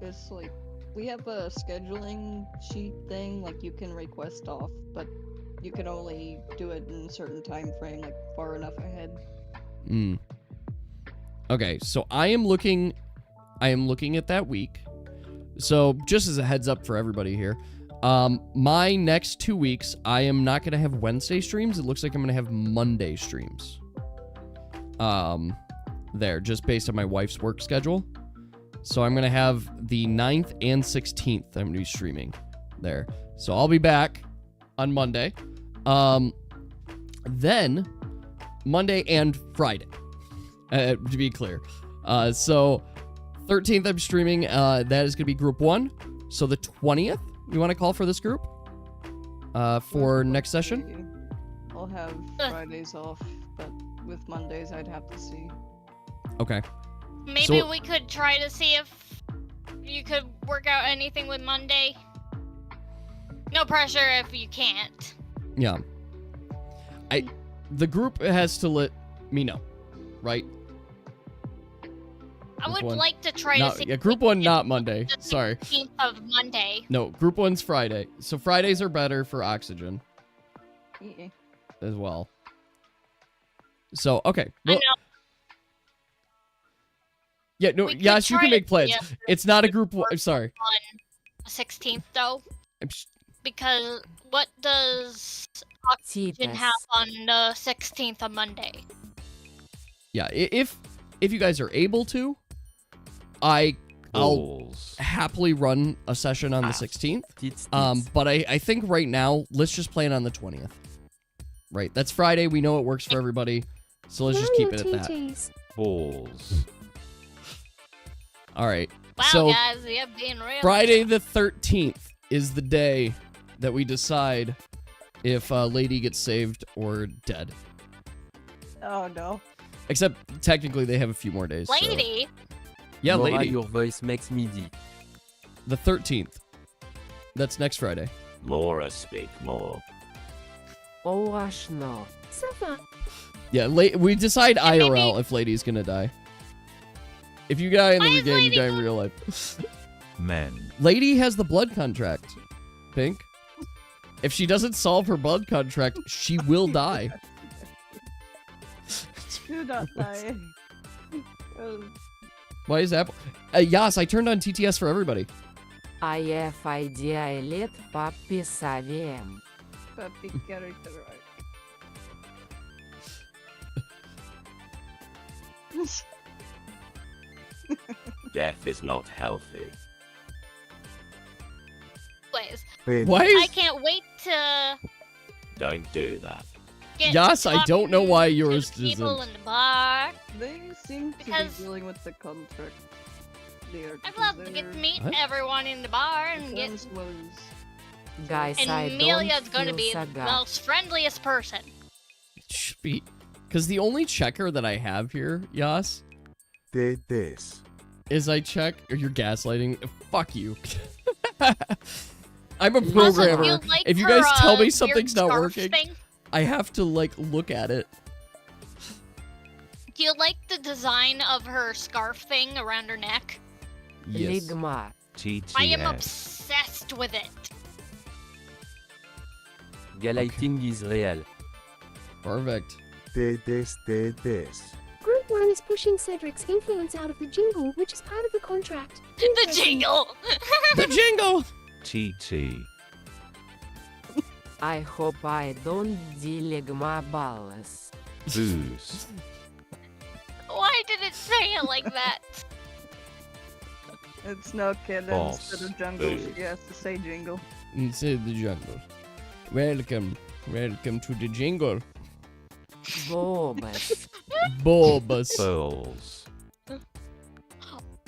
It's like, we have a scheduling sheet thing, like you can request off, but you can only do it in a certain time frame, like far enough ahead. Okay, so I am looking at that week. So just as a heads up for everybody here, my next 2 weeks, I am not going to have Wednesday streams. It looks like I'm going to have Monday streams. There, just based on my wife's work schedule. So I'm going to have the 9th and 16th I'm going to be streaming there. So I'll be back on Monday. Then Monday and Friday, to be clear. So 13th I'm streaming. That is going to be group 1. So the 20th, you want to call for this group? For next session? I'll have Fridays off, but with Mondays I'd have to see. Okay. Maybe we could try to see if you could work out anything with Monday. No pressure if you can't. Yeah. The group has to let me know, right? I would like to try to see. Yeah, group 1, not Monday. Sorry. 15th of Monday. No, group 1's Friday. So Fridays are better for Oxygen. As well. So, okay. Well, I know. Yeah, no, yes, you can make plans. It's not a group 1. I'm sorry. 16th though? I'm sh- Because what does Oxygen have on the 16th on Monday? Yeah, if you guys are able to, I'll Balls. happily run a session on the 16th. But I think right now, let's just plan on the 20th. Right, that's Friday. We know it works for everybody, so let's just keep it at that. Balls. All right. Wow, So guys, you're being real. Friday the 13th is the day that we decide if Lady gets saved or dead. Oh no. Except technically they have a few more days. so- Lady? Yeah, Mora, Lady. your voice makes me deep. The 13th. That's next Friday. Mora, speak more. Oh, gosh, no. Suffer. Yeah, we decide IRL if Lady's gonna die. If you die in the game, you die in real life. Men. Lady has the blood contract, Pink. If she doesn't solve her blood contract, she will die. Do not die. Why is that? Yas, I turned on TTS for everybody. I have idea let papi saviem. Papi character Death is not healthy. Anyways, Why I is... can't wait to Don't do that. get Yas, I don't know why yours people isn't. in the bar. They seem to Because- be dealing with the contract there. I'd love to get to meet everyone in the bar and get. Guys, And I Amelia's don't gonna feel be the saga. most friendliest person. It should be... Because the only checker that I have here, Yas, Did this. is I check... Or you're gaslighting. Fuck you. I'm a Also, programmer. do you like If you her, guys tell me weird something's not scarf working, thing? I have to, like, look at it. Do you like the design of her scarf thing around her neck? Yes. Ligma. I am obsessed with it. Galating is real. Perfect. Did this. Group 1 is pushing Cedric's influence out of the jingle, which is part of the contract. The jingle! The jingle! TT. I hope I don't deligma balls. Booze. Why did it say it like that? It's no kid Boss. instead of jungle. Boo. She has to say jingle. Inside the jungle. Welcome. Welcome to the jingle. Bobas. Bulbous. Balls.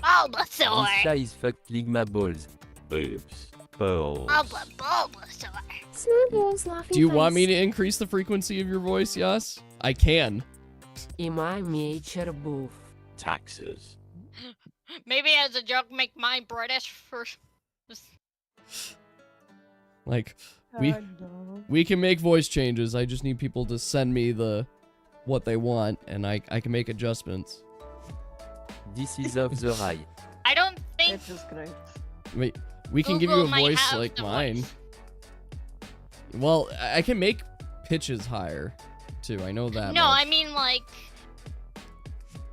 Bulbasaur! Lisa is fucked Ligma balls. Boobs. Balls. Bulbasaur. Snowball's laughing Do you face. want me to increase the frequency of your voice, Yas? I can. Ima nature boof. Taxes. Maybe as a joke, make mine British for. Like, we can make voice changes. I just need people to send me what they want, and I can make adjustments. This is off the right. I don't think It's just great. Wait, we can give Google you a might voice have like the mine. voice. Well, I can make pitches higher, too. I know that. No, much. I mean like,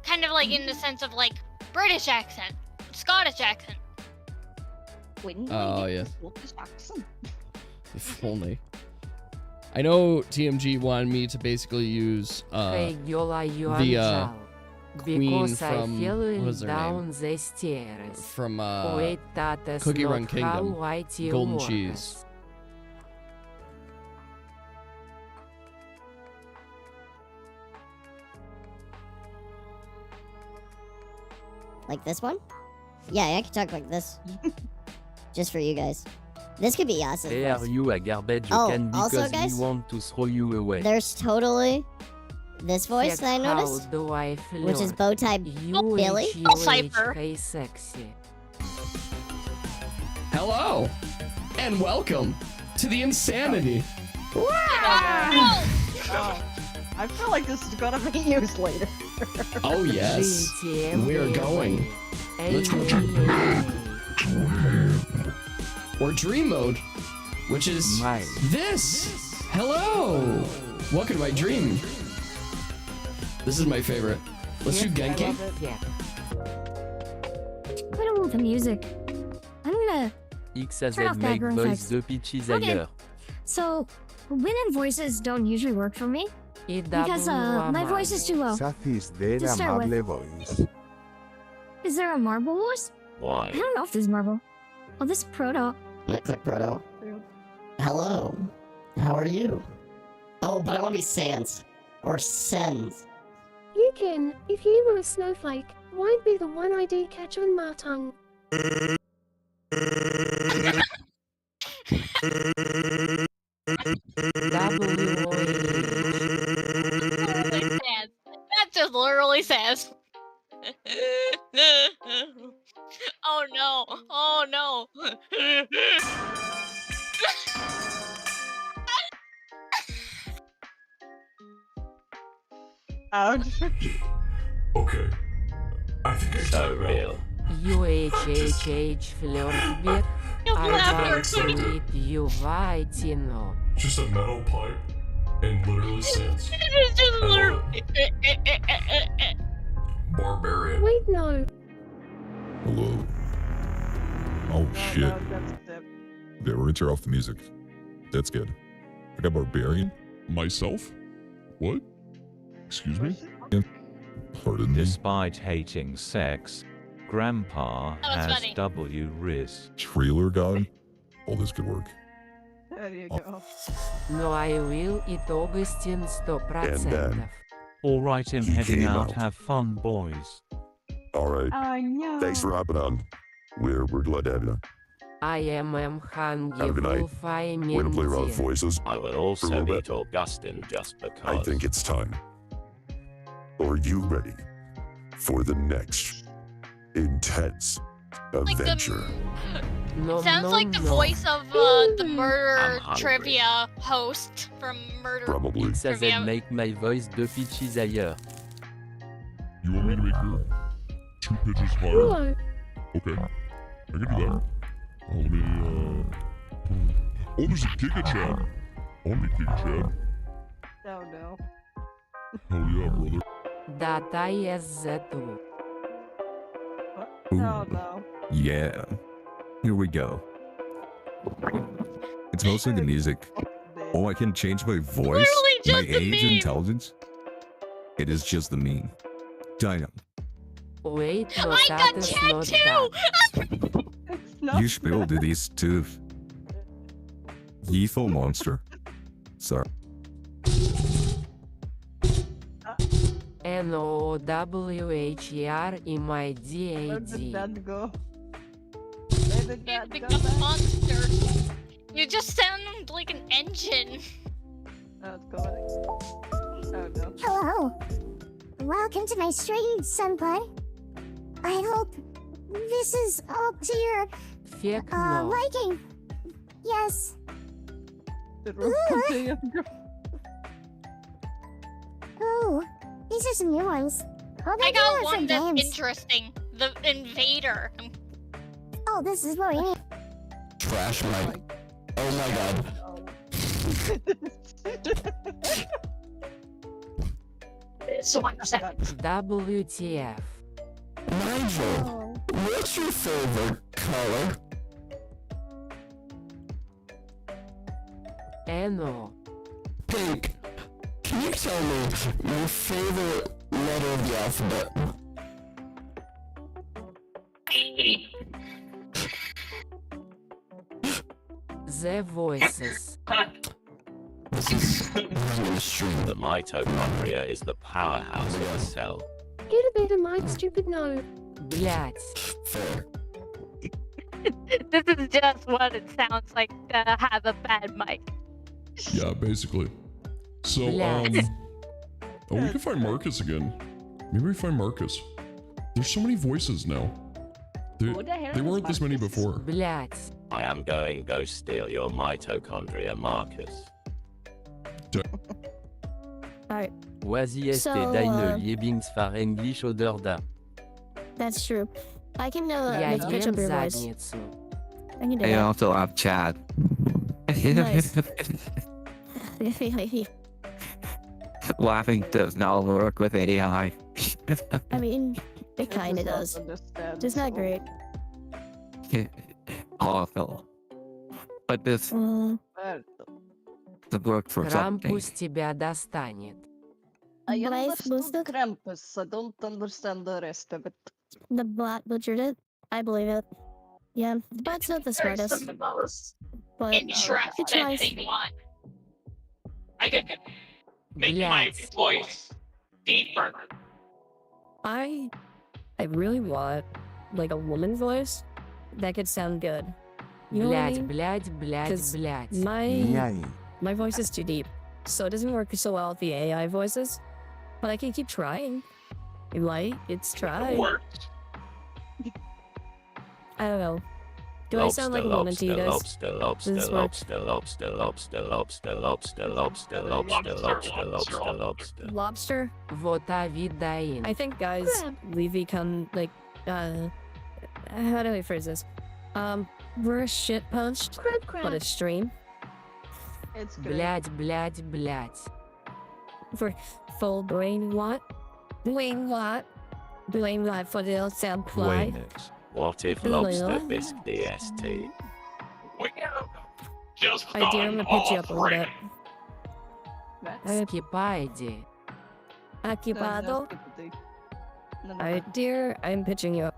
kind of like in the sense of like British accent, Scottish accent. Oh, yeah. If only. I know TMG wanted me to basically use Regula the queen because I from fell what was her down name? the stairs. From Wait, that is Cookie not Run how Kingdom. IT Golden works. cheese. Like this one? Yeah, I can talk like this. Just for you guys. This could be Yas's Hey, are voice. you a garbage Oh, can also, because guys, we want to throw you away? There's totally this voice that I How noticed, do I which is flirt? Bowtie Billy. Hey, sexy. Hello, and welcome to the insanity. Oh, I feel like this is gonna be used later. Oh yes, we're going. Let's go. Or dream mode, which is this. Hello, welcome to my dream. This is my favorite. Let's do Genki. I don't want the music. I'm gonna Xazaviar off make background voice effects. depuis Xazaviar. So, women voices don't usually work for me because my voice is too low. Σαθείς δεν To start with. αμάβλε voice. Is there a marble voice? Why? I don't know if there's marble. Oh, this proto. Click Proto. Hello. How are you? Oh, but I want to be Sans. Or Sens. You can, if you were a snowflake, won't be the one ID catch on Martung. That just literally says. Oh no! Oh no! Ouch. Okay. I think I So real. UHHH Flirtbeer. I need you Vaitino. Just a metal pipe and literally Sans. It's just literally. Barbarian. Wait, no. Hello. Oh shit. They were turn off the music. That's good. I got barbarian. Myself? What? Excuse me? Pardon me? Despite hating sex, Grandpa That was has funny. W Riz. Trailer guy? All this good work. There you go. No, I will eat Augustine 100%. Alright, I'm He heading came out. out. Have fun, boys. Alright. I know. Thanks for hopping on. We're glad to have you. I am hungry. Have a good night. Way to play around with voices. I will For a also little eat bit. Augustine just because. I think it's time. Are you ready for the next intense adventure? No, Sounds no, like the no. voice of the murder I'm hungry. trivia host from Murder. Probably. Xazaviar make my voice depuis Xazaviar. You want me to make your 2 pitches higher? Hello. Okay. I can do that. Oh, let me, Oh, there's a Giga Chad. I want to be Giga Chad. Oh no. Hell yeah, brother. Data is Z2. Oh no. Yeah. Here we go. It's mostly the music. Oh, I can change my voice, Literally my just the age, meme. intelligence. It is just the meme. Dino, Wait, no, I that got is chat not too! that. you spilled this tooth. Evil monster. Sorry. Where did NOWHER that go? Where did that Big go up back? monster. You just sound like an engine. Oh, it's going. Oh no. Hello. Welcome to my stream, Senpai. I hope this is up to your Fake no. liking. Yes. Did Rose continue? Ooh, these are some new ones. Oh, I they're got good for one that's games. interesting. The Invader. Oh, this is what we need. Trash mic. Oh my god. WTF. Nigel, what's your favorite color? NO. Pink. Can you tell me your favorite letter of the alphabet? The voices. This is a stream. The mitochondria is the powerhouse of the cell. Get a better mic, stupid no. Блять. Fair. This is just what it sounds like to have a bad mic. Yeah, basically. So, Blast. oh, we can find Marcus again. Maybe we find Marcus. There's so many voices now. Who the hell They is weren't this many Marcus? before. Блять. I am going to steal your mitochondria, Marcus. Alright, Quasi este So, deine Lieblingsfach oder da? that's true. I can Я let's pitch ем up your voice. задницу. I can do I that. also have Chad. Nice. Laughing does not work with AI. I mean, it kinda does. Just not great. Awful. But this But the work for something. Крампус тебя достанет. I Blaze understood Krampus. I don't understand the rest of it. The Black butchered it. I believe it. Yeah, the Blat's not the smartest. But it tries. I can make my voice deeper. I really want like a woman's voice that could sound good. You know what I mean? Блядь. 'Cause my voice is too deep, so it doesn't work so well with the AI voices. But I can keep trying. It's try. I don't know. Do I sound like a woman to you guys? Does this work? Lobster? Вотавидаин. I think guys Levy come like how do I phrase this? We're a shit punched, but a stream. It's good. Блядь. For full brain what? Brain what? Brain what for the sound play? What if lobster bisque DST? I dare him to pitch you up a little bit. Скипайди. Occupado? Alright, dear, I'm pitching you up.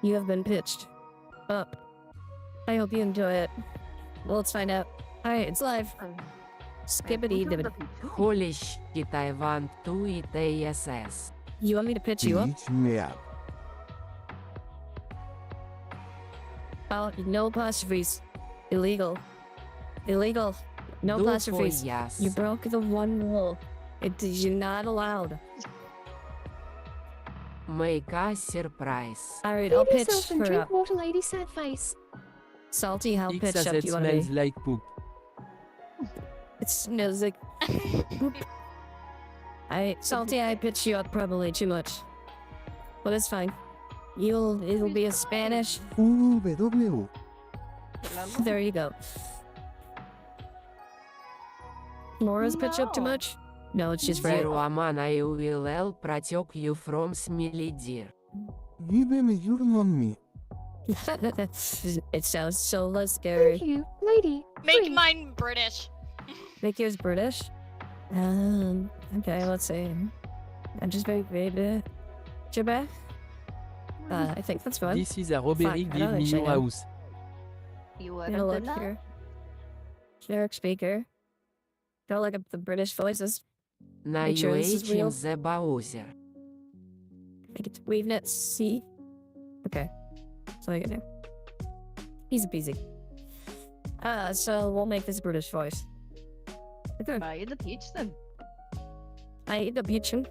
You have been pitched up. I hope you enjoy it. Well, let's find out. Alright, it's live. Skippity dibbity. Holy shit, I want to eat ASS. You want me to pitch you up? me up. Oh, no apostrophes. Illegal. No Do apostrophes. for yes. You broke the one rule. You're not allowed. Make a surprise. Alright, I'll pitch yourself and her drink up. water, lady. Sad face. Salty, how pitched up Xazet do you want to be? smells like poop. It smells like poop. Salty, I pitched you up probably too much. But it's fine. It'll be a Spanish. W. There you go. Laura's pitch up too much? No, it's just right. Roman, I will протек you from smelly deer. It sounds so less scary. Thank you, lady. Make mine British. Make yours British? Okay, let's see. I'm just very baby. Jabba? I think that's fine. This is a robbery. Fuck, I Give don't me actually your know. house. You Gonna look here. Generic speaker. Gotta look up the British voices. На Make sure this is UH in real. the browser. Make it WaveNet C. Okay. So I get there. Easy peasy. So we'll make this British voice. Okay. I eat the peach then. I eat the peachin.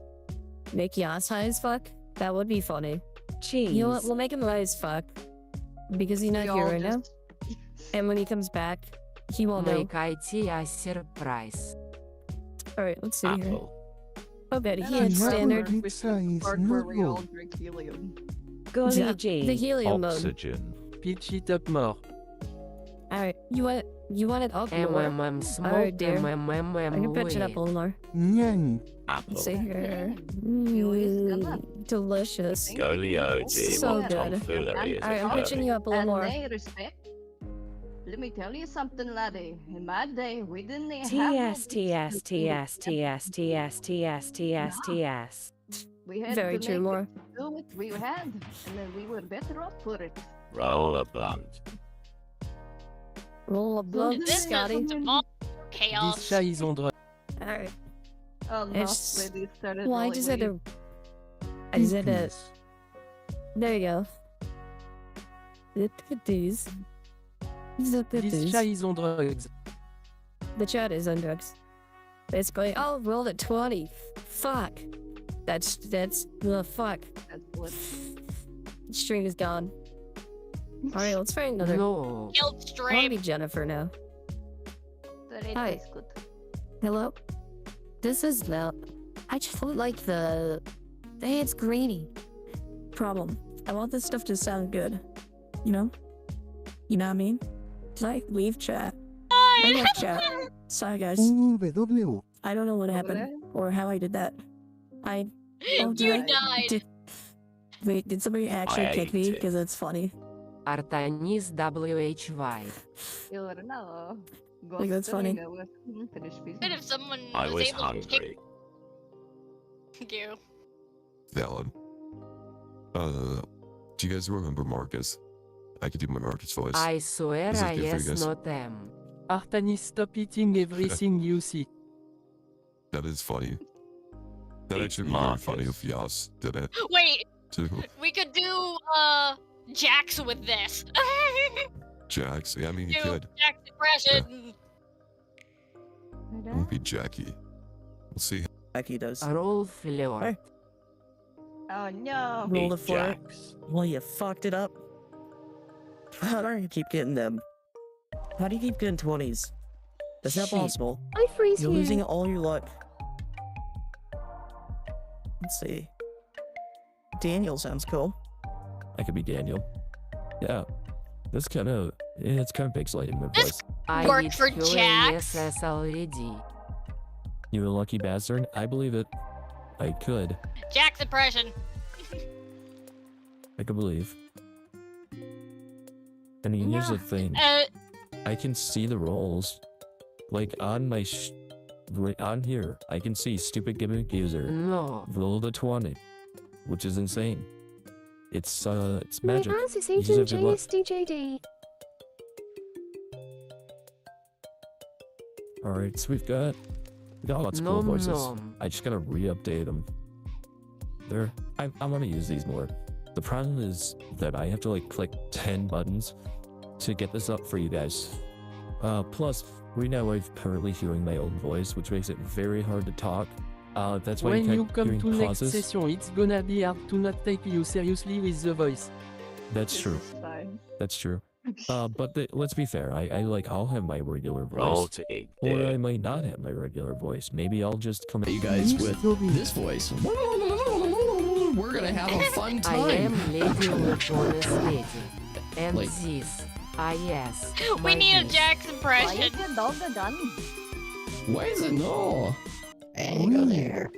Make Yas high as fuck. That would be funny. Cheese. You know what? We'll make him high as fuck. Because he's not We here all right now. just- And when he comes back, he won't know. Make IT a surprise. Alright, let's see here. Apple. Oh, Betty, he Yeah, had yeah, standard. pizza is Part where we all not drink helium. The helium mode. Oxygen. Pitch it up more. Alright, you want it up more. Smoke. Alright, dear. I can pitch it up a little more. good. Apple. Let's see here. Delicious. Golio, gee, So what good. tomfoolery is Alright, I'm pitching you up a little And more. they respect. Let me tell you something, laddie. In my day, we didn't have TS. We had Very to true, make Laura. it do what we had, and then we were better off for it. Roll a blunt. Roll a blunt, This Scotty. is demonic This chaos. chat is on drugs. Alright. Oh no, It's- lady started Well, I rolling just had weed. to. I just had to. There you go. Look at these. Look at This these. chat is on drugs. The chat is on drugs. Basically, oh, rolled a 20. Fuck. That's the fuck. That's what. String is gone. Alright, let's find another. No. Killed I want to stream. be Jennifer now. That it Hi. tastes good. Hello? This is the. I just don't like the. Hey, it's grainy. Problem. I want this stuff to sound good. You know? You know what I mean? Like, leave chat. I love chat. Sorry, guys. W. I don't know what Over happened there? or how I did that. Oh, You did I- died. Wait, did somebody actually I kick me? ate it. Because it's funny. Artanis WHY. You'll never know. Go Like, up that's to funny. Ringo with unfinished business. But if someone I was was able to hungry. kick you. Valid. Do you guys remember Marcus? I could do my Marcus voice. I swear Is it I good for you yes guys? not am. Artanis, stop eating everything you see. That is funny. That Eat actually would be very funny Marcus. if Yas did it. Wait, Too. we could do Jax with this. Jax, yeah, I mean, you Do could. Jax impression. It won't be Jackie. We'll see. Jackie does. Roll floor. Oh no. Roll the Eat floor. Jax. Well, you fucked it up. How do you keep getting them? How do you keep getting 20s? That's not Shit. possible. I freeze You're here. losing all your luck. Let's see. Daniel sounds cool. I could be Daniel. Yeah. That's kind of, it's kind of pixelating my voice. I Work eat for full Jax. SS already. You a lucky bastard? I believe it. I could. Jax impression. I could believe. I mean, here's the thing. I can see the rolls. Like, on my right on here, I can see stupid gimmick user. No. Roll the 20. Which is insane. It's My magic. ass is Use Agent it if you want. JSDJD. Alright, so we got lots of cool Nom voices. nom. I just gotta re-update them. I'm gonna use these more. The problem is that I have to like click 10 buttons to get this up for you guys. Plus, right now I'm currently hearing my own voice, which makes it very hard to talk. That's why When you you keep come hearing to next pauses. session, it's gonna be hard to not take you seriously with the voice. That's true. Fine. That's true. But let's be fair. I'll have my regular voice. Roll to eat Or deer. I might not have my regular voice. Maybe I'll just come at You guys with this voice. We're gonna have a fun time. I am Lady Electronics Lady. And Like- this. Yes. We my need a niece. Jax Why impression. is your dog a gun? Why is it no? Hey, go there.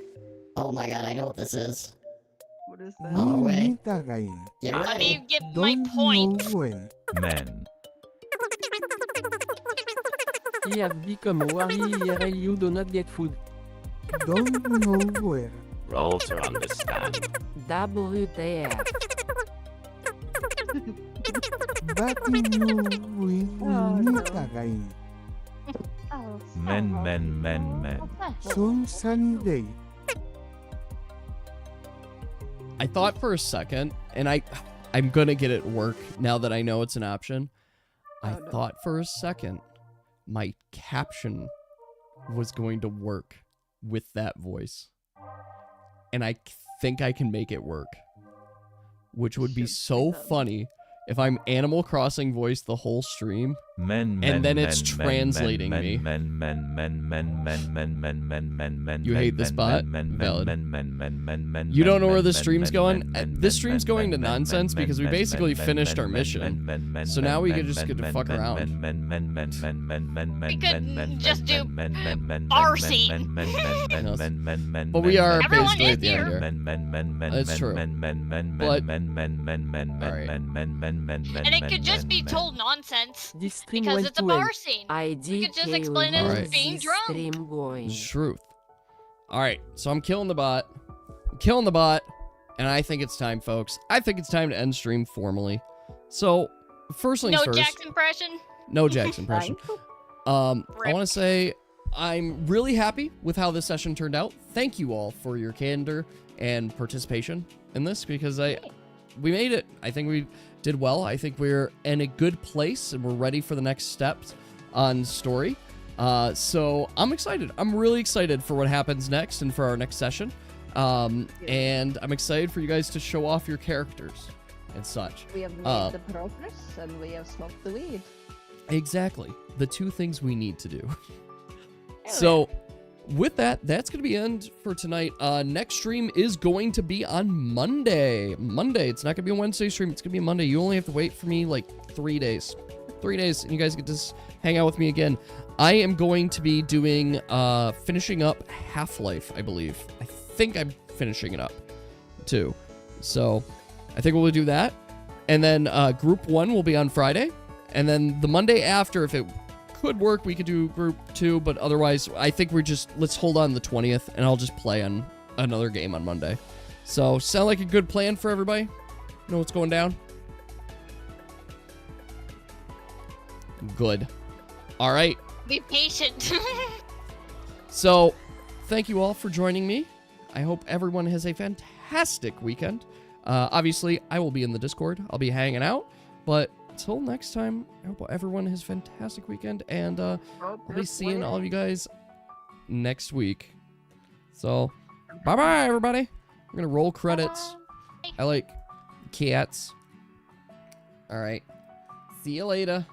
Oh my god, I know what this is. What is that? Oh, wait. Get How do you ready. get my point? Know when. Men. He have become worry IRL, you do not get food. Don't know where. Roll to understand. WTF. But you know when again. Oh, Men. Soon Sunday. I thought for a second, and I'm gonna get it work now that I know it's an option. I thought for a second my caption was going to work with that voice. And I think I can make it work. Which would be so funny if I'm Animal Crossing voice the whole stream. Men. And then it's translating me. You hate this bot? Valid. You don't know where the stream's going? This stream's going to nonsense because we basically finished our mission. So now we can just get to fuck around. We could just do our scene. But we are Everyone basically is at the here. end here. That's true. But, And it could just be told nonsense This stream because went it's a to bar scene. I We could just DK explain it will as Alright. being this drunk. stream going. Truth. Alright, so I'm killing the bot. I'm killing the bot. And I think it's time, folks. I think it's time to end stream formally. So, first things No first. Jax impression. No Jax impression. I want to say I'm really happy with how this session turned out. Thank you all for your candor and participation in this because we made it. I think we did well. I think we're in a good place and we're ready for the next steps on story. So I'm excited. I'm really excited for what happens next and for our next session. And I'm excited for you guys to show off your characters and such. We have made the progress and we have smoked the weed. Exactly. The two things we need to do. So, with that, that's going to be end for tonight. Next stream is going to be on Monday. It's not going to be a Wednesday stream. It's going to be a Monday. You only have to wait for me like 3 days. 3 days, and you guys get to hang out with me again. I am going to be doing, finishing up Half-Life, I believe. I think I'm finishing it up, too. So, I think we'll do that. And then group 1 will be on Friday. And then the Monday after, if it could work, we could do group 2. But otherwise, I think let's hold on the 20th, and I'll just play on another game on Monday. So, sound like a good plan for everybody? Know what's going down? Good. All right. Be patient. So, thank you all for joining me. I hope everyone has a fantastic weekend. Obviously, I will be in the Discord. I'll be hanging out. But until next time, I hope everyone has a fantastic weekend. And I'll be seeing all of you guys next week. So, bye-bye, everybody. We're going to roll credits. I like cats. All right. See you later.